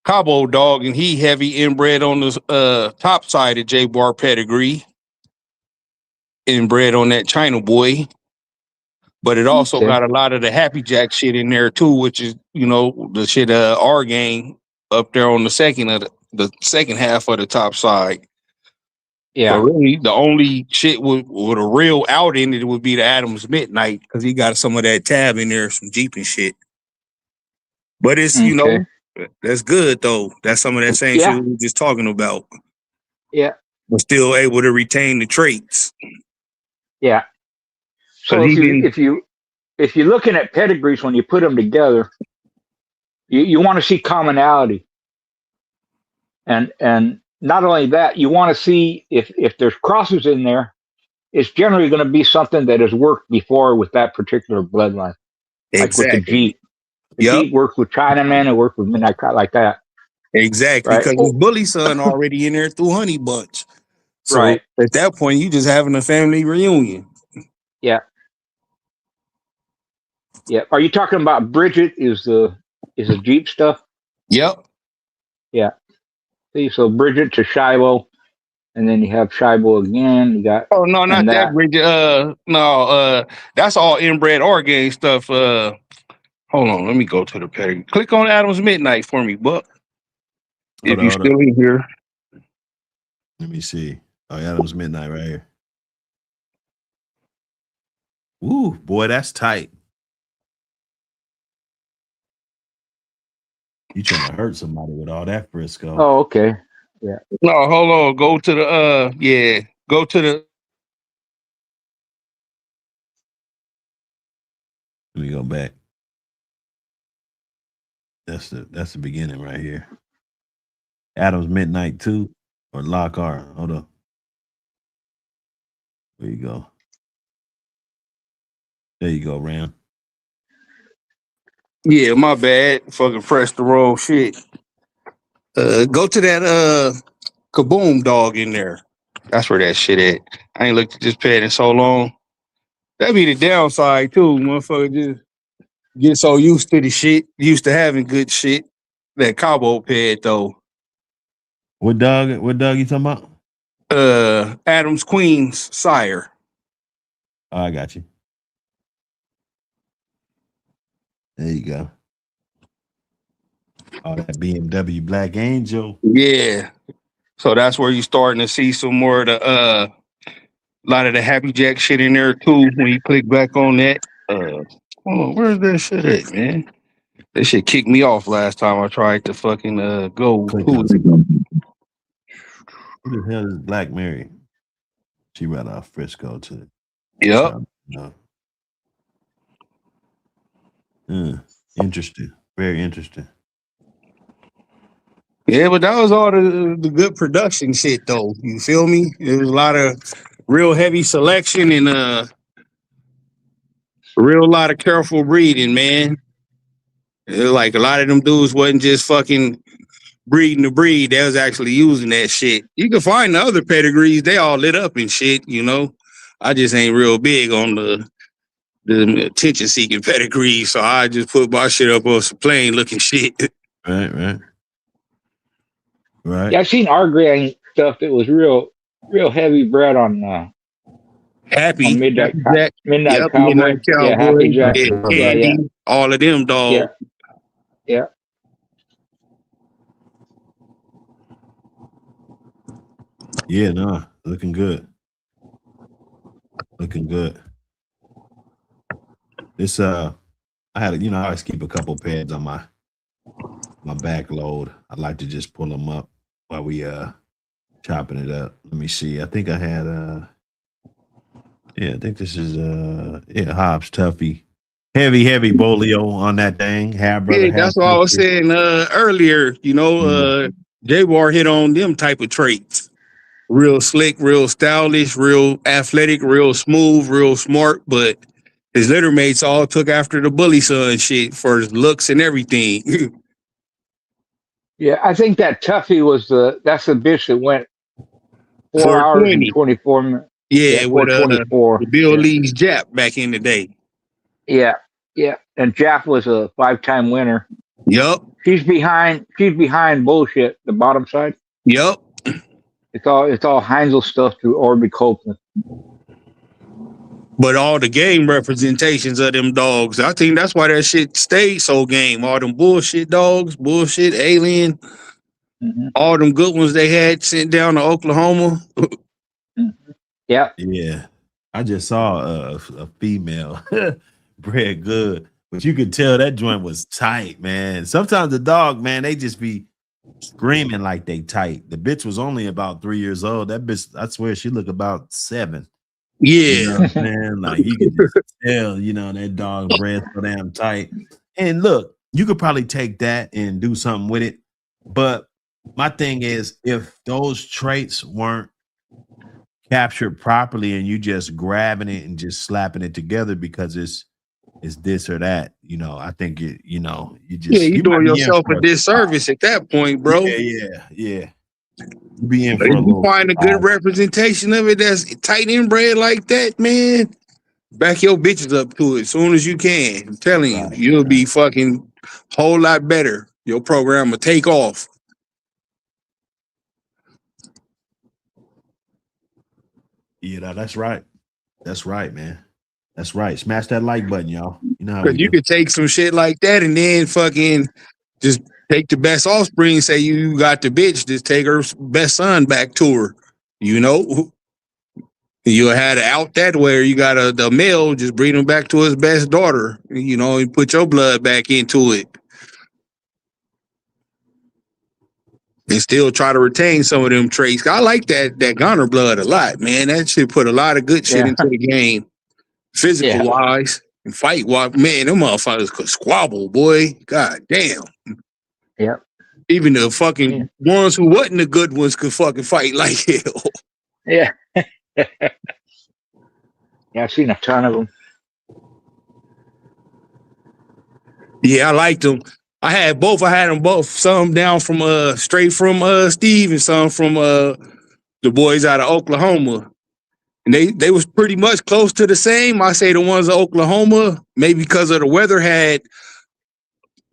Cabo dog, and he heavy inbred on the top side of J-War pedigree, inbred on that China boy. But it also got a lot of the Happy Jack shit in there too, which is, the shit our gang up there on the second half of the top side. Yeah. But really, the only shit with a real out in it would be the Adams Midnight, because he got some of that tab in there, some Jeep and shit. But it's, that's good though. That's some of that same shit we were just talking about. Yeah. But still able to retain the traits. Yeah. So if you're looking at pedigrees when you put them together, You want to see commonality, and not only that, you want to see if there's crosses in there. It's generally going to be something that has worked before with that particular bloodline, like with the Exactly. Jeep. The Yep. Jeep worked with Chinaman, it worked with Midnight Cop, like that. Exactly. Right. Because his bully son already in there through Honey Bunch. So Right. at that point, you just having a family reunion. Yeah. Yeah. Are you talking about Bridget? Is the Jeep stuff? Yep. Yeah. See, so Bridget to Shiloh, and then you have Shiloh again. You got Oh no, not and that Bridget. That's all inbred organ stuff. Hold on, let me go to the pedigree. Click on Adam's Midnight for me, Buck. If you still in here. Let me see. Oh, Adam's Midnight right here. Ooh, boy, that's tight. You trying to hurt somebody with all that Frisco. Oh, okay. Yeah. No, hold on. Go to the Go to the. Let me go back. That's the beginning right here. Adam's Midnight 2 or Lockhart. Hold on. There you go. There you go, Ram. Yeah, my bad. Fucking pressed the wrong shit. Go to that Kaboom dog in there. That's where that shit at. I ain't looked at this pad in so long. That'd be the downside too. Motherfucker just get so used to the shit, used to having good shit. That Cabo pad though. What dog you talking about? Adam's Queen's sire. Oh, I got you. There you go. Oh, that BMW Black Angel. Yeah. So that's where you starting to see some more of the lot of the Happy Jack shit in there too. When you click back on that. Where's that shit at, man? That shit kicked me off last time I tried to fucking go. Click Who on was it? Who the hell is Black Mary? She right off Frisco too. Yep. Interesting. Very interesting. Yeah, but that was all the good production shit though. You feel me? There was a lot of real heavy selection and real lot of careful breeding, man. Like a lot of them dudes wasn't just fucking breeding to breed. They was actually using that shit. You can find the other pedigrees, they all lit up and shit, you know. I just ain't real big on the attention seeking pedigrees, so I just put my shit up on some plain looking shit. Right. Yeah, I've seen our grain stuff that was real heavy bred on Happy on Midnight Jack. Midnight Yep, Cowboy. Midnight Cowboy. Yeah, Happy Jack. Yeah. All of them dogs. Yeah. Yeah, no, looking good. This I had I always keep a couple pads on my back load. I like to just pull them up while we chopping it up. Let me see. I think I had I think this is Hobbs Tuffy. Heavy bolio on that thing. Yeah, that's what I was saying earlier. You know, J-Bar hit on them type of traits. Real slick, real stylish, real athletic, real smooth, real smart, but his litter mates all took after the bully son shit for his looks and everything. Yeah, I think that Tuffy was that's the bitch that went 4 hours and 24 minutes. Yeah, with 424. Bill Lee's Jap back in the day. Yeah. And Jap was a 5-time winner. Yup. She's behind bullshit, the bottom side. Yup. It's all Heinzel stuff through Orby Copeland. But all the game representations of them dogs, I think that's why that shit stayed so game. All them bullshit dogs, bullshit alien, all them good ones they had sent down to Oklahoma. Yeah. Yeah. I just saw a female bred good, but you could tell that joint was tight, man. Sometimes the dog, man, they just be screaming like they tight. The bitch was only about 3 years old. That bitch, I swear, she looked about 7. Yeah, man, like you could just tell, that dog bred so damn tight. And look, you could probably take that and do something with it. But my thing is, if those traits weren't captured properly and you just grabbing it and just slapping it together because it's this or that, I think you Yeah, you might doing be in yourself a for a surprise. disservice at that point, bro. Yeah. You be in But for if a you little find a good surprise. representation of it that's tight inbred like that, man, back your bitches up to it as soon as you can. I'm telling you, Right, you'll be right. fucking whole lot better. Your program will take off. Yeah, that's right. That's right, man. That's right. Smash that like button, y'all. You know how we Because you do. could take some shit like that and then fucking just take the best offspring, say you got the bitch, just take her best son back to her. You know, you had it out that way, or you got the male, just bring him back to his best daughter, and put your blood back into it. And still try to retain some of them traits. I like that Gunner blood a lot, man. That shit put a lot of good shit Yeah. into the game, physical Yeah. wise and fight wise. Man, them motherfuckers could squabble, boy. God damn. Yeah. Even the Yeah. fucking ones who wasn't the good ones could fucking fight like hell. Yeah. Yeah, I've seen a ton of them. Yeah, I liked them. I had both. I had them both. Some down from straight from Steve, and some from the boys out of Oklahoma. And they was pretty much close to the same. I say the ones in Oklahoma, maybe because of the weather, had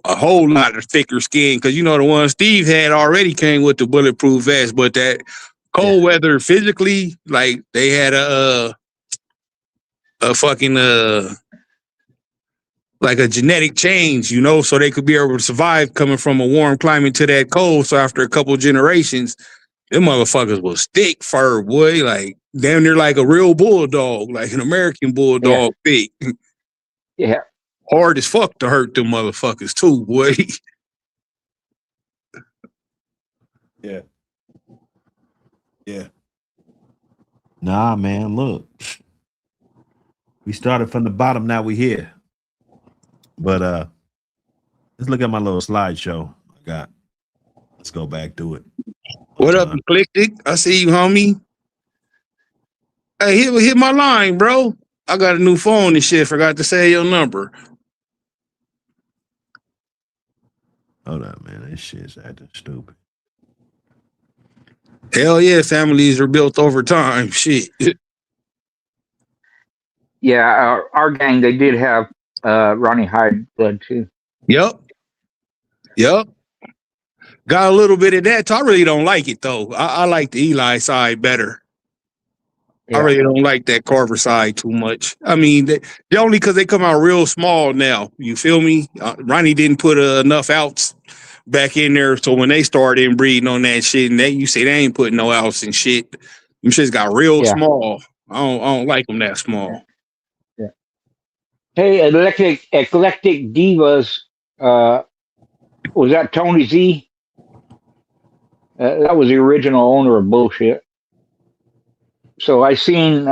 a whole lot of thicker skin. Because the one Steve had already came with the bulletproof vest, but that cold weather physically, like they had a fucking like a genetic change, so they could be able to survive coming from a warm climate to that cold. So after a couple generations, them motherfuckers was thick fur, boy, like damn near like a real bulldog, like an American bulldog, thick. Yeah. Hard as fuck to hurt them motherfuckers too, boy. Yeah. Yeah. Nah, man, look. We started from the bottom, now we here. But let's look at my little slideshow I got. Let's go back to it. What up, Eclectic? I see you, homie. Hey, hit my line, bro. I got a new phone and shit. Forgot to say your number. Hold up, man. This shit's acting stupid. Hell yeah, families are built over time. Shit. Yeah, our gang, they did have Ronnie Hyde blood too. Yep. Got a little bit of that. I really don't like it though. I like the Eli side better. Yeah. I really don't like that Carver side too much. I mean, they only because they come out real small now. You feel me? Ronnie didn't put enough outs back in there, so when they started inbreeding on that shit, and you say they ain't putting no outs and shit, them shits got real small. I don't like them that small. Yeah. Hey, eclectic divas. Was that Tony Z? That was the original owner of Bullshit. So I seen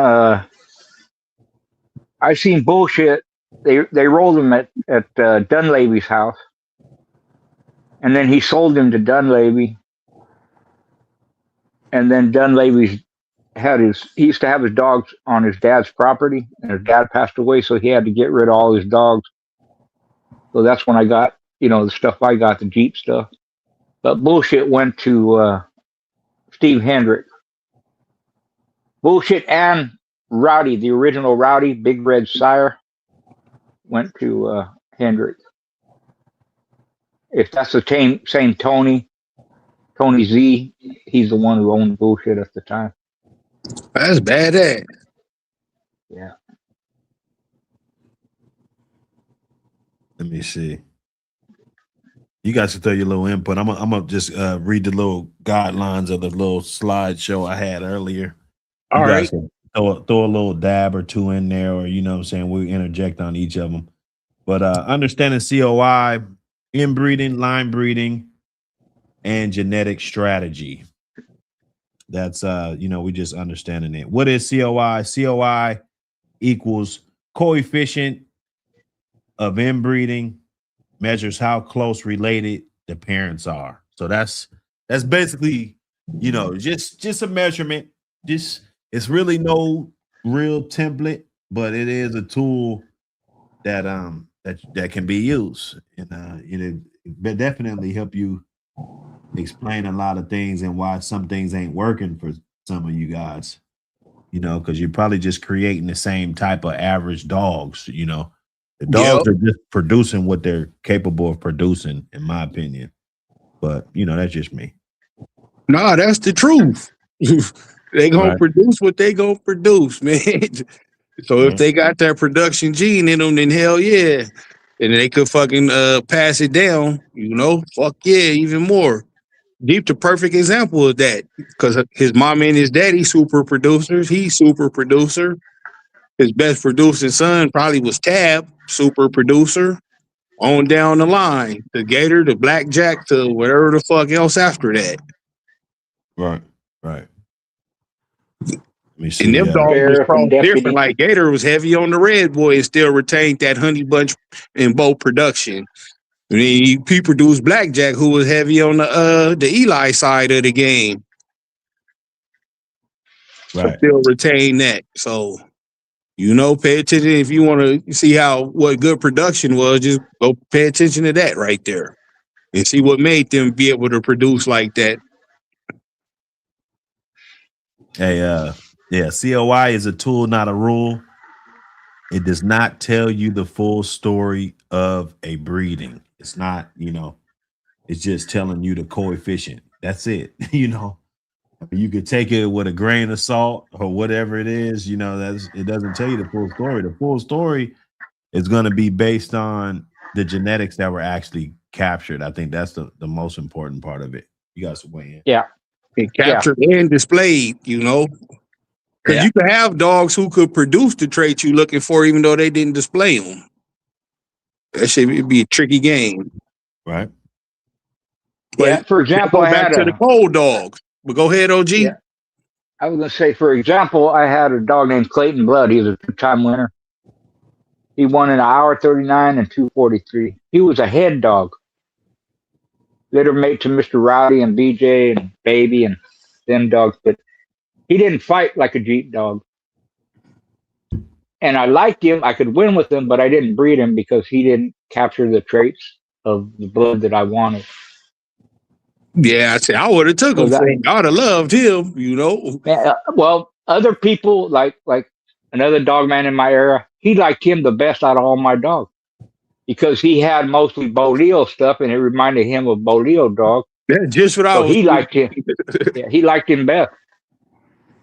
Bullshit. They rolled him at Dunleavy's house, and then he sold him to Dunleavy. And then Dunleavy's he used to have his dogs on his dad's property, and his dad passed away, so he had to get rid of all his dogs. So that's when I got, the stuff I got, the Jeep stuff. But Bullshit went to Steve Hendrick. Bullshit and Rowdy, the original Rowdy, Big Red Sire, went to Hendrick. If that's the same Tony Z, he's the one who owned Bullshit at the time. That's badass. Yeah. Let me see. You guys can throw your little input. I'm gonna just read the little guidelines of the little slideshow I had earlier. All right. Can throw a little dab or two in there, or we interject on each of them. But understanding COI, inbreeding, line breeding, and genetic strategy. That's we just understanding it. What is COI? COI equals coefficient of inbreeding measures how close related the parents are. So that's basically, you know, just a measurement. Just it's really no real template, but it is a tool that that can be used, and it definitely help you explain a lot of things and why some things ain't working for some of you guys. You know, because you're probably just creating the same type of average dogs. You know, the dogs are just producing what they're capable of producing, in my opinion. But you know, that's just me. Nah, that's the truth. They gonna produce what they gonna produce, man. So if they got that production gene in them, then hell yeah. And they could fucking pass it down, you know. Fuck yeah, even more. Deep the perfect example of that. Because his mom and his daddy super producers. He's super producer. His best producing son probably was Tab, super producer. On down the line. The Gator, the Blackjack, to whatever the fuck else after that. Right. And them dogs was probably different. Like Gator was heavy on the red boy and still retained that honey bunch in both production. I mean, he produced Blackjack, who was heavy on the Eli side of the game. Right. Still retain that. So, you know, pay attention if you want to see what good production was. Just go pay attention to that right there and see what made them be able to produce like that. Hey, yeah, COI is a tool, not a rule. It does not tell you the full story of a breeding. It's not, you know, it's just telling you the coefficient. That's it. You know, you could take it with a grain of salt or whatever it is. You know, it doesn't tell you the full story. The full story is going to be based on the genetics that were actually captured. I think that's the most important part of it. You guys weigh in. Yeah. And captured and displayed, you know. Because you can have dogs who could produce the traits you're looking for, even though they didn't display them. That should be a tricky game. Right. But yeah, for example, I had the cold dogs. But go ahead, OG. Yeah. I was going to say, for example, I had a dog named Clayton Blood. He was a two-time winner. He won in 1:39 and 2:43. He was a head dog. Litter mate to Mr. Rowdy and BJ and Baby and them dogs, but he didn't fight like a Jeep dog. And I liked him. I could win with him, but I didn't breed him because he didn't capture the traits of the blood that I wanted. Yeah, I would have took him. I would have loved him, you know. Well, other people, like another dog man in my era, he liked him the best out of all my dogs because he had mostly Boleo stuff, and it reminded him of Boleo dog. Yeah, just what I was. He liked him. Yeah, he liked him best.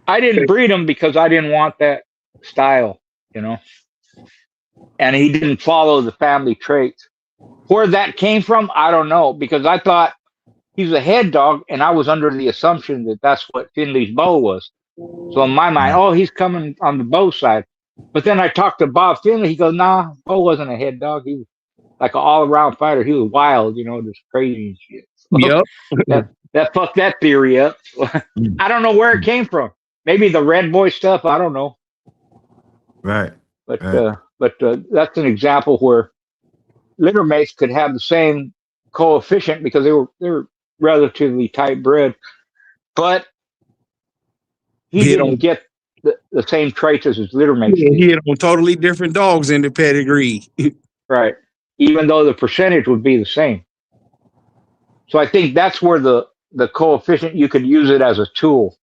I didn't breed him because I didn't want that style, you know. And he didn't follow the family traits. Where that came from, I don't know, because I thought he's a head dog, and I was under the assumption that that's what Finley's Bow was. So in my mind, he's coming on the Bow side. But then I talked to Bob Finley. He goes, nah, Bow wasn't a head dog. He was like an all-around fighter. He was wild, you know, just crazy and shit. So that fucked that theory up. I don't know where it came from. Maybe the red boy stuff. I don't know. Right. But that's an example where litter mates could have the same coefficient because they were relatively tight bred, but he didn't get the same traits as his litter mates. He had on totally different dogs in the pedigree. Right. Even though the percentage would be the same. So I think that's where the coefficient, you could use it as a tool.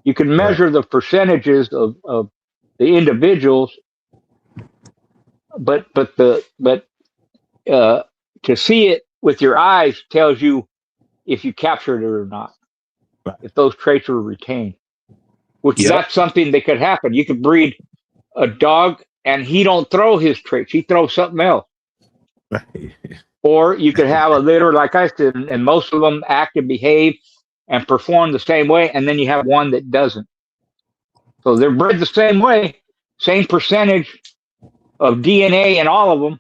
You can measure the percentages of the individuals, but to see it with your eyes tells you if you captured it or not, if those traits were retained, which that's something that could happen. You could breed a dog and he don't throw his traits. He throws something else. Right. Or you could have a litter, like I said, and most of them act and behave and perform the same way, and then you have one that doesn't. So they're bred the same way, same percentage of DNA in all of them,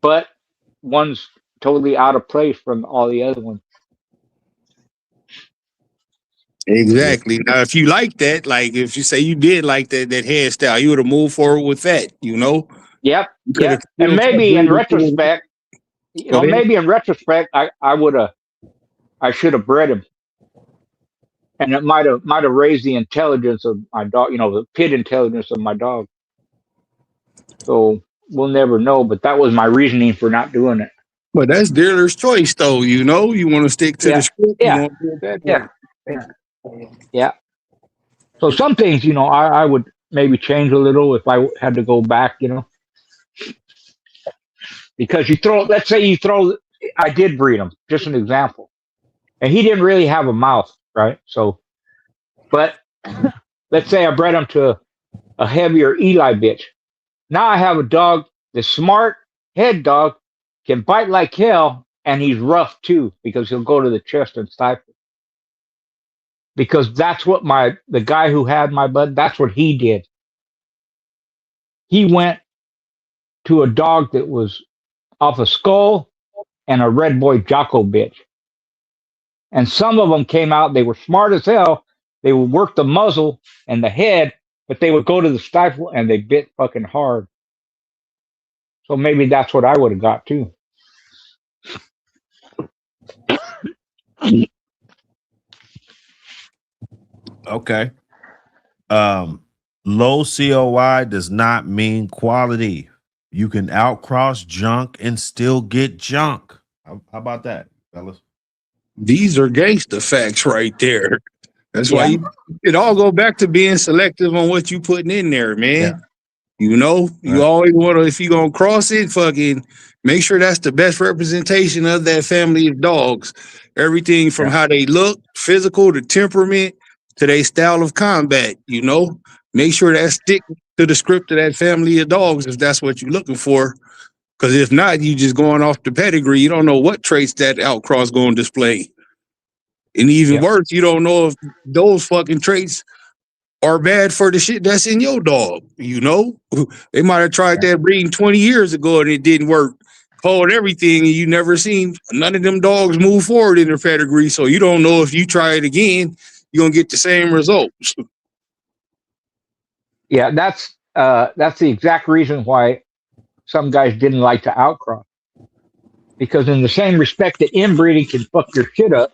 but one's totally out of place from all the other ones. Exactly. Now, if you like that, like if you say you did like that hairstyle, you would have moved forward with that, you know? Yep. And maybe in retrospect, Go ahead. maybe in retrospect, I should have bred him, and it might have raised the intelligence of my dog. The pit intelligence of my dog. So we'll never know. But that was my reasoning for not doing it. But that's dealer's choice, though. You want to stick to the Yeah, script. You yeah, want to do it that yeah, way. yeah. So some things, I would maybe change a little if I had to go back. Because let's say I did breed him, just an example, and he didn't really have a mouth, right? So, but let's say I bred him to a heavier Eli bitch. Now I have a dog, the smart head dog, can bite like hell, and he's rough too because he'll go to the chest and stifle. Because that's what the guy who had my bud, that's what he did. He went to a dog that was off a skull and a red boy Jocko bitch. And some of them came out, they were smart as hell. They would work the muzzle and the head, but they would go to the stifle and they bit fucking hard. So maybe that's what I would have got too. Okay. Low COI does not mean quality. You can outcross junk and still get junk. How about that, fellas? These are gangster facts right there. That's Yeah. why it all go back to being selective on what you putting in there, man. You Right. always want to, if you're going to cross it, fucking make sure that's the best representation of that family of dogs. Everything from how they look, physical to temperament to their style of combat, make sure that stick to the script of that family of dogs if that's what you're looking for. Because if not, you just going off the pedigree. You don't know what traits that outcross going to display. And even worse, you don't know if those fucking traits are bad for the shit that's in your dog. They might have tried that breeding 20 years ago and it didn't work. Called everything, and you never seen none of them dogs move forward in their pedigree. So you don't know if you try it again, you're gonna get the same results. Yeah, that's the exact reason why some guys didn't like to outcross. Because in the same respect that inbreeding can fuck your shit up,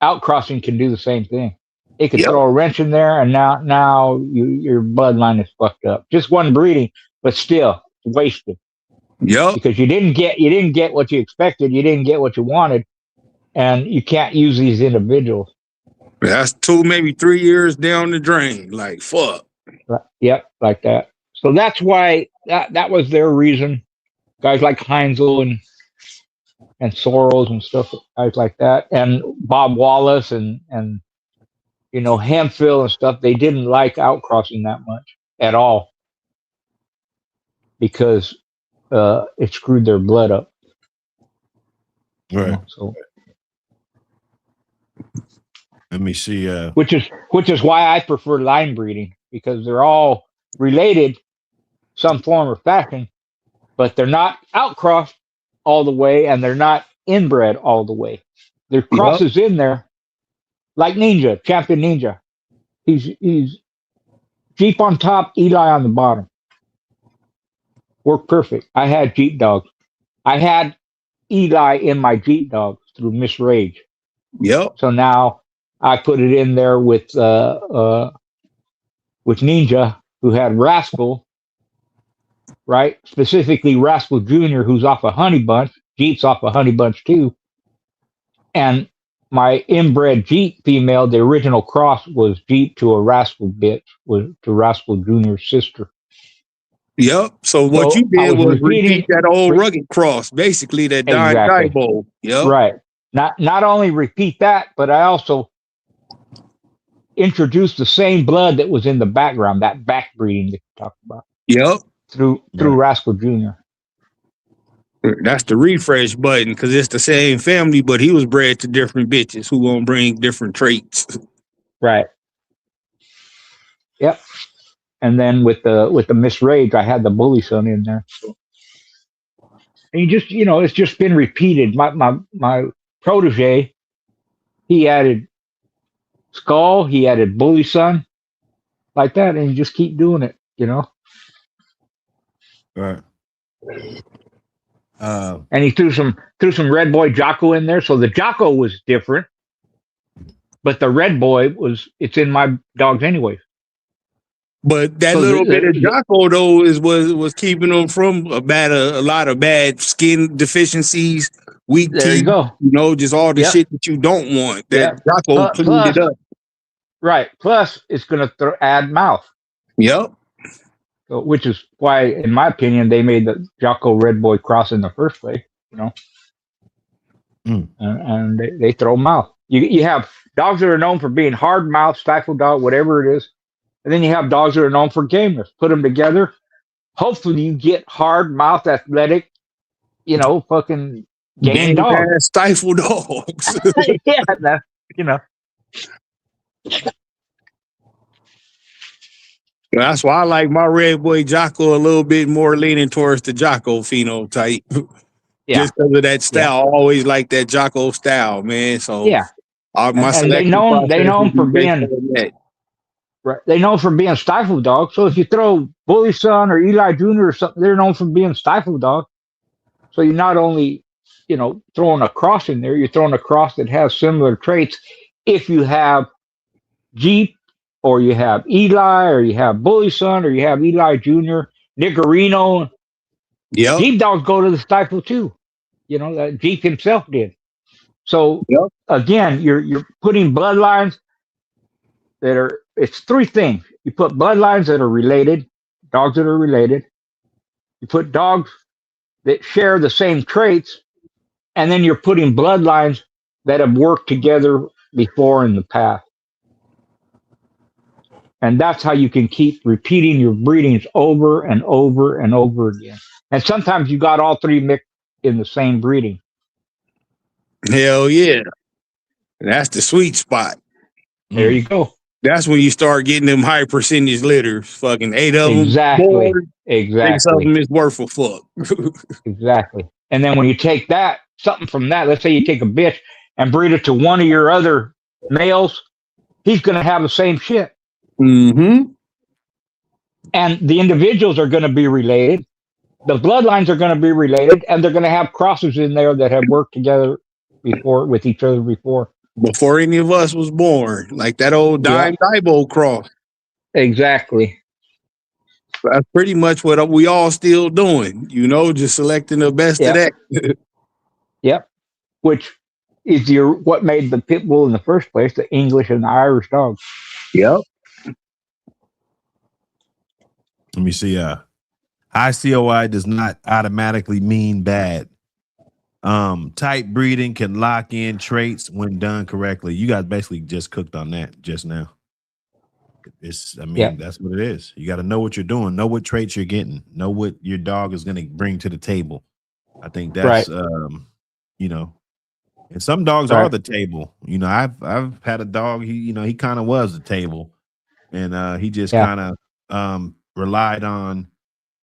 outcrossing can do the same thing. It could throw a wrench in there, and now your bloodline is fucked up. Just one breeding, but still wasted. Yep. Because you didn't get what you expected, you didn't get what you wanted, and you can't use these individuals. That's 2, maybe 3 years down the drain. Like fuck. Yep, like that. So that's why that was their reason. Guys like Heinzel and Sorrels and stuff, guys like that, and Bob Wallace and Hemphill and stuff, they didn't like outcrossing that much at all because it screwed their blood up. Right. So let me see. Which is why I prefer line breeding, because they're all related, some form or fashion, but they're not outcrossed all the way, and they're not inbred all the way. There crosses in there, like Ninja, Champion Ninja. He's Jeep on top, Eli on the bottom. Worked perfect. I had Jeep dogs. I had Eli in my Jeep dogs through Miss Rage. Yep. So now I put it in there with Ninja, who had Rascal, right? Specifically Rascal Jr., who's off a Honey Bunch. Jeep's off a Honey Bunch too. And my inbred Jeep female, the original cross was Jeep to a Rascal bitch, was to Rascal Jr.'s sister. Yep. So what you did was repeat that old rugged cross, basically that exactly. Diebold. Yep. Right. Not only repeat that, but I also introduced the same blood that was in the background, that back breeding that you talked about. Yep. Through Rascal Jr. That's the refresh button, because it's the same family, but he was bred to different bitches who gonna bring different traits. Right. Yep. And then with the Miss Rage, I had the Bully Son in there. And it's just been repeated. My protege, he added Skull, he added Bully Son, like that, and you just keep doing it, Right. And he threw some Red Boy Jocko in there, so the Jocko was different, but the Red Boy it's in my dogs anyway. But that little bit of Jocko though was keeping them from a lot of bad skin deficiencies, weak there teeth. You go. You know, just all the shit that you don't want. That Jocko cleaned it up. Right. Plus, it's going to add mouth. Yep. So, which is why, in my opinion, they made the Jocko Red Boy cross in the first place. You know, and they throw mouth. You have dogs that are known for being hard mouth, stifle dog, whatever it is. And then you have dogs that are known for gameness. Put them together. Hopefully you get hard mouth, athletic, you know, fucking game dogs. Stifle dogs. Yeah, that's, you know. That's why I like my Red Boy Jocko a little bit more leaning towards the Jocko phenotype. Yeah. Just because of that style. I always like that Jocko style, man. So yeah. My they know for being right. They know for being stifle dogs. So if you throw Bully Son or Eli Jr. or something, they're known for being stifle dogs. So you're not only, you know, throwing a cross in there, you're throwing a cross that has similar traits. If you have Jeep, or you have Eli, or you have Bully Son, or you have Eli Jr., Nickerino. Yep. Jeep dogs go to the stifle too. You know, that Jeep himself did. So again, you're putting bloodlines that are, it's three things. You put bloodlines that are related, dogs that are related. You put dogs that share the same traits, and then you're putting bloodlines that have worked together before in the past. And that's how you can keep repeating your breedings over and over and over again. And sometimes you got all three mixed in the same breeding. Hell yeah. That's the sweet spot. There you go. That's when you start getting them high percentage litters. Fucking 8 of them. Exactly. 6 of them is worth a fuck. Exactly. And then when you take that, something from that, let's say you take a bitch and breed it to one of your other males, he's going to have the same shit. Mm-hmm. And the individuals are going to be related. The bloodlines are going to be related, and they're going to have crosses in there that have worked together before with each other before any of us was born, like that old Dime Dibo cross. Exactly. That's pretty much what we all still doing, you know, just selecting the best of that. Yep. Which is what made the pit bull in the first place, the English and the Irish dogs. Yep. Let me see. High COI does not automatically mean bad. Type breeding can lock in traits when done correctly. You guys basically just cooked on that just now. That's what it is. You got to know what you're doing, know what traits you're getting, know what your dog is going to bring to the table. I think that's you know, and some dogs are the table. You know, I've had a dog, he kind of was the table, and he just kind of relied on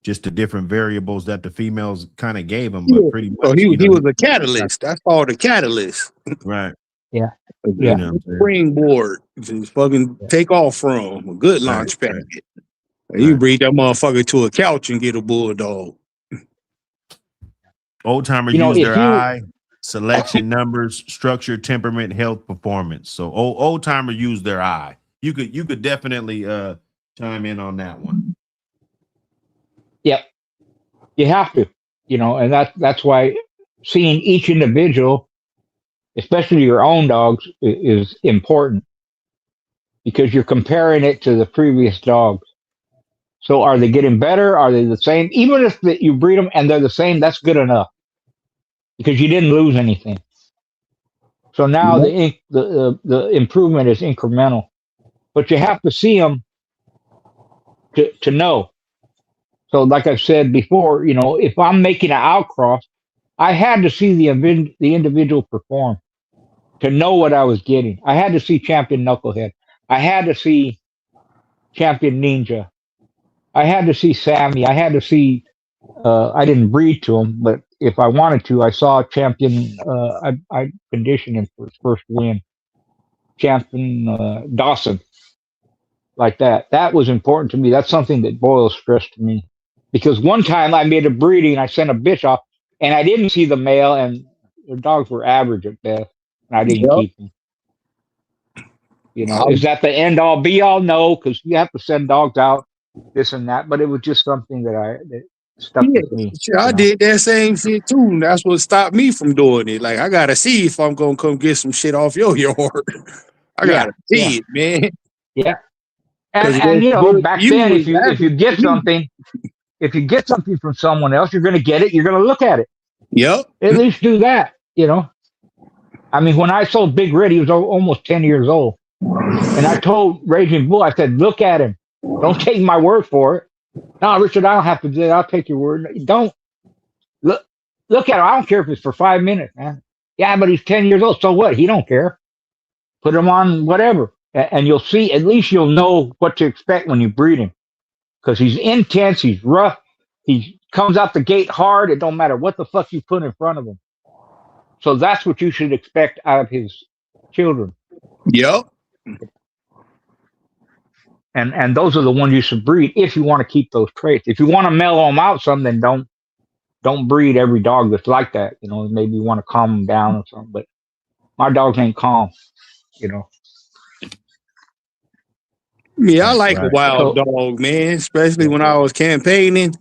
just the different variables that the females kind of gave him, but pretty much. So he was a catalyst. That's called a catalyst. Right. Yeah. You know, springboard to fucking take off from a good launch pad. Right. You breed that motherfucker to a couch and get a bulldog. Old timer use their eye, selection, numbers, structure, temperament, health, performance. So old timer use their eye. You could definitely chime in on that one. Yep. You have to, and that's why seeing each individual, especially your own dogs, is important, because you're comparing it to the previous dogs. So are they getting better? Are they the same? Even if you breed them and they're the same, that's good enough, because you didn't lose anything. So now the improvement is incremental, but you have to see them to know. So like I've said before, if I'm making an outcross, I had to see the individual perform to know what I was getting. I had to see Champion Knucklehead. I had to see Champion Ninja. I had to see Sammy. I had to see, I didn't breed to him, but if I wanted to, I saw Champion, I conditioned him for his first win. Champion Dawson. Like that. That was important to me. That's something that Boyle stressed to me. Because one time I made a breeding, I sent a bitch off, And I didn't see the male, and the dogs were average at best, and I didn't Yep. keep them. Is that the end all be all? No, because you have to send dogs out, this and that. But it was just something that stuck Yeah, with me. sure, I did that same shit too. And that's what stopped me from doing it. Like, I gotta see if I'm gonna come get some shit off your yard. I Yeah, gotta see it, man. yeah. Because And what's good for back you then, is if you bad get for me. something, if you get something from someone else, you're going to get it. You're going to look at it. Yep. At least do that. I mean, when I sold Big Red, he was almost 10 years old, and I told Raging Bull, I said, "Look at him. Don't take my word for it." No, Richard, I don't have to do it. I'll take your word. Don't look at him. I don't care if it's for 5 minutes, man. Yeah, but he's 10 years old. So what? He don't care. Put him on whatever, and you'll see. At least you'll know what to expect when you breed him, because he's intense. He's rough. He comes out the gate hard. It don't matter what the fuck you put in front of him. So that's what you should expect out of his children. Yep. And those are the ones you should breed if you want to keep those traits. If you want to mellow them out some, then don't breed every dog that's like that. Maybe you want to calm them down or something. But my dogs ain't calm. Yeah, I like a Right. wild dog, man, especially when I was campaigning.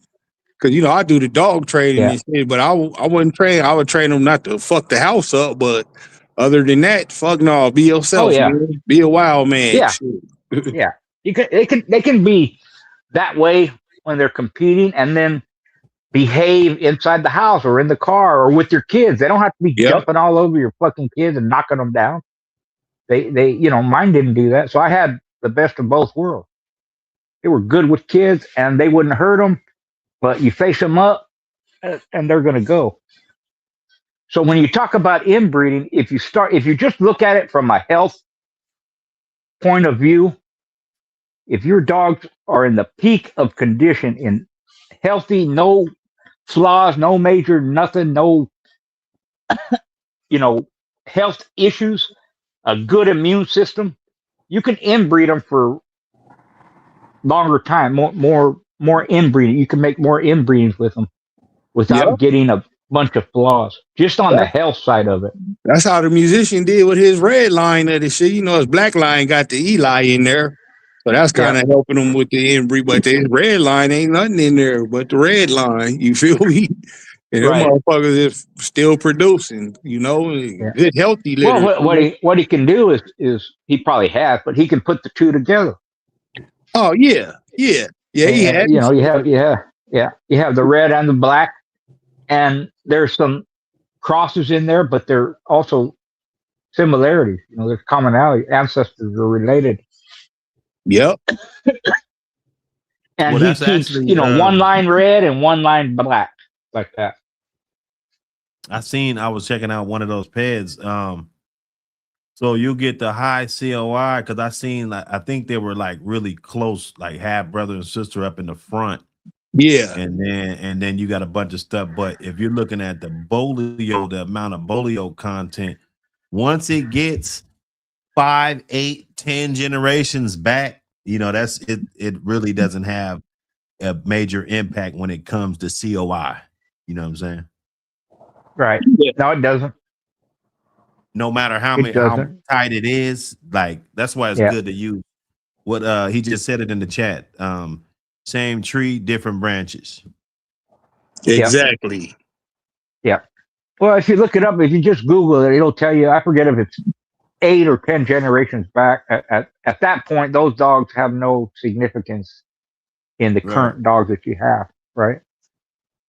Because, I do the dog training and shit, but I wouldn't train. I would train them not to fuck the house up, but other than that, fuck no, be yourself, man. Be a wild man. Yeah. Shit. Yeah. They can be that way when they're competing, and then behave inside the house or in the car or with your kids. They don't have to be jumping all over your fucking kids and knocking them down. They mine didn't do that. So I had the best of both worlds. They were good with kids and they wouldn't hurt them, but you face them up and they're going to go. So when you talk about inbreeding, if you just look at it from a health point of view, if your dogs are in the peak of condition, in healthy, no flaws, no major nothing, no health issues, a good immune system, you can inbreed them for longer time, more inbreeding. You can make more inbreedings with them without getting a bunch of flaws, just on the health side of it. That's how the musician did with his red line of the shit. His black line got the Eli in there. So that's kind of helping him with the inbreed. But his red line ain't nothing in there but the red line. You feel me? And them motherfuckers is still producing, good, healthy litter. Well, what he can do is he probably has, but he can put the two together. Oh, yeah. He has. You have the red and the black, and there's some crosses in there, but there are also similarities. There's commonality. Ancestors are related. Yep. And he keeps, one line red and one line black, like that. I was checking out one of those peds. So you get the high COI, because I think they were like really close, like half brother and sister up in the front. Yeah. And then you got a bunch of stuff. But if you're looking at the bolio, the amount of bolio content, once it gets 5, 8, 10 generations back, that's it. It really doesn't have a major impact when it comes to COI. You know what I'm saying? Right. No, it doesn't. No matter how tight it is, like that's why it's good to use what he just said it in the chat. Same tree, different branches. Exactly. Yeah. Well, if you look it up, if you just Google it, it'll tell you. I forget if it's 8 or 10 generations back. At that point, those dogs have no significance in the current dogs that you have, right?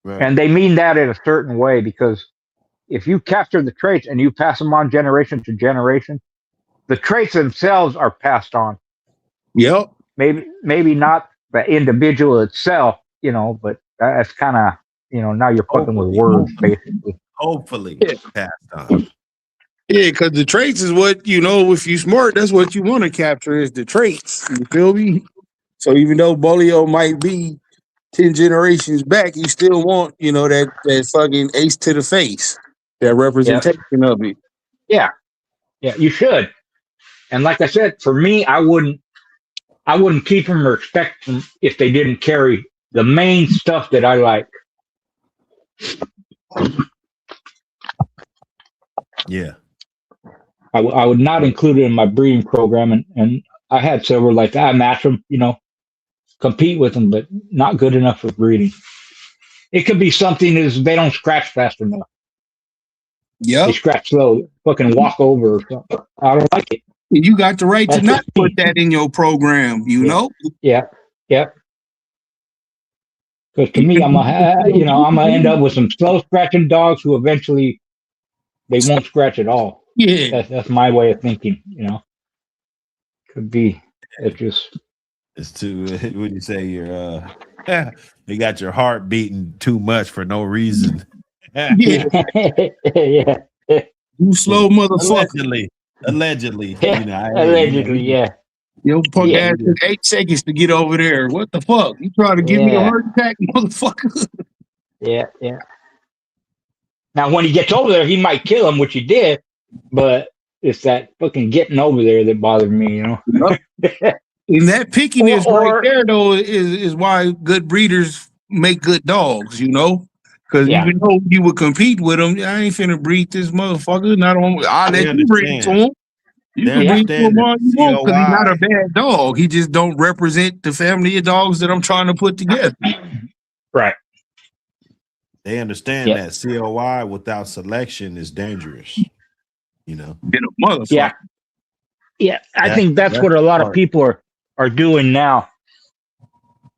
And they mean that in a certain way, because if you capture the traits and you pass them on generation to generation, the traits themselves are passed on. Yep. Maybe not the individual itself, but that's kind of, now you're fucking with words, basically. Hopefully passed on. Yeah, because the traits is what, if you smart, that's what you want to capture is the traits. You feel me? So even though bolio might be 10 generations back, you still want, that fucking ace to the face, that representation of it. Yeah. Yeah, you should. And like I said, for me, I wouldn't keep them or expect them if they didn't carry the main stuff that I like. Yeah. I would not include it in my breeding program, and I had several like that. I match them, compete with them, but not good enough for breeding. It could be something is they don't scratch fast enough. They Yep. scratch slow, fucking walk over or something. I don't like it. You got the right That's to not just put me. that in your program, you Yeah. know? Yeah, yeah. Because to me, I'm gonna end up with some slow scratching dogs who eventually they won't scratch at all. Yeah. That's my way of thinking. Could be. It's just It's too. What you say? You're. You got your heart beating too much for no reason. Yeah. yeah. You slow motherfucker. Allegedly. I Allegedly, yeah. Your punk Yeah. ass took 8 seconds to get over there. What the fuck? You trying to give me a Yeah. heart attack, motherfucker? Yeah, yeah. Now, when he gets over there, he might kill him, which he did, but it's that fucking getting over there that bothered me, And that pickiness right Or- there, though, is why good breeders make good dogs, Because Yeah. even though you would compete with them, I ain't finna breed this motherfucker. I'll let you breed to him. You can breed to him all you want because he's not a bad dog. He just don't represent the family of dogs that I'm trying to put together. Right. They understand that COI without selection is dangerous. Been a motherfucker. Yeah. Yeah. I think that's what a lot of people are doing now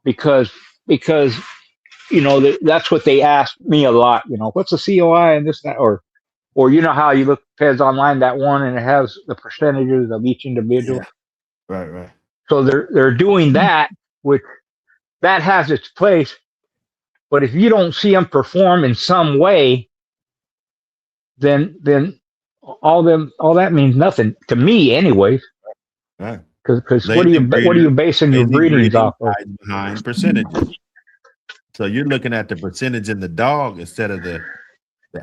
because that's what they ask me a lot, what's a COI and this, that, or how you look Peds online, that one, and it has the percentages of each individual. Yeah. Right. So they're doing that, which that has its place. But if you don't see them perform in some way, then all that means nothing to me, anyways. Right. Because what are you basing your breedings off of? Behind percentages. So you're looking at the percentage in the dog instead of the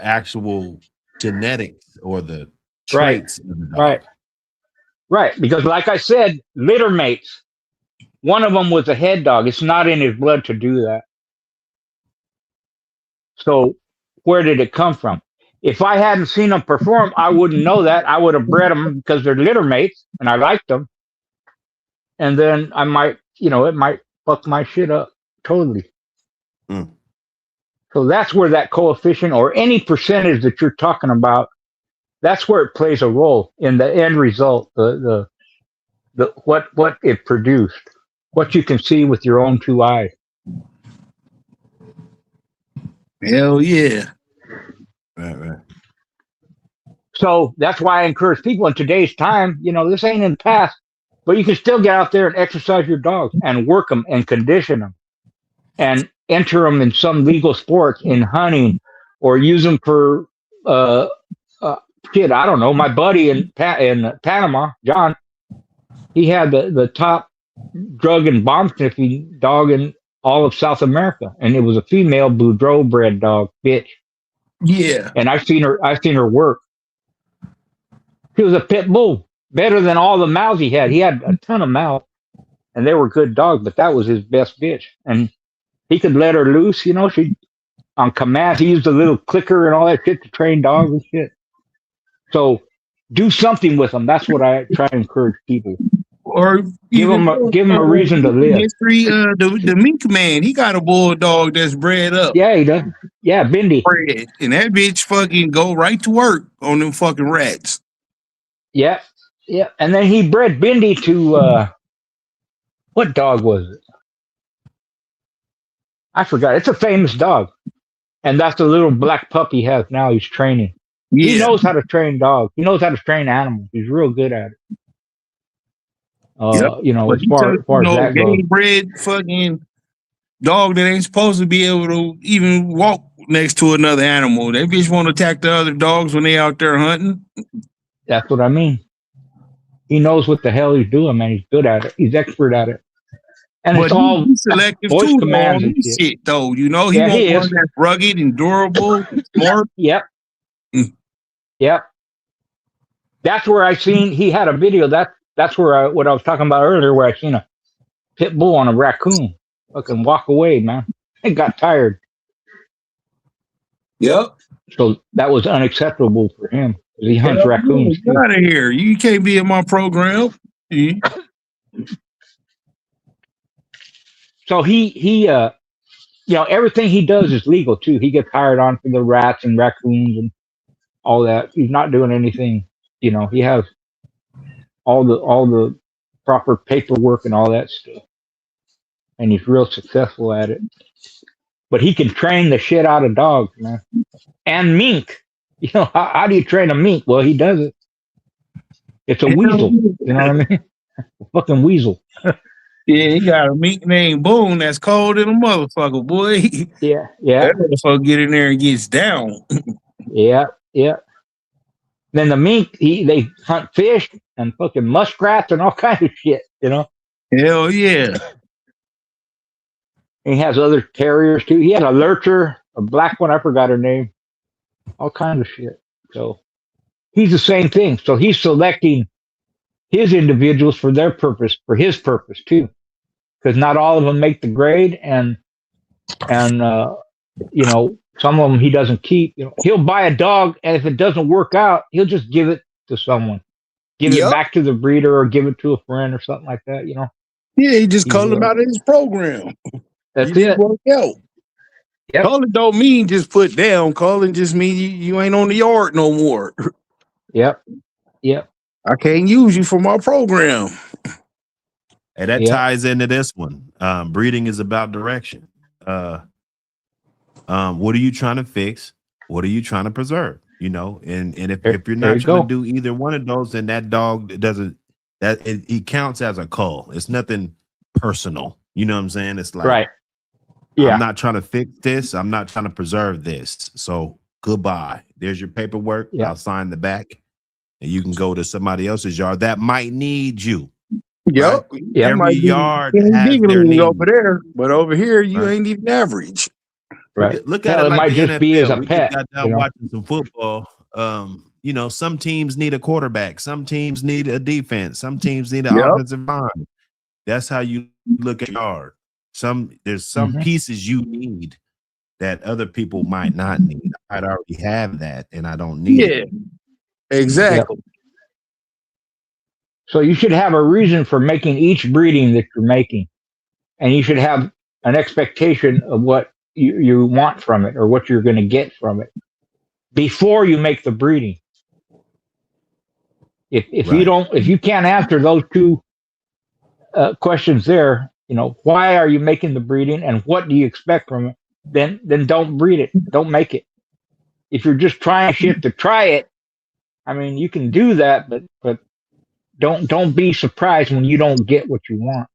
actual genetics or the traits of the dog. Right. Because like I said, litter mates. One of them was a head dog. It's not in his blood to do that. So where did it come from? If I hadn't seen them perform, I wouldn't know that. I would have bred them because they're litter mates and I liked them. And then I might, it might fuck my shit up totally. Mm. So that's where that coefficient or any percentage that you're talking about, that's where it plays a role in the end result, the what it produced, what you can see with your own 2 eyes. Hell yeah. Right. So that's why I encourage people in today's time, this ain't in the past, but you can still get out there and exercise your dogs and work them and condition them and enter them in some legal sports in hunting or use them for, I don't know. My buddy in Panama, John, he had the top drug and bomb sniffing dog in all of South America. And it was a female Boudreaux bred dog, bitch. Yeah. And I've seen her work. She was a pit bull, better than all the mouths he had. He had a ton of mouths, and they were good dogs, but that was his best bitch. And he could let her loose, she on command. He used a little clicker and all that shit to train dogs and shit. So do something with them. That's what I try to encourage people. Or give them a reason to live. History, the Mink Man, he got a bulldog that's bred up. Yeah, he does. Yeah, Bindi. Bred. And that bitch fucking go right to work on them fucking rats. Yeah. And then he bred Bindi to what dog was it? I forgot. It's a famous dog. And that's the little black pup he has now. He's training. Yeah. He knows how to train dogs. He knows how to train animals. He's real good at it. As far as that goes. Bred fucking dog that ain't supposed to be able to even walk next to another animal. That bitch won't attack the other dogs when they out there hunting. That's what I mean. He knows what the hell he's doing, man. He's good at it. He's expert at it. And it's all selective voice too, commands and shit, though. He won't want that rugged and durable, smart. Yep. Yep. That's where I seen he had a video. That's where what I was talking about earlier, where I seen a pit bull on a raccoon fucking walk away, man. It got tired. Yep. So that was unacceptable for him. He hunts Get raccoons too. out of here. You can't be in my program. So everything he does is legal too. He gets hired on for the rats and raccoons and all that. He's not doing anything. He has all the proper paperwork and all that stuff, and he's real successful at it. But he can train the shit out of dogs, man, and mink. How do you train a mink? Well, he does it. It's a weasel. You know what I mean? A fucking weasel. Yeah, he got a mink named Boone that's cold in a motherfucker, boy. Yeah. That motherfucker get in there and gets down. Yeah. Then the mink, they hunt fish and fucking muskrats and all kinds of shit, Hell yeah. And he has other terriers too. He had a lurcher, a black one, I forgot her name. All kinds of shit. So he's the same thing. So he's selecting his individuals for their purpose, for his purpose too. Because not all of them make the grade, and some of them he doesn't keep. He'll buy a dog, and if it doesn't work out, he'll just give it to someone, give it back to the breeder, or give it to a friend or something like that. Yeah, he just called him out in his program. That's it. Work out. Yep. Calling don't mean just put down. Calling just mean you ain't on the yard no more. Yep. I can't use you for my program. And that ties into this one. Breeding is about direction. What are you trying to fix? What are you trying to preserve? And if you're not trying to do either one of those, then that dog it counts as a cull. It's nothing personal. You know what I'm saying? It's like, right. Yeah. I'm not trying to fix this. I'm not trying to preserve this. So goodbye. There's your paperwork. I'll sign the back, and you can go to somebody else's yard that might need you. Yep. Right? Every yard has their need. Over there, but over here you ain't even average. Right. Look at it like might just NFL. be as a we pet. Just got done watching some football. Some teams need a quarterback. Some teams need a defense. Some teams need an offensive line. That's how you look at yard. There's some pieces you need that other people might not need. I'd already have that, and I don't need it. Exactly. Yep. So you should have a reason for making each breeding that you're making, and you should have an expectation of what you want from it or what you're going to get from it before you make the breeding. If you can't answer those two questions there, why are you making the breeding and what do you expect from it? Then don't breed it. Don't make it. If you're just trying shit to try it, I mean, you can do that, but don't be surprised when you don't get what you want.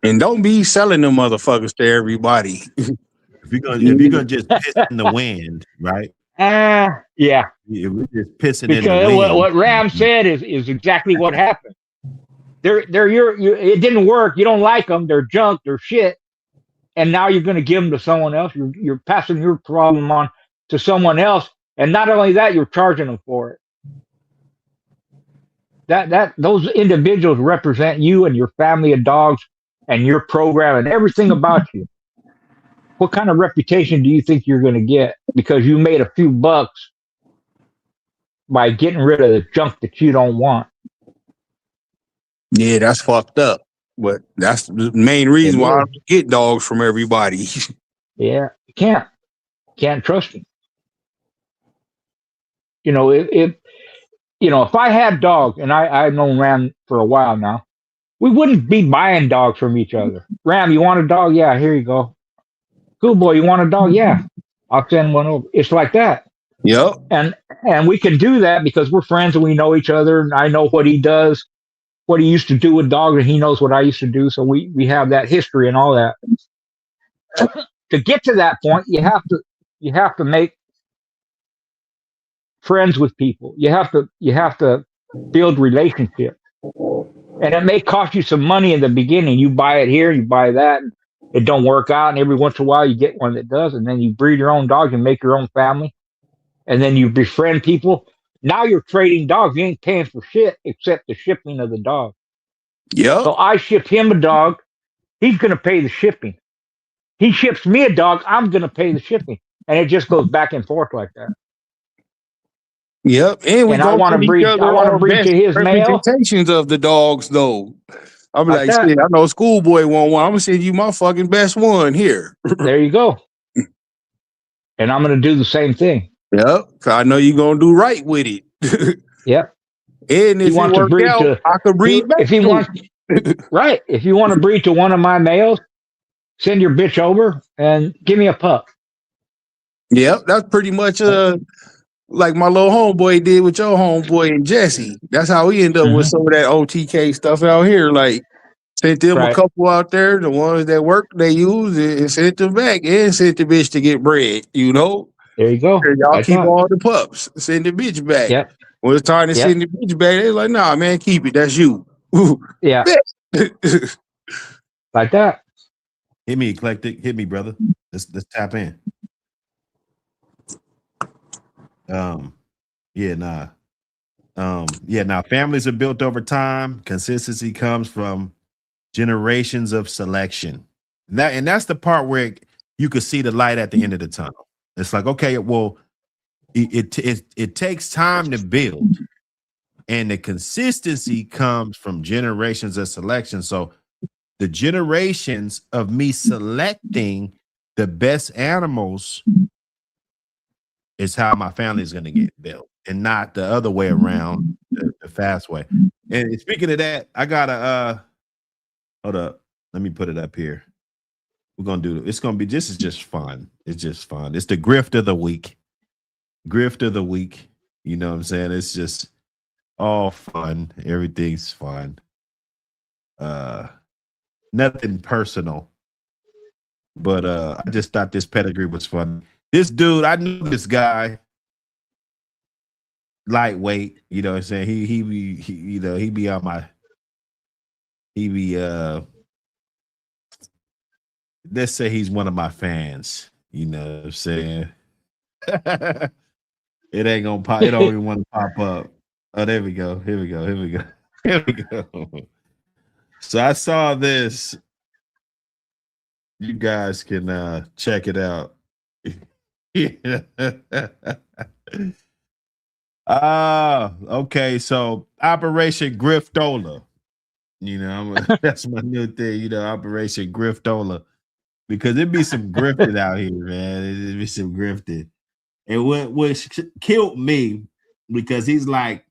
And don't be selling them motherfuckers to everybody. If you're gonna just piss in the wind, right? Yeah. We're just pissing because in the wind. What Ram said is exactly what happened. It didn't work. You don't like them. They're junk. They're shit. And now you're going to give them to someone else. You're passing your problem on to someone else, and not only that, you're charging them for it. Those individuals represent you and your family of dogs and your program and everything about you. What kind of reputation do you think you're going to get because you made a few bucks by getting rid of the junk that you don't want? Yeah, that's fucked up. But that's the main reason why I don't get dogs from everybody. Yeah, you can't trust them. If I had dogs, and I've known Ram for a while now, we wouldn't be buying dogs from each other. Ram, you want a dog? Yeah, here you go. Cool boy, you want a dog? Yeah, I'll send one over. It's like that. Yep. And we can do that because we're friends and we know each other, and I know what he does, what he used to do with dogs, and he knows what I used to do. So we have that history and all that. To get to that point, you have to make friends with people. You have to build relationships, and it may cost you some money in the beginning. You buy it here, you buy that, and it don't work out, and every once in a while you get one that does, and then you breed your own dogs and make your own family, and then you befriend people. Now you're trading dogs. You ain't paying for shit except the shipping of the dog. Yeah. So I ship him a dog. He's going to pay the shipping. He ships me a dog. I'm going to pay the shipping. and it just goes back and forth like that. Yep, and we And I go want to put each breed. I other want to our breed best to his male representations of the dogs, though. I'm like like, that. shit, I know schoolboy want one. I'm gonna send you my fucking best one here. There you go. And I'm going to do the same thing. Yep, 'cause I know you're gonna do right with it. Yep. And if He it wants to work breed out, to. I could breed back If he to wants, right. If you want to breed to one of my males, send your bitch over and give me a pup. Yep, that's pretty much like my little homeboy did with your homeboy and Jesse. That's how we end up with some of that OTK stuff out here. Like sent them a Right. couple out there, the ones that work, they use it and sent them back and sent the bitch to get bred, you know? There you go. And y'all Like keep that. all the pups, send the bitch back. Yep. When it's time to Yep. send the bitch back, they like, nah, man, keep it. That's you. Yeah. Like that. Hit me, eclectic. Hit me, brother. Let's tap in. Yeah, nah. Yeah, now families are built over time. Consistency comes from generations of selection. And that's the part where you could see the light at the end of the tunnel. It's like, okay, well, it takes time to build, and the consistency comes from generations of selection. So the generations of me selecting the best animals is how my family is going to get built, and not the other way around, the fast way. And speaking of that, I gotta hold up. Let me put it up here. We're gonna do it's gonna be this is just fun. It's just fun. It's the grift of the week. Grift of the week. You know what I'm saying? It's just all fun. Everything's fun. Nothing personal. But I just thought this pedigree was fun. This dude, I knew this guy. Lightweight, you know what I'm saying? He be on my let's say he's one of my fans, you know what I'm saying? It ain't gonna pop, it don't even want to pop up. Oh, there we go. Here we go. Here we go. So I saw this. You guys can check it out. Okay. So Operation Griftola. You know, that's my new thing, you know, Operation Griftola. Because it'd be some grifted out here, man. It'd be some grifted. And what killed me, because he's like,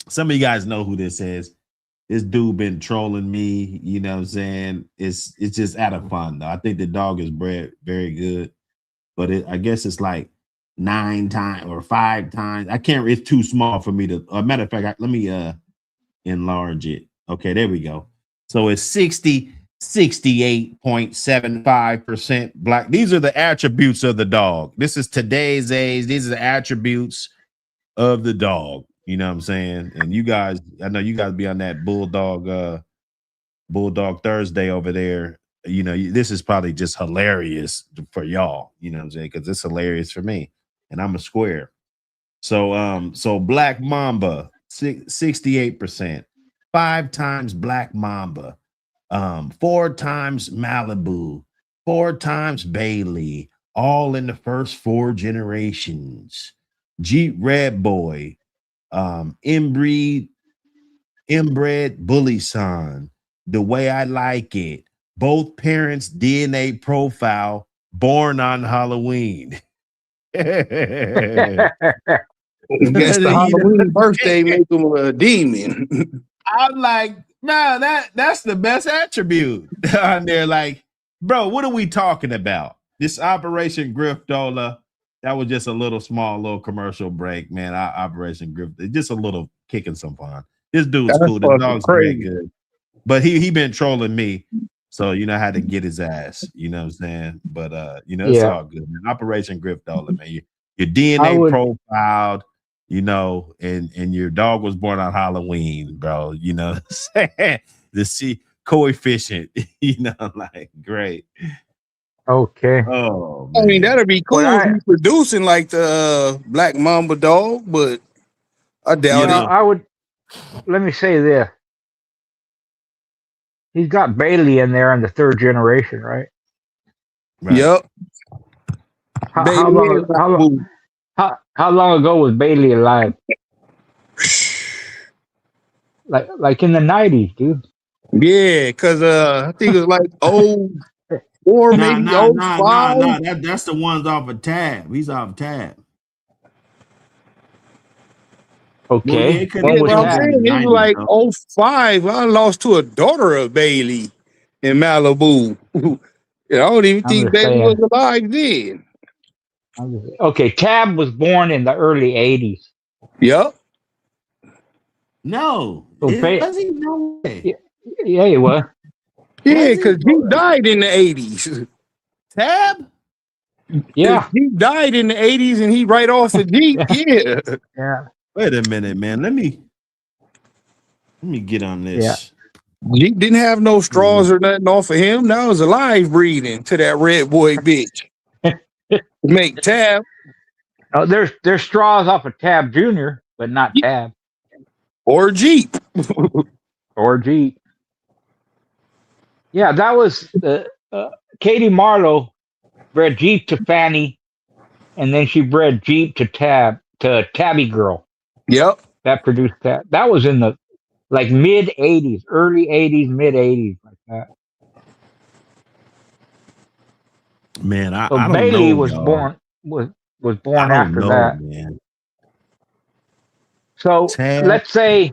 some of you guys know who this is. This dude been trolling me, you know what I'm saying? It's just out of fun, though. I think the dog is bred very good, but I guess it's like 9 times or 5 times. I can't, it's too small for me to, matter of fact, let me enlarge it. Okay, there we go. So it's 68.75% black. These are the attributes of the dog. This is today's age. These are the attributes of the dog. You know what I'm saying? And you guys, I know you guys be on that Bulldog Thursday over there. You know, this is probably just hilarious for y'all. You know what I'm saying? Because it's hilarious for me, and I'm a square. So, so Black Mamba, 68%, 5 times Black Mamba, 4 times Malibu, 4 times Bailey, all in the first 4 generations. Jeep Red Boy, inbred bully son, the way I like it. Both parents' DNA profile, born on Halloween. I guess the Halloween birthday make them a demon. I'm like, no, that's the best attribute on there. Like, bro, what are we talking about? This Operation Griftola, that was just a little commercial break, man. Operation Grift, just a little kicking some fun. This dude's cool. The dog's very good, but he been trolling me, so you know I had to get his ass. You know what I'm saying? But you know, it's all good, man. Operation Griftola, man. Your DNA profiled, you know, and your dog was born on Halloween, bro. You know, the C coefficient, you know, like great. Okay. Oh, man. I mean, that'd be cool if he's producing like the Black Mamba dog, but I doubt it. I would, let me say this. He's got Bailey in there in the 3rd generation, right? Yep. How Bailey and long? Malibu. How long ago was Bailey alive? Like in the 90s, dude. Yeah, because I think it was like oh four, Nah, maybe nah, oh nah, nah, five. nah. That's the ones off of tab. He's off tab. Well, yeah, Okay, it could when Yeah, have was but I'm been in that? the saying it was 90s, like though. oh five. I lost to a daughter of Bailey in Malibu. Yeah, I don't even I'm think just Bailey was saying. alive then. Okay, Tab was born in the early 80s. Yep. No, So it was he? No way. yeah, yeah, he was. Yeah, Was he? because he died in the 80s. Tab? Yeah, He died in the 80s and he right off a Jeep. yeah, Yeah. yeah, Wait a minute, man. Let me get on yeah. this. Jeep didn't have no straws or nothing off of him. That was a live breeding to that red boy bitch. Make tab Oh, there's straws off of Tab Junior, but not Tab or Jeep. or Jeep. Yeah, that was Katie Marlowe bred Jeep to Fanny, and then she bred Jeep to Tabby Girl. Yep. That produced that. That was in the like mid '80s, early '80s, mid '80s, like that. Man, So I don't Bailey know, was y'all. born was I born don't after know, that. man. So Tab. let's say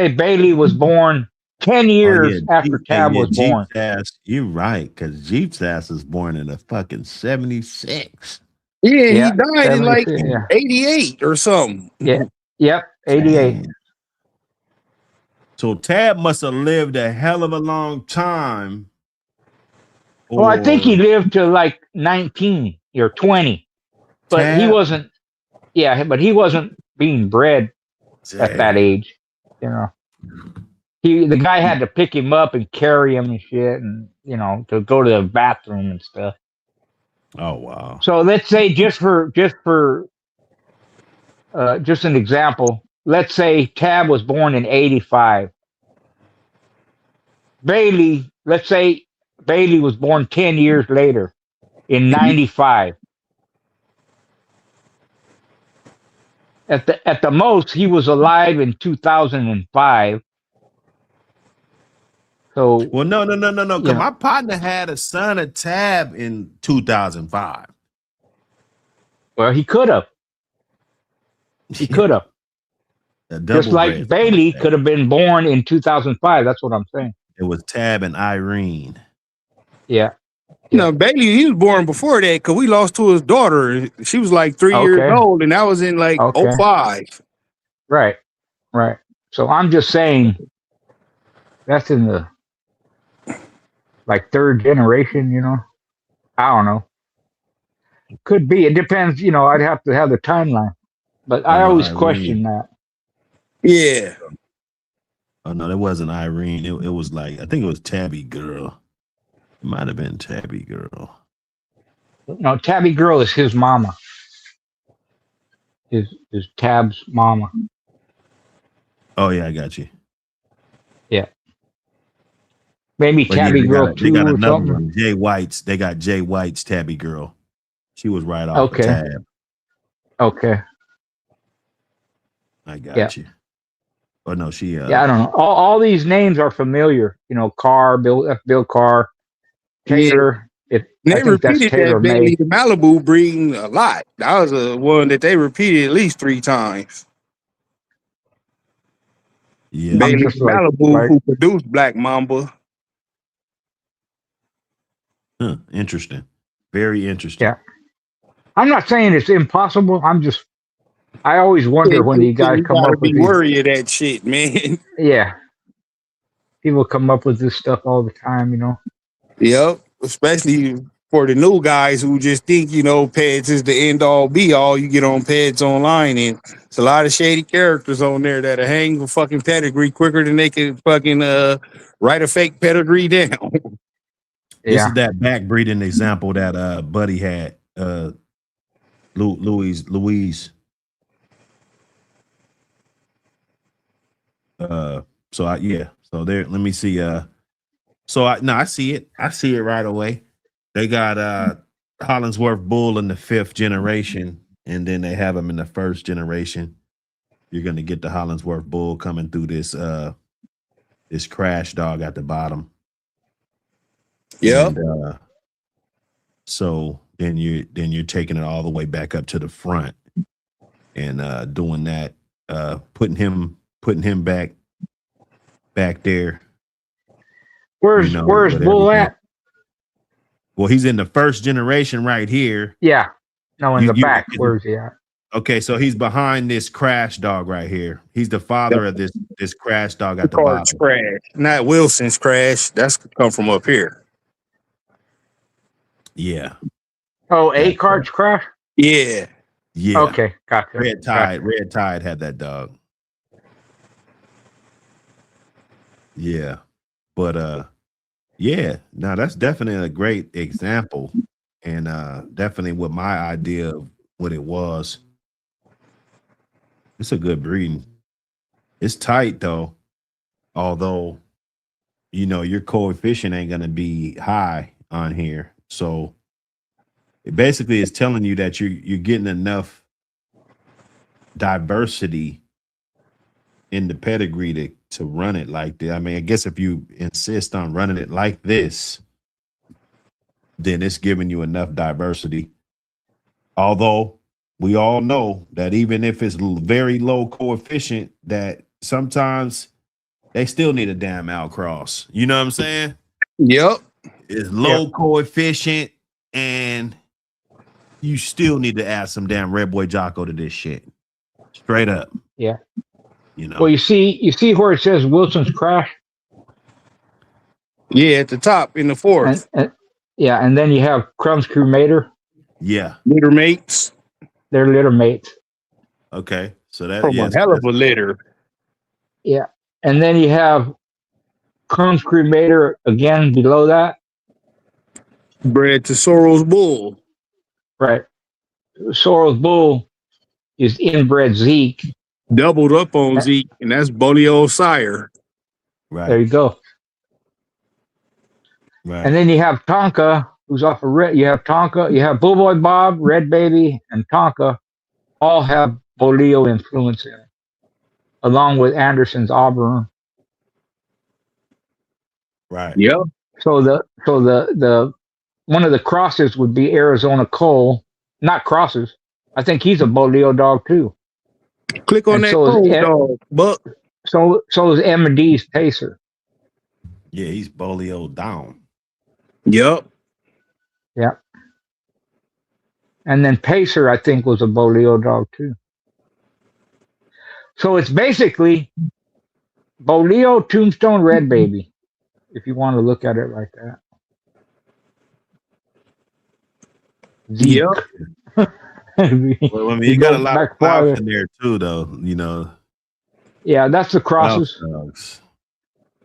Bailey was born 10 Oh yeah, years after Jeep, hey, Tab yeah, was Jeep's born. ass. You're right, because Jeep's ass was born in a fucking 76. Yeah, he Yeah, died in like 76. Yeah, 88 or something. yeah, yep, 88. Damn. So Tab must have lived a hell of a long time. Well, I think he Or lived to like 19 or 20, but he Tab. wasn't. Yeah, but he wasn't being bred at that Damn. age. You know, the guy had to pick him up and carry him and shit, and to go to the bathroom and stuff. Oh wow. So let's say just an example. Let's say Tab was born in '85. Let's say Bailey was born 10 years later in '95. At the most, he was alive in 2005. So Well, no, no, no, no, no. you Because know, my partner had a son of Tab in 2005. well, he could have. He could Yeah, have. a Just double like bred son of Bailey Tab. could have been born in 2005. That's what I'm saying. It was Tab and Irene. Yeah. Yeah. No, Bailey, he was born before that because we lost to his daughter. She was like 3 years Okay. old, and that was in like oh Okay. five. Right. Right. So I'm just saying that's in the like third generation. I don't know. Could be. It depends. I'd have to have the timeline. But Oh I no, always question Irene. that. Yeah. Oh no, that wasn't Irene. It was like I think it was Tabby Girl. It might have been Tabby Girl. No, Tabby Girl is his mama. Is Tab's mama. Oh yeah, I got you. Yeah. Maybe But yeah, Tabby Girl they 2 got or another something. one. Jay White's. They got Jay White's Tabby Girl. She was right off of Okay. Tab. Okay. I Yeah. got you. Oh no, she Yeah, I don't know. All these names are familiar. Carr, Bill Carr, Yeah. Taylor. I They think that's repeated Taylor that Bailey May. to Malibu breeding a lot. That was a one that they repeated at least 3 times. yeah. I'm Bailey just to Malibu, like who produced Black Mamba. Huh, interesting. Very interesting. yeah. I'm not saying it's impossible. I always Yeah, wonder when these guys you come gotta up be with these. worried of that shit, man. Yeah, people come up with this stuff all the time. Yep. Especially for the new guys who just think, Peds is the end all be all. You get on Peds online and it's a lot of shady characters on there that are hang a fucking pedigree quicker than they can fucking write a fake pedigree down. This is Yeah. that back breeding example that Buddy had. Louise. So So there, let me see. I see it. I see it right away. They got Hollingsworth bull in the 5th generation, and then they have him in the 1st generation. You're gonna get the Hollingsworth bull coming through this this crash dog at the bottom. Yeah. And so then you're taking it all the way back up to the front and doing that, putting him back there. Where's Bull everything. at? Well, he's in the 1st generation right here. Yeah. No, in the back. you- Where's he at? Okay, so he's behind this crash dog right here. He's the father of this crash dog at the Cards bottom. crash, not Wilson's crash. That's come from up here. Yeah. Oh, That's cards crash? Yeah. Yeah. Okay, gotcha. Red Tide had that dog. Yeah. But yeah, now that's definitely a great example, and definitely with my idea of what it was. It's a good breeding. It's tight though, although your coefficient ain't gonna be high on here. So it basically is telling you that you're getting enough diversity in the pedigree to run it like that. I mean, I guess if you insist on running it like this, then it's giving you enough diversity. Although we all know that even if it's very low coefficient, that sometimes they still need a damn outcross. You know what I'm saying? Yep. It's low coefficient, and you still need to add some damn Red Boy Jocko to this shit. Straight up. Yeah. Well, you see where it says Wilson's crash? Yeah, at the top in the 4th. And then you have Crumb's Cremator. Yeah. Litter mates. They're litter mates. Okay. So that From a hell of a litter. Yeah. And then you have Crumb's Cremator again below that. Bred to Sorrel's bull. Right. Sorrel's bull is inbred Zeke. Doubled up on Zeke, and that's Bolio sire. Right. There you go. Right. And then you have Tonka, who's off of red. You have Tonka, you have Bull Boy Bob, Red Baby, and Tonka all have Bolio influence in it, along with Anderson's Auburn. Right. Yep. So the one of the crosses would be Arizona Cole. Not crosses. I think he's a Bolio dog too. Click on And that so code, is dog. Buck. So is M&D's Pacer. Yeah, he's Bolio down. Yep. Yeah. And then Pacer, I think, was a Bolio dog too. So it's basically Bolio, Tombstone, Red Baby, if you want to look at it like that. Zeke. Yep. Well, I mean, you got a lot of clouds in there too, though. Yeah, that's the crosses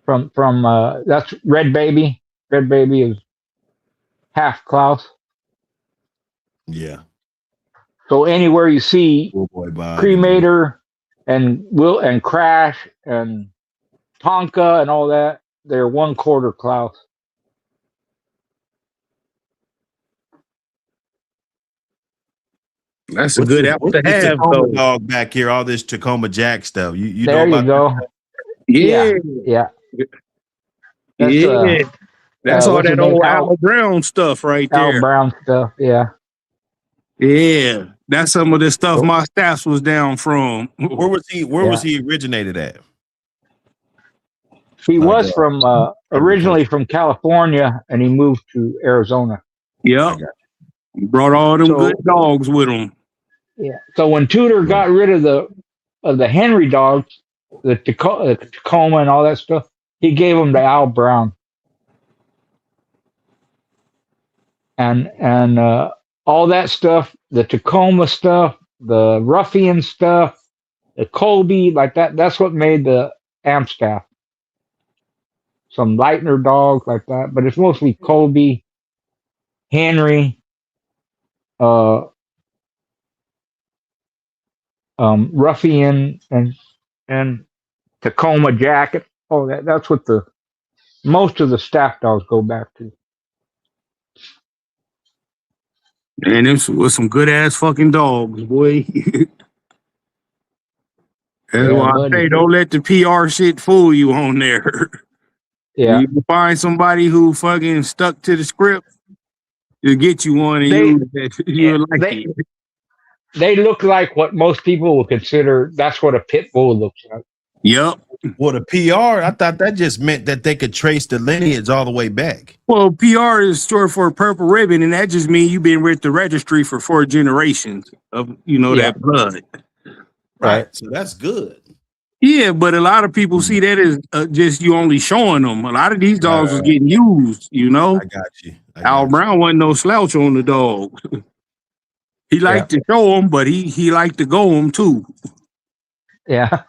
from that's Red Baby. Red Baby is half Klaus. Yeah. So anywhere you see Boy, Cremator and Will and Crash and Tonka and all that, they're 1/4 Klaus. That's a good apple to have, though. Dog back here, all this Tacoma Jack stuff. You there know you about go. Yeah. Yeah. That's all that old Al Brown stuff right there. Al Brown stuff, yeah. Yeah. That's some of the stuff my staff was down from. Where was he originated at? He was from originally from California, and he moved to Arizona. Yep. He brought all them good dogs with him. Yeah. So when Tudor got rid of the Henry dogs, the Tacoma and all that stuff, he gave them to Al Brown. And all that stuff, the Tacoma stuff, the Ruffian stuff, the Colby, like that's what made the Amstaff. Some Leitner dogs like that, but it's mostly Colby, Henry, Ruffian, and Tacoma Jacket. Oh, that's what most of the staff dogs go back to. And this was some good ass fucking dogs, boy. That's Yeah, why I buddy. say don't let the PR shit fool you on there. Yeah. You can find somebody who fucking stuck to the script to get you one, and They you would like they it. they look like what most people will consider. That's what a pit bull looks like. Yep. Well, the PR, I thought that just meant that they could trace the lineage all the way back. Well, PR is short for purple ribbon, and that just means you've been with the registry for 4 generations of that blood. Right. So that's good. Yeah, but a lot of people see that as just you only showing them. A lot of these dogs was getting used, I got you. Al Brown wasn't no slouch on the dog. He liked to show them, but he liked to go them too. Yeah.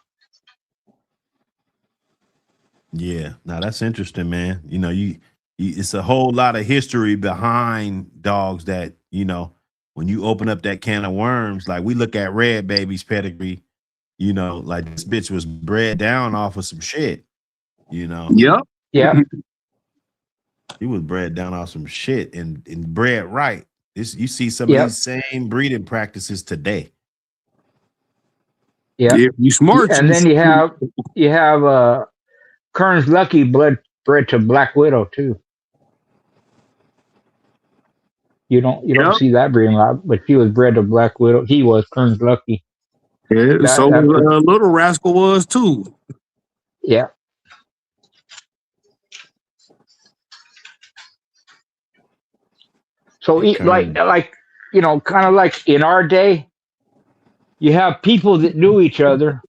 Yeah. Now that's interesting, man. You it's a whole lot of history behind dogs that, when you open up that can of worms, like we look at Red Baby's pedigree, like this bitch was bred down off of some shit, Yep. Yeah. He was bred down off some shit and bred right. You see some of these same breeding practices today. Yeah. If you smart. And then you have Kern's Lucky bred to Black Widow too. You don't see that breeding a lot, but she was bred to Black Widow. He was Kern's Lucky. Yeah, Little Rascal was too. Yeah. So kind of like in our day, you have people that knew each other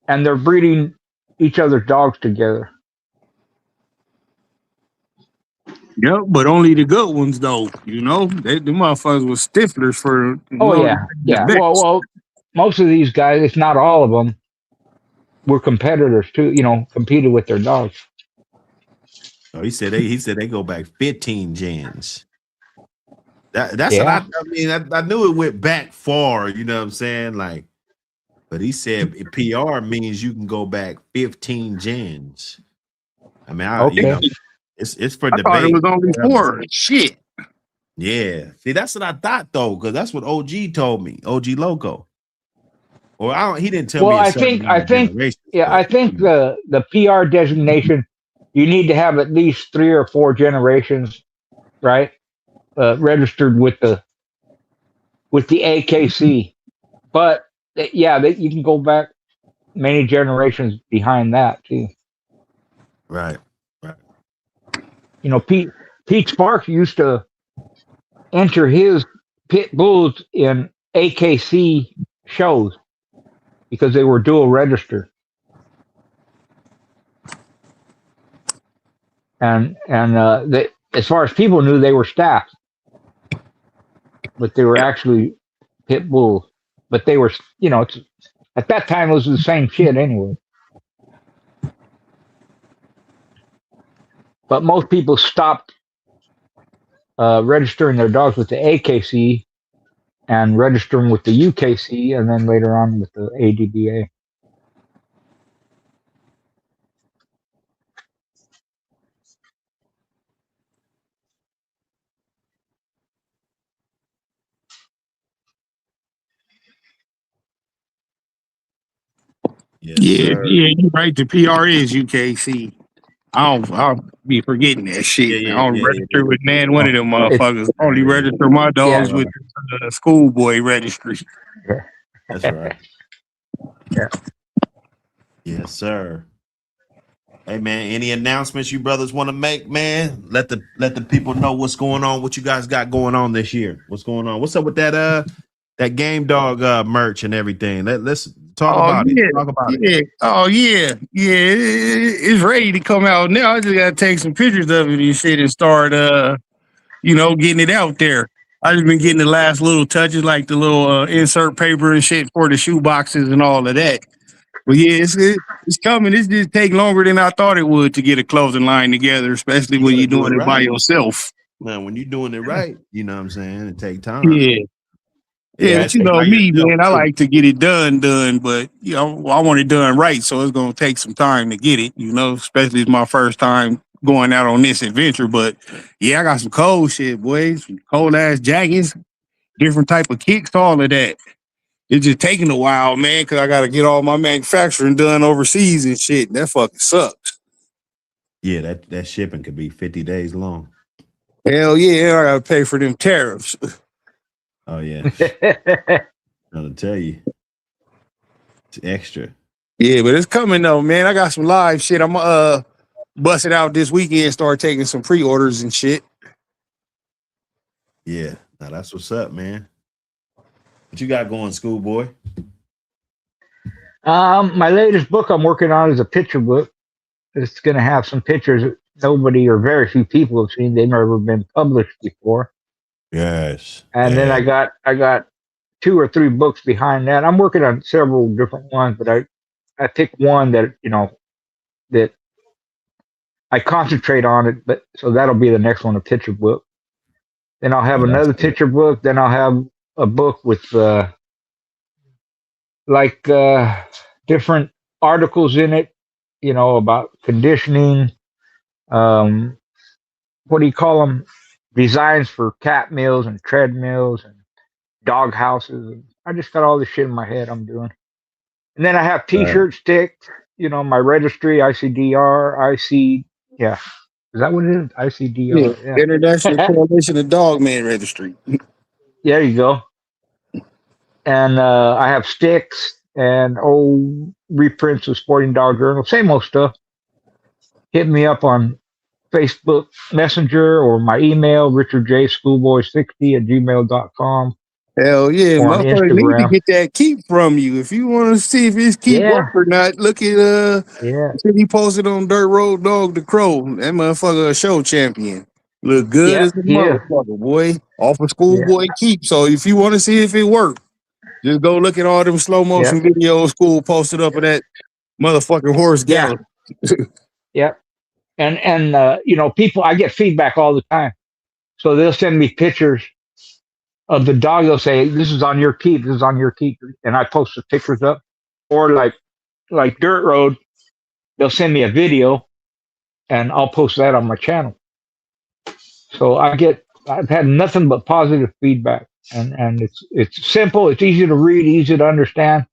and they're breeding each other's dogs together. Yep, but only the good ones though. The motherfuckers was stiflers for. Yeah. Well, most of these guys, if not all of them, were competitors too. Competed with their dogs. Oh, he said they go back 15 gens. That's what I knew it went back far. You know what I'm saying? Like, but he said PR means you can go back 15 gens. I mean, it's for debate. I thought it was only 4. Shit. Yeah. See, that's what I thought though, because that's what OG told me. OG Loco. Or he didn't tell me. Well, I think the PR designation, you need to have at least 3 or 4 generations, right? Registered with the AKC. But you can go back many generations behind that too. Right. Pete Sparks used to enter his pit bulls in AKC shows because they were dual registered. And they, as far as people knew, they were staffs, but they were actually pit bulls. But they were, at that time it was the same shit anyway. But most people stopped registering their dogs with the AKC and registering with the UKC, and then later on with the ADBA. Yeah, you're right. The PR is UKC. I'll be forgetting that shit. I don't register with one of them motherfuckers. I only register my dogs with the schoolboy registry. That's right. Yeah. Yes, sir. Hey man, any announcements you brothers want to make, man? Let the people know what's going on, what you guys got going on this year. What's going on? What's up with that game dog merch and everything? Let's talk about it. Talk about it. Oh yeah. It's ready to come out now. I just gotta take some pictures of it and shit and start getting it out there. I just been getting the last little touches, like the little insert paper and shit for the shoe boxes and all of that. But yeah, it's coming. It's just take longer than I thought it would to get a clothing line together, especially when you're doing it by yourself. Man, when you're doing it right, you know what I'm saying? It take time. Yeah, but you know me, man. I like to get it done, but I want it done right, so it's gonna take some time to get it. Especially it's my first time going out on this adventure. But yeah, I got some cold shit, boys. Some cold ass jackets, different type of kicks, all of that. It's just taking a while, man, because I got to get all my manufacturing done overseas and shit. That fucking sucks. Yeah, that shipping could be 50 days long. Hell yeah, I got to pay for them tariffs. Oh yeah. I'll tell you. It's extra. Yeah, but it's coming though, man. I got some live shit. I'm bust it out this weekend, start taking some pre-orders and shit. Yeah. Now that's what's up, man. What you got going, schoolboy? My latest book I'm working on is a picture book. It's going to have some pictures that nobody or very few people have seen. They've never been published before. Yes. And then I got 2 or 3 books behind that. I'm working on several different ones, but I picked one that, you know, that I concentrate on it. But so that'll be the next one, a picture book. Then I'll have another picture book. Then I'll have a book with different articles in it, you know, about conditioning. What do you call them? Designs for cat mills and treadmills and dog houses. I just got all this shit in my head I'm doing. And then I have t-shirts, sticks, you know, my registry, ICDR, yeah. Is that what it is? ICDR. Yeah. International Coalition of Dogman Registry. There you go. And I have sticks and old reprints of Sporting Dog Journal, same old stuff. Hit me up on Facebook Messenger or my email, richardjschoolboy60@gmail.com. Hell yeah, Or on motherfucker need to Instagram. get that keep from you. If you want to see if his keep work or not, look at shit he posted on Dirt Road Dog the Crow. That motherfucker a show champion. Look good as a motherfucker, boy. Off of Schoolboy Keep. So if you want to see if it worked, just go look at all them slow motion videos School posted up of that motherfucking horse gallop. Yep. And you know, people, I get feedback all the time. So they'll send me pictures of the dog. They'll say, this is on your keep, this is on your keep. And I post the pictures up. Or like Dirt Road, they'll send me a video and I'll post that on my channel. So I've had nothing but positive feedback. And it's simple, it's easy to read, easy to understand.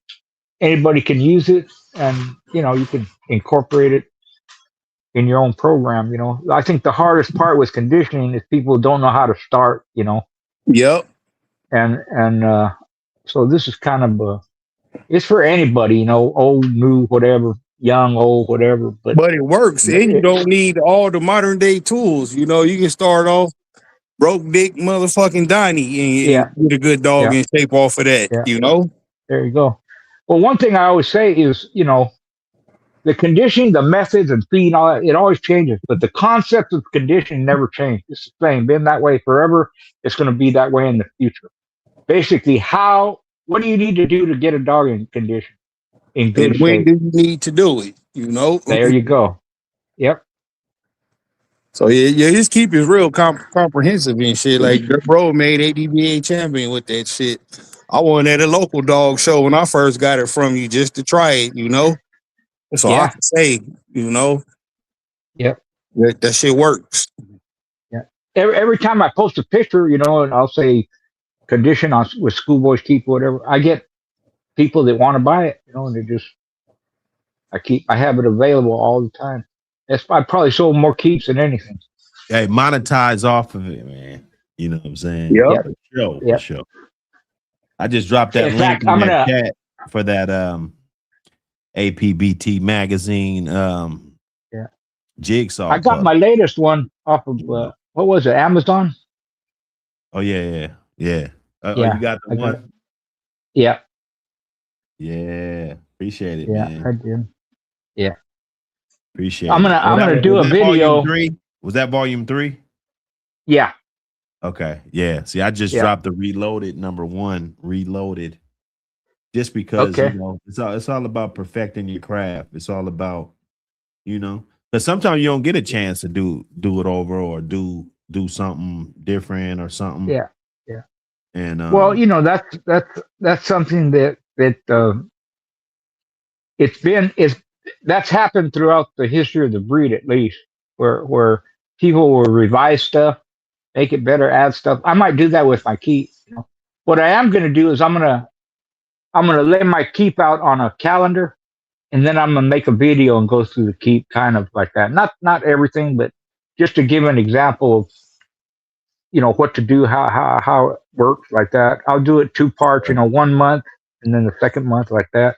Anybody can use it, and you know, you can incorporate it in your own program. You know, I think the hardest part with conditioning is people don't know how to start, you know. Yep. And so this is kind of it's for anybody, you know, old, new, whatever, young, old, whatever. But it works, and you don't need all the modern day tools. You know, you can start off broke dick motherfucking Donnie and get a good dog in shape off of that. You know. There you go. Well, one thing I always say is, you know, the conditioning, the methods, and feed, all that, it always changes. But the concept of conditioning never changed. It's the same. Been that way forever. It's going to be that way in the future. Basically, what do you need to do to get a dog in condition? In good shape? When do you need to do it? You know? There you go. Yep. So yeah, his keep is real comprehensive and shit. Like the bro made APBT champion with that shit. I won at a local dog show when I first got it from you just to try it, you know? So I can say, you know, that shit works. Yeah. Every time I post a picture, you know, and I'll say condition with Schoolboy's Keep, whatever, I get people that want to buy it, you know, and I have it available all the time. I probably sold more keeps than anything. Hey, monetize off of it, man. You know what I'm saying? Yep. For sure. I just dropped that link in that chat for that APBT magazine jigsaw. I got my latest one off of what was it, Amazon? Oh yeah. You got the one? Yeah. Yeah. Appreciate it, man. I did. Yeah. Appreciate I'm gonna do a video. Was that volume 3? Yeah. Okay. Yeah. See, I just dropped the Reloaded #1, Reloaded. Just because you know, it's all about perfecting your craft. It's all about, you know, because sometimes you don't get a chance to do it over or do something different or something. Yeah. And well, you know, that's something that that's happened throughout the history of the breed, at least. where people will revise stuff, make it better, add stuff. I might do that with my keep. You know? What I am going to do is I'm gonna lay my keep out on a calendar, and then I'm gonna make a video and go through the keep kind of like that. Not everything, but just to give an example of what to do, how it works like that. I'll do it 2 parts, 1 month and then the second month like that.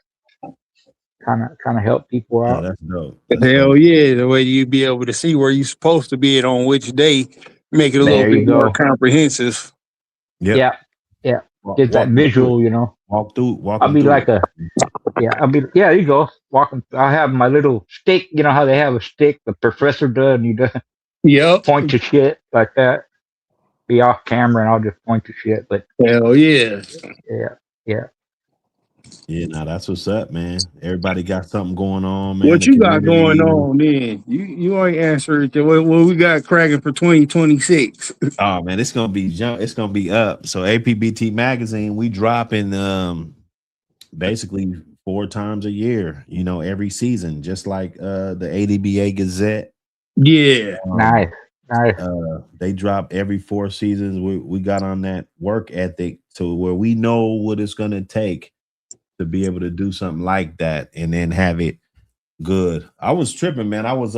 Kind of help people Yeah, out. that's dope. That's Hell dope. yeah, the way you be able to see where you're supposed to be at on which day, make it a little There you bit more go. comprehensive. Yep. Yeah. Walk, Get that walk me through visual, it. Walk I'll them be through like it. there you go. Walking. I'll have my little stick. You know how they have a stick, the professor does, and you just Yep. point to shit like that. Be off camera and I'll just point to shit. But Hell yeah. yeah. Yeah, nah, that's what's up, man. Everybody got something going on, man. What The you got going community. on then? You ain't answered what we got cracking for 2026. Oh man, it's gonna be jump. It's gonna be up. So APBT magazine, we dropping basically 4 times a year. Every season, just like the ADBA Gazette. Yeah. Nice. They drop every 4 seasons. We got on that work ethic to where we know what it's gonna take to be able to do something like that and then have it good. I was tripping, man. I was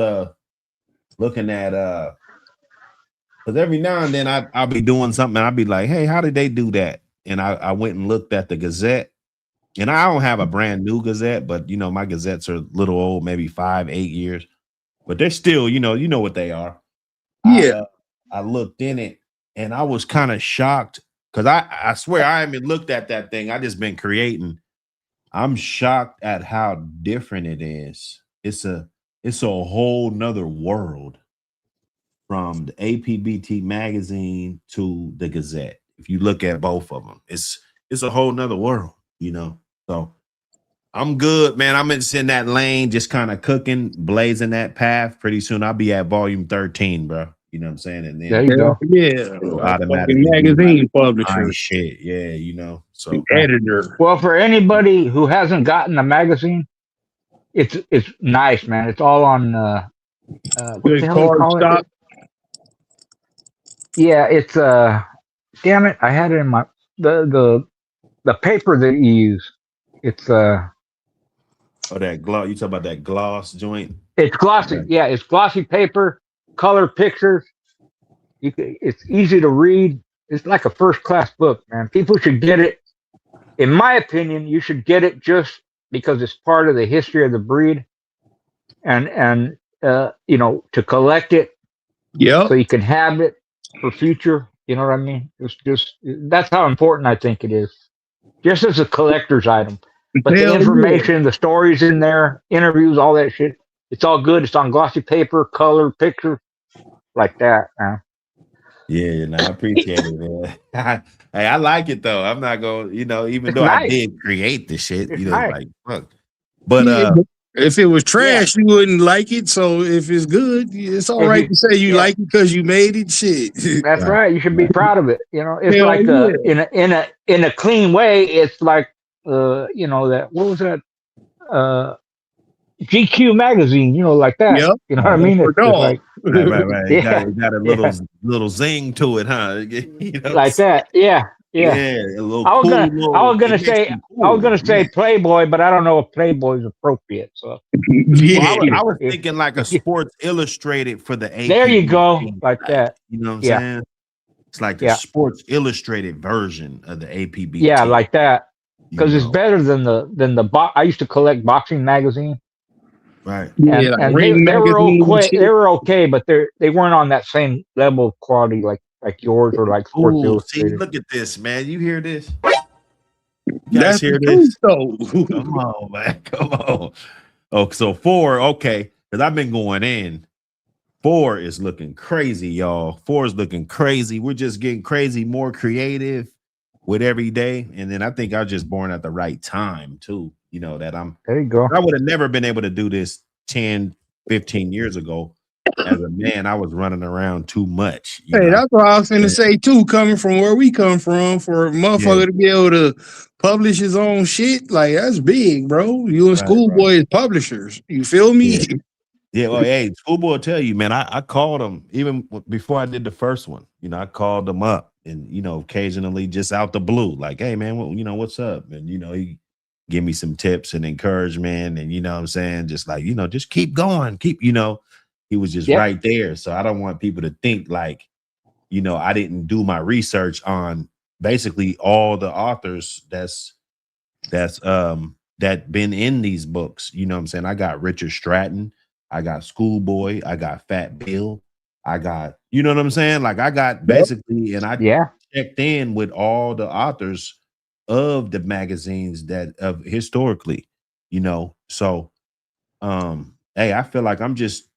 looking at because every now and then I'll be doing something and I'll be like, hey, how did they do that? And I went and looked at the Gazette, and I don't have a brand new Gazette, but my Gazettes are a little old, maybe 5-8 years, but they're still, you know what they are. Yeah. I looked in it and I was kind of shocked because I swear I haven't looked at that thing. I just been creating. I'm shocked at how different it is. It's a whole nother world from the APBT magazine to the Gazette. If you look at both of them, it's a whole nother world, So I'm good, man. I'm in that lane, just kind of cooking, blazing that path. Pretty soon I'll be at volume 13, bro. You know what I'm saying? And then There you go. Yeah. Automatically Magazine publisher. shit. Yeah, So Editor. Well, for anybody who hasn't gotten a magazine, it's nice, man. It's all on what Good the hell do you card call stock. it? Yeah, it's damn it, I had it in my the paper that you use. It's that gloss. You talk about that gloss joint? it's glossy. Okay. Yeah, it's glossy paper, color pictures. It's easy to read. It's like a first class book, man. People should get it. In my opinion, you should get it just because it's part of the history of the breed, and to collect it. Yeah. So you can have it for future. You know what I mean? It's just that's how important I think it is, just as a collector's item. But the information, the stories in there, interviews, all that shit, it's all good. It's on glossy paper, color, picture, like that, man. Yeah, I appreciate it, man. Hey, I like it though. I'm not going, even though nice. I did create the shit, nice. Like fuck. But if it was trash, you wouldn't like it. So if it's good, it's all right to say you like it because you made it. Shit. That's right. You should be proud of it. It's Hell like yeah. in a clean way. It's like that. What was that? GQ magazine. Like that. Yep. You know what I mean? It's like right. Yeah. It got a little zing to it, huh? Like that. Yeah. A little I was gonna say Playboy, but I don't know if Playboy is appropriate. So I was thinking like a Sports Illustrated for the APBT. There you go, like that. You know what I'm saying? It's like a Sports Illustrated version of the APBT. Yeah, like that. Because it's better than the I used to collect boxing magazine. Right. And they were okay. They were okay, but they weren't on that same level of quality like yours or like Sports Illustrated. See, look at this, man. You hear this? You guys hear this? Come on, man. Come on. Oh, so 4, okay. Because I've been going in. 4 is looking crazy, y'all. 4 is looking crazy. We're just getting crazy, more creative with every day. And then I think I was just born at the right time, too. That there you go. I would have never been able to do this 10, 15 years ago. As a man, I was running around too much. That's what I was finna say too. Coming from where we come from, for a motherfucker to be able to publish his own shit, like that's big, bro. You and Schoolboy as publishers. You feel me? Yeah, well, hey, Schoolboy will tell you, man. I called him even before I did the first one. You know, I called him up, and occasionally just out the blue, like, "Hey, man, what's up?" And he give me some tips and encouragement, and what I'm saying, just like, just keep going, keep. He was just Yep. right there. So I don't want people to think like, I didn't do my research on basically all the authors that been in these books. You know what I'm saying? I got Richard Stratton. I got Schoolboy, I got Fat Bill, I got, you know what I'm saying? Like I got basically, and I checked in with all the authors of the magazines that of historically, So hey, I feel like I'm just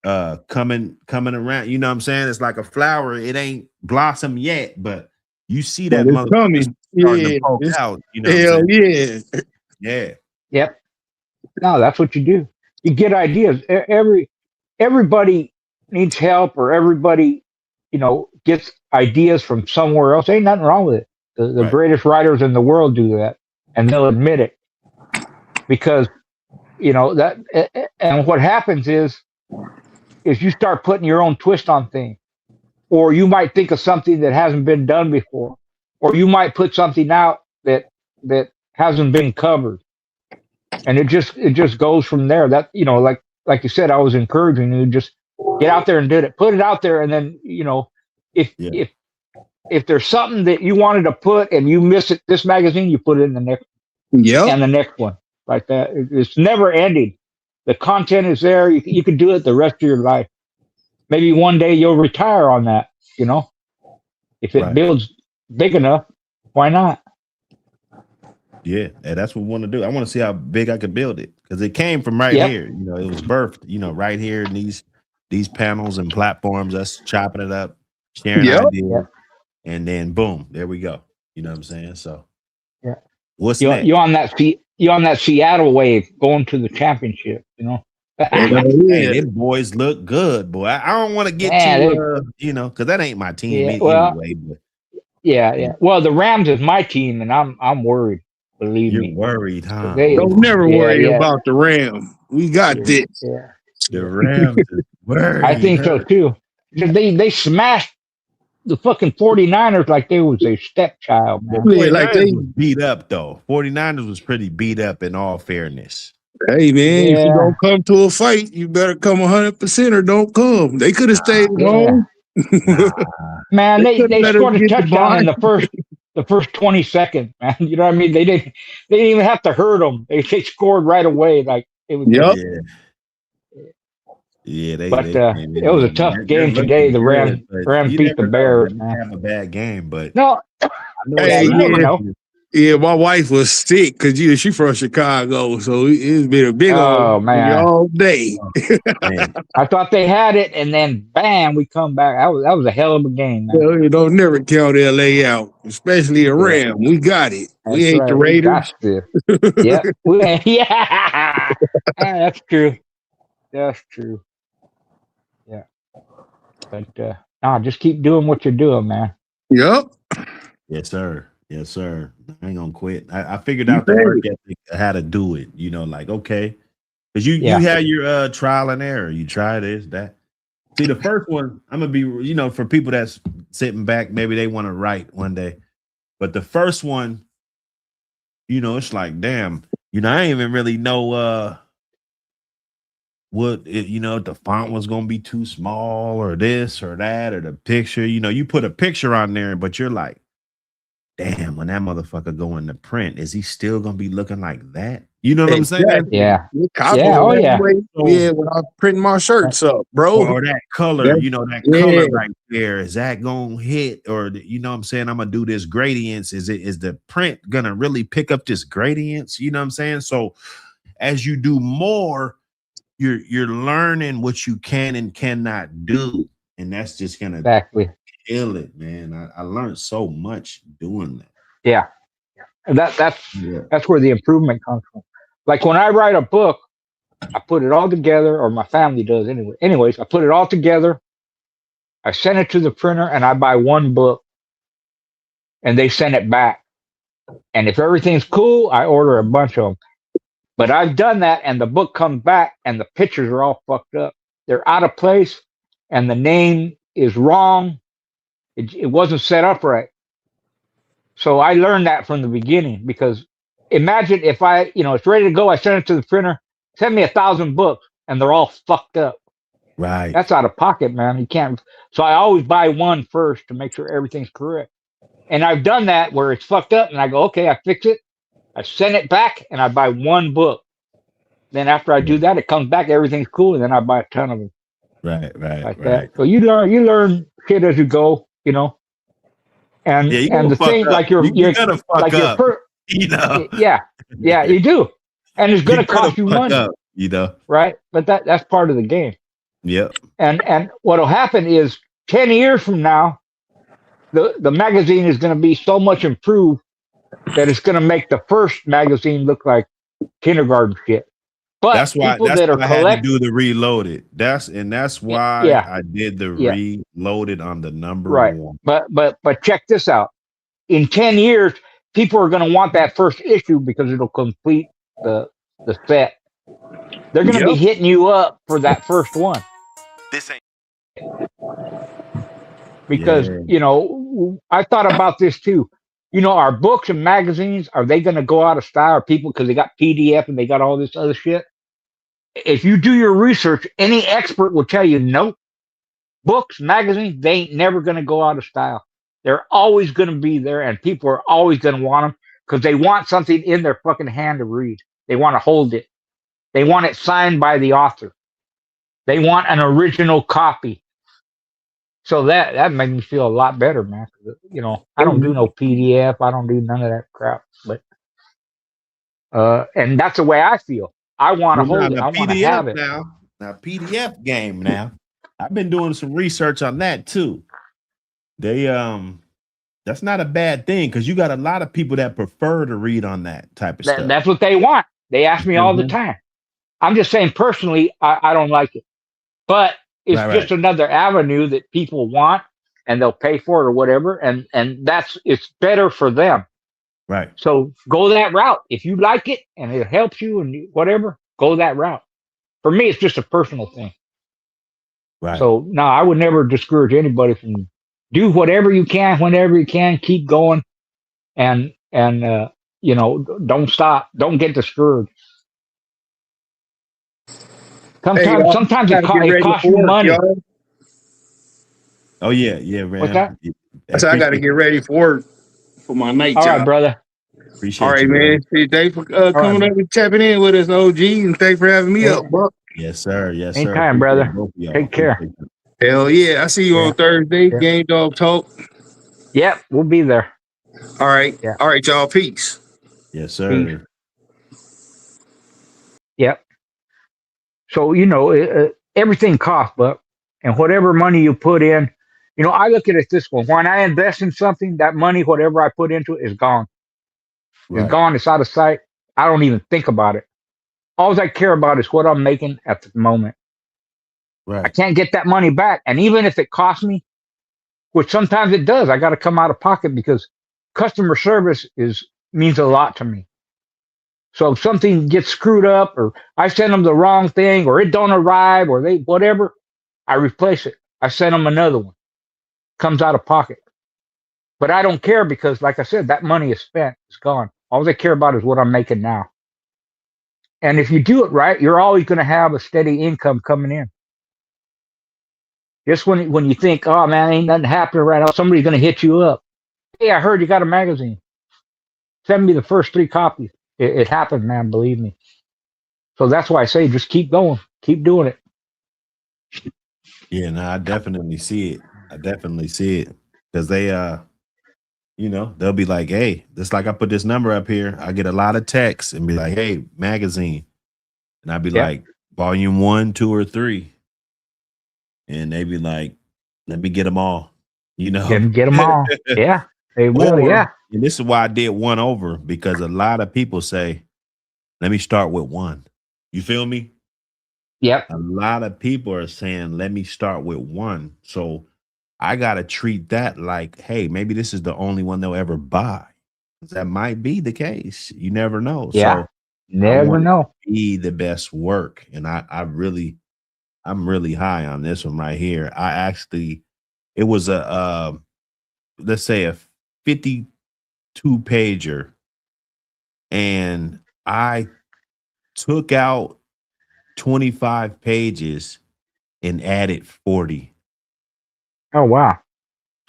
coming around, you know what I'm saying? It's like a flower, it ain't blossomed yet, but you see that It's mother coming. starting to Yeah. poke It's, out, you know what hell I'm saying? yeah. Yeah. Yep. No, that's what you do. You get ideas. Everybody needs help, or everybody, gets ideas from somewhere else. Ain't nothing wrong with it. The Right. greatest writers in the world do that, and they'll admit it because that. And what happens is you start putting your own twist on things, or you might think of something that hasn't been done before, or you might put something out that hasn't been covered, and it just goes from there. That like you said, I was encouraging you, just get out there and do it, put it out there, and then if Yeah. if there's something that you wanted to put and you miss it, this magazine, you put it in the next Yep. and the next one, like that. It's never ending. The content is there. You can do it the rest of your life. Maybe one day you'll retire on that. If it Right. builds big enough, why not? Yeah, and that's what we want to do. I want to see how big I could build it because it came from right Yep. here. It was birthed, right here in these panels and platforms. Us chopping it up, sharing Yep. ideas, Yep. and then boom, there we go. You know what I'm saying? So, Yeah. what's You next? on that Seattle wave going to the championship, Hey, Yeah. them boys look good, boy. I don't want to get Yeah, too, because that ain't my team yeah. Well, anyway. But yeah. Well, the Rams is my team, and I'm worried. Believe you're me, worried, huh? they. Don't never worry Yeah. about the Ram. We got this. Yeah. The Rams is I worried, think so huh? too. They smashed the fucking 49ers like they was a stepchild, man. Yeah, like 49ers was beat up, though. 49ers was pretty beat up in all fairness. hey man, if you Yeah. don't come to a fight, you better come 100% or don't come. They could have stayed at home. Nah. Man, They couldn't they let us scored a get the touchdown in bond. the first 20 seconds, man. You know what I mean? They didn't even have to hurt them. They scored right away. Like it was Yep. Yeah, they but came it in was a there. tough They're game today. looking The good, but Rams you beat the never know. Bears, They might man. have a bad game, but No, I know yeah, Hey, you never know. yeah, my wife was sick because she from Chicago, so it's been a big Oh old man. all day. Man, I thought they had it, and then bam, we come back. That was a hell of a game, man. You don't never count LA out, especially a Yeah, Ram. We got it. We that's ain't the right. We Raiders. got this. Yep. Yeah. That's true. That's true. Yeah. But nah, just keep doing what you're doing, man. Yep. yes, sir. Yes, sir. I ain't gonna quit. I figured You out the work said ethic, how to do it. Like okay, because you Yeah. had your trial and error. You try this, that. See, the first one, I'm gonna be, for people that's sitting back, maybe they want to write one day, but the first one, it's like, damn, I ain't even really know what the font was gonna be too small or this or that or the picture. You put a picture on there, but you're like, damn, when that motherfucker go into print, is he still gonna be looking like that? You know what I'm saying? exactly. Yeah. I Yeah. feel Oh that yeah. way. Yeah, when I'm printing my shirts up, bro. Or that color, That's- that yeah. color right there, is that gonna hit? Or you know what I'm saying? I'm gonna do this gradients. Is the print gonna really pick up this gradients? You know what I'm saying? So as you do more, you're learning what you can and cannot do. And that's just gonna Exactly. kill it, man. I learned so much doing that. Yeah. And that's where the improvement comes from. Like when I write a book, I put it all together, or my family does anyway. Anyways, I put it all together. I send it to the printer, and I buy one book, and they send it back. And if everything's cool, I order a bunch of them. But I've done that, and the book comes back, and the pictures are all fucked up. They're out of place, and the name is wrong. It wasn't set up right. So I learned that from the beginning, because imagine if I, it's ready to go, I send it to the printer, send me 1,000 books, and they're all fucked up. Right. That's out of pocket, man. You can't. So I always buy one first to make sure everything's correct. And I've done that where it's fucked up, and I go, okay, I fix it. I send it back, and I buy one book. Then after I do that, it comes back, everything's cool, and then I buy a ton of them. Right. Like that. So you learn shit as you go, And Yeah, you and the fuck thing, up. like you're gonna fuck like up. yeah, you do, and it's gonna cost you money, up, right? But that's part of the game. Yep. And what'll happen is 10 years from now, the magazine is going to be so much improved that it's going to make the first magazine look like kindergarten shit. But that's why I had to do the reloaded. That's why I did the reloaded on the number one. But check this out. In 10 years, people are going to want that first issue because it'll complete the set. They're going to be hitting you up for that first one. This ain't because I thought about this too. Our books and magazines, are they going to go out of style? Are people, because they got PDF and they got all this other shit? If you do your research, any expert will tell you, nope. Books, magazines, they ain't never going to go out of style. They're always going to be there, and people are always going to want them because they want something in their fucking hand to read. They want to hold it. They want it signed by the author. They want an original copy. So that made me feel a lot better, man. I don't do no PDF. I don't do none of that crap. But and that's the way I feel. I want to hold it. I want to have it. Now PDF game. Now I've been doing some research on that too. They that's not a bad thing because you got a lot of people that prefer to read on that type of stuff. That's what they want. They ask me all the time. I'm just saying personally, I don't like it, but it's just another avenue that people want, and they'll pay for it or whatever, and it's better for them. Right. So go that route if you like it and it helps you and whatever. Go that route. For me, it's just a personal thing. Right. So no, I would never discourage anybody from do whatever you can, whenever you can, keep going, and don't stop. Don't get discouraged. Sometimes it costs you money. Y'all. Oh yeah, man. What's that? So I got to get ready for work for my night job. All right, brother. Appreciate all right, man. Thanks for coming up and tapping in with us, OG, and thanks for having me up, bro. Yes, sir. Yes, sir. Anytime, brother. Take care. Hell yeah. I see you on Thursday. Game Dog Talk. Yep, we'll be there. All right. Yeah. All right, y'all. Peace. Yes, sir. Peace. Yep. So, everything costs, Buck. And whatever money you put in, I look at it this way. When I invest in something, that money, whatever I put into it, is gone. Right. It's gone. It's out of sight. I don't even think about it. All I care about is what I'm making at the moment. Right. I can't get that money back. And even if it costs me, which sometimes it does, I got to come out of pocket because customer service means a lot to me. So if something gets screwed up, or I send them the wrong thing, or it don't arrive, or whatever, I replace it. I send them another one. Comes out of pocket. But I don't care because, like I said, that money is spent. It's gone. All I care about is what I'm making now. And if you do it right, you're always going to have a steady income coming in. Just when you think, oh man, ain't nothing happening right now, somebody's going to hit you up. Hey, I heard you got a magazine. Send me the first 3 copies. It happened, man. Believe me. So that's why I say, just keep going, keep doing it. Yeah, no, I definitely see it. Because they, they'll be like, hey, just like I put this number up here, I get a lot of texts and be like, hey, magazine. And I'd be like, volume 1, 2, or 3. And they be like, let me get them all, Get them all. Yeah, they will. Yeah. And this is why I did 1 over, because a lot of people say, let me start with 1. You feel me? Yep. A lot of people are saying, let me start with 1. So I got to treat that like, hey, maybe this is the only one they'll ever buy. That might be the case. You never know. Yeah. So I Never want it to know. be the best work. And I'm really high on this one right here. It was let's say a 52 pager, and I took out 25 pages and added 40. Oh wow.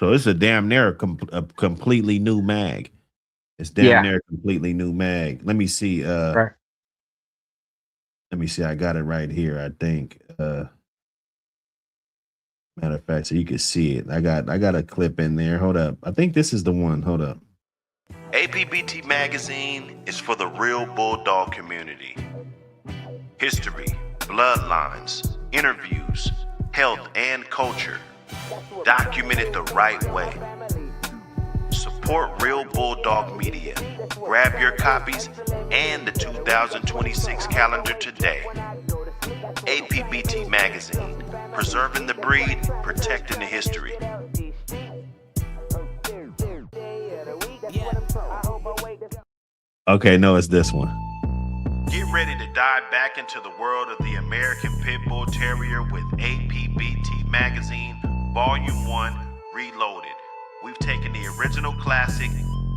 So it's a damn near a completely new mag. It's damn Yeah. near a completely new mag. Let me see. Right. Let me see. I got it right here. I think. Matter of fact, so you can see it. I got a clip in there. Hold up. I think this is the one. Hold up. APBT magazine is for the real bulldog community. History, bloodlines, interviews, health, and culture, documented the right way. Support Real Bulldog Media. Grab your copies and the 2026 calendar today. APBT Magazine, preserving the breed, protecting the history. Okay, no, it's this one. Get ready to dive back into the world of the American Pit Bull Terrier with APBT Magazine, Volume 1, Reloaded. We've taken the original classic,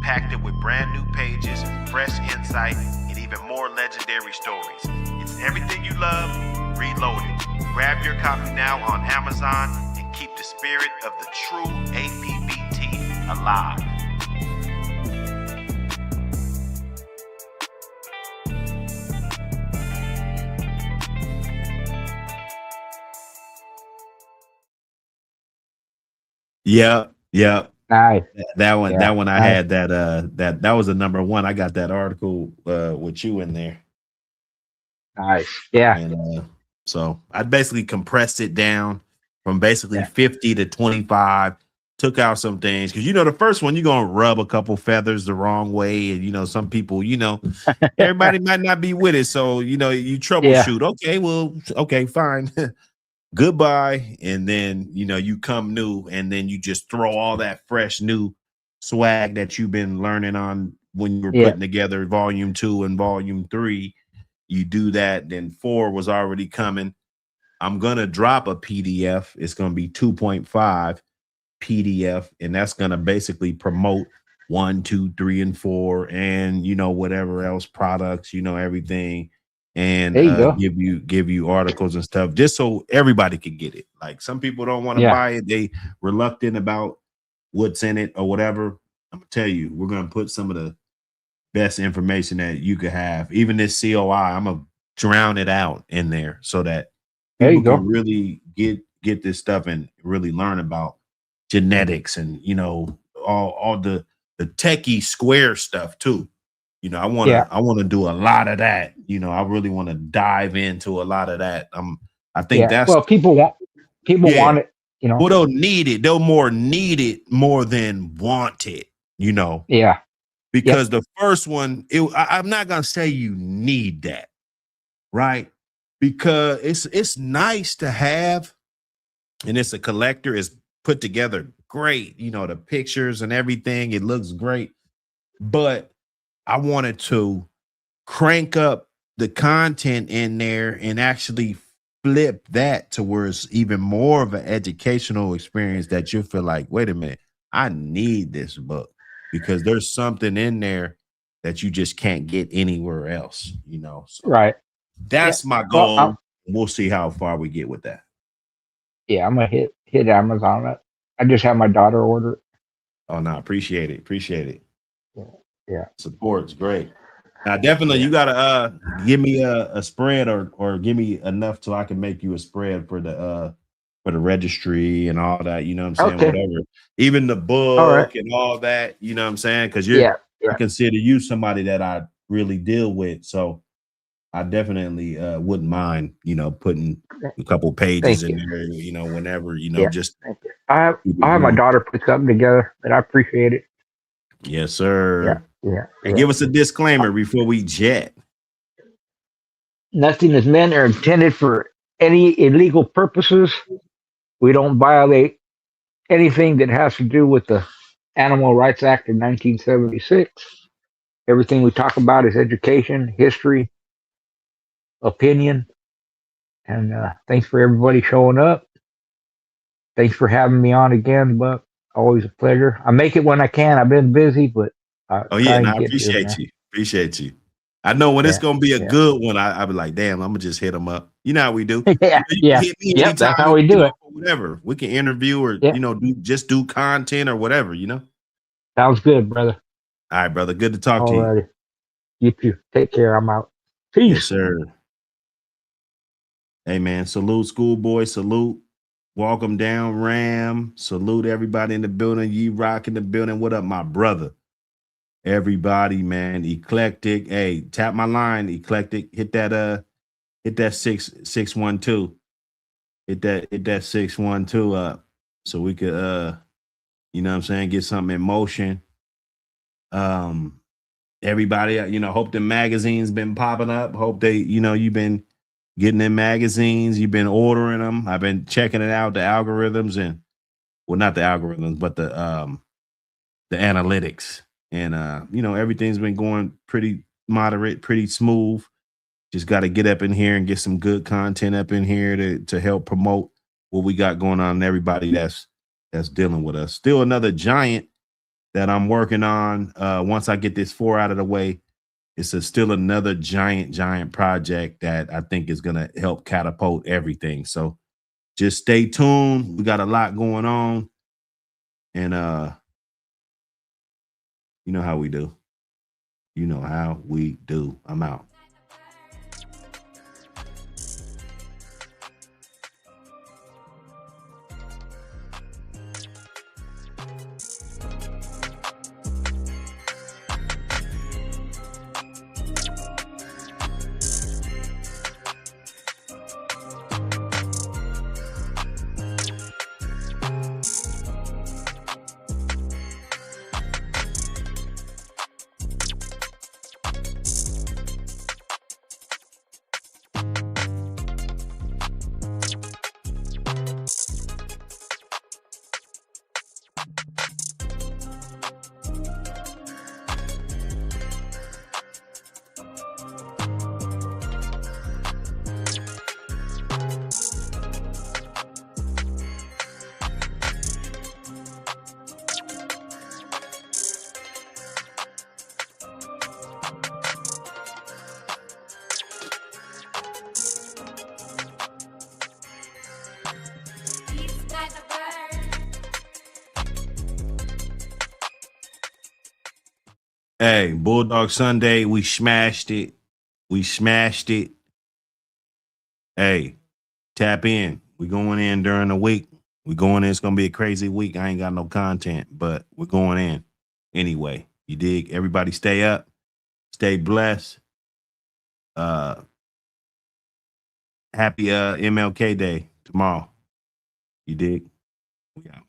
packed it with brand new pages, fresh insight, and even more legendary stories. It's everything you love, reloaded. Grab your copy now on Amazon and keep the spirit of the true APBT alive. Yeah. Nice. That one, Yeah, that one I nice. had that was the number one. I got that article with you in there. Nice. Yeah. And so I basically compressed it down from basically Yeah. 50 to 25, took out some things. Because, the first one, you're going to rub a couple feathers the wrong way. And, some people, everybody might not be with it. So, you troubleshoot. Okay, well, okay, fine. Goodbye. And then, you come new, and then you just throw all that fresh new swag that you've been learning on when you were putting together Volume 2 and Volume 3. You do that, then 4 was already coming. I'm going to drop a PDF. It's going to be 2.5 PDF, and that's going to basically promote 1, 2, 3, and 4, and whatever else products, everything, and There you go. give you articles and stuff, just so everybody can get it. Like, some people don't want to buy it; they reluctant about what's in it or whatever. I'm gonna tell you, we're gonna put some of the best information that you could have. Even this COI, I'm gonna drown it out in there so that people can really get this stuff and really learn about genetics and all the techie square stuff too. I want to do a lot of that. I really want to dive into a lot of that. I think that's, well, people want it. Well, they'll need it. They'll more need it more than want it. Yeah. Because the first one, I'm not gonna say you need that, right? Because it's nice to have, and it's a collector. It's put together great, the pictures and everything. It looks great, but I wanted to crank up the content in there and actually flip that to where it's even more of an educational experience that you feel like, wait a minute, I need this book. Because there's something in there that you just can't get anywhere else, So right. That's my goal. Well, we'll see how far we get with that. Yeah, I'm gonna hit Amazon. I just have my daughter order it. Oh no, appreciate it. Yeah. Support's great. Now definitely you gotta give me a spread or give me enough so I can make you a spread for the registry and all that, you know what I'm saying? Whatever. Even the book and all that, you know what I'm saying? Because I consider you somebody that I really deal with. So I definitely wouldn't mind, putting a couple pages in there, whenever, just I have my daughter put something together, and I appreciate it. Yes, sir. Yeah. And give us a disclaimer before we jet. Nothing is meant or intended for any illegal purposes. We don't violate anything that has to do with the Animal Rights Act of 1976. Everything we talk about is education, history, opinion. And thanks for everybody showing up. Thanks for having me on again, Buck. Always a pleasure. I make it when I can. I've been busy, but I Oh try yeah, and and I get here, appreciate man. you. Appreciate you. I know when it's Yeah, gonna be a yeah, good one, I'll be like, damn, I'm gonna just hit them up. You know how we do. yeah, You yeah. can hit me Yep, anytime, that's how we you do know, it. for whatever. We can interview or Yeah, do content or whatever, you know. sounds good, brother. All right, brother. Good to talk to you. Alrighty. You too. Take care. I'm out. Yes, Peace. sir. Hey man, salute schoolboy, salute. Welcome down, Ram. Salute everybody in the building. Ye Rock in the building. What up, my brother? Everybody, man. Eclectic. Hey, tap my line, Eclectic. Hit that 612. Hit that 612 up so we could you know what I'm saying, get something in motion. Everybody, hope the magazines been popping up. Hope they, you've been getting in magazines, you've been ordering them. I've been checking it out, the algorithms and well, not the algorithms, but the analytics. And everything's been going pretty moderate, pretty smooth. Just got to get up in here and get some good content up in here to help promote what we got going on and everybody that's dealing with us. Still another giant that I'm working on. Once I get this 4 out of the way, it's still another giant project that I think is going to help catapult everything. So just stay tuned. We got a lot going on. And you know how we do. You know how we do. I'm out. Hey, Bulldog Sunday, we smashed it. We smashed it. Hey, tap in. We going in during the week. We going in. It's gonna be a crazy week. I ain't got no content, but we're going in anyway. You dig? Everybody stay up, stay blessed. Happy MLK Day tomorrow. You dig? We out.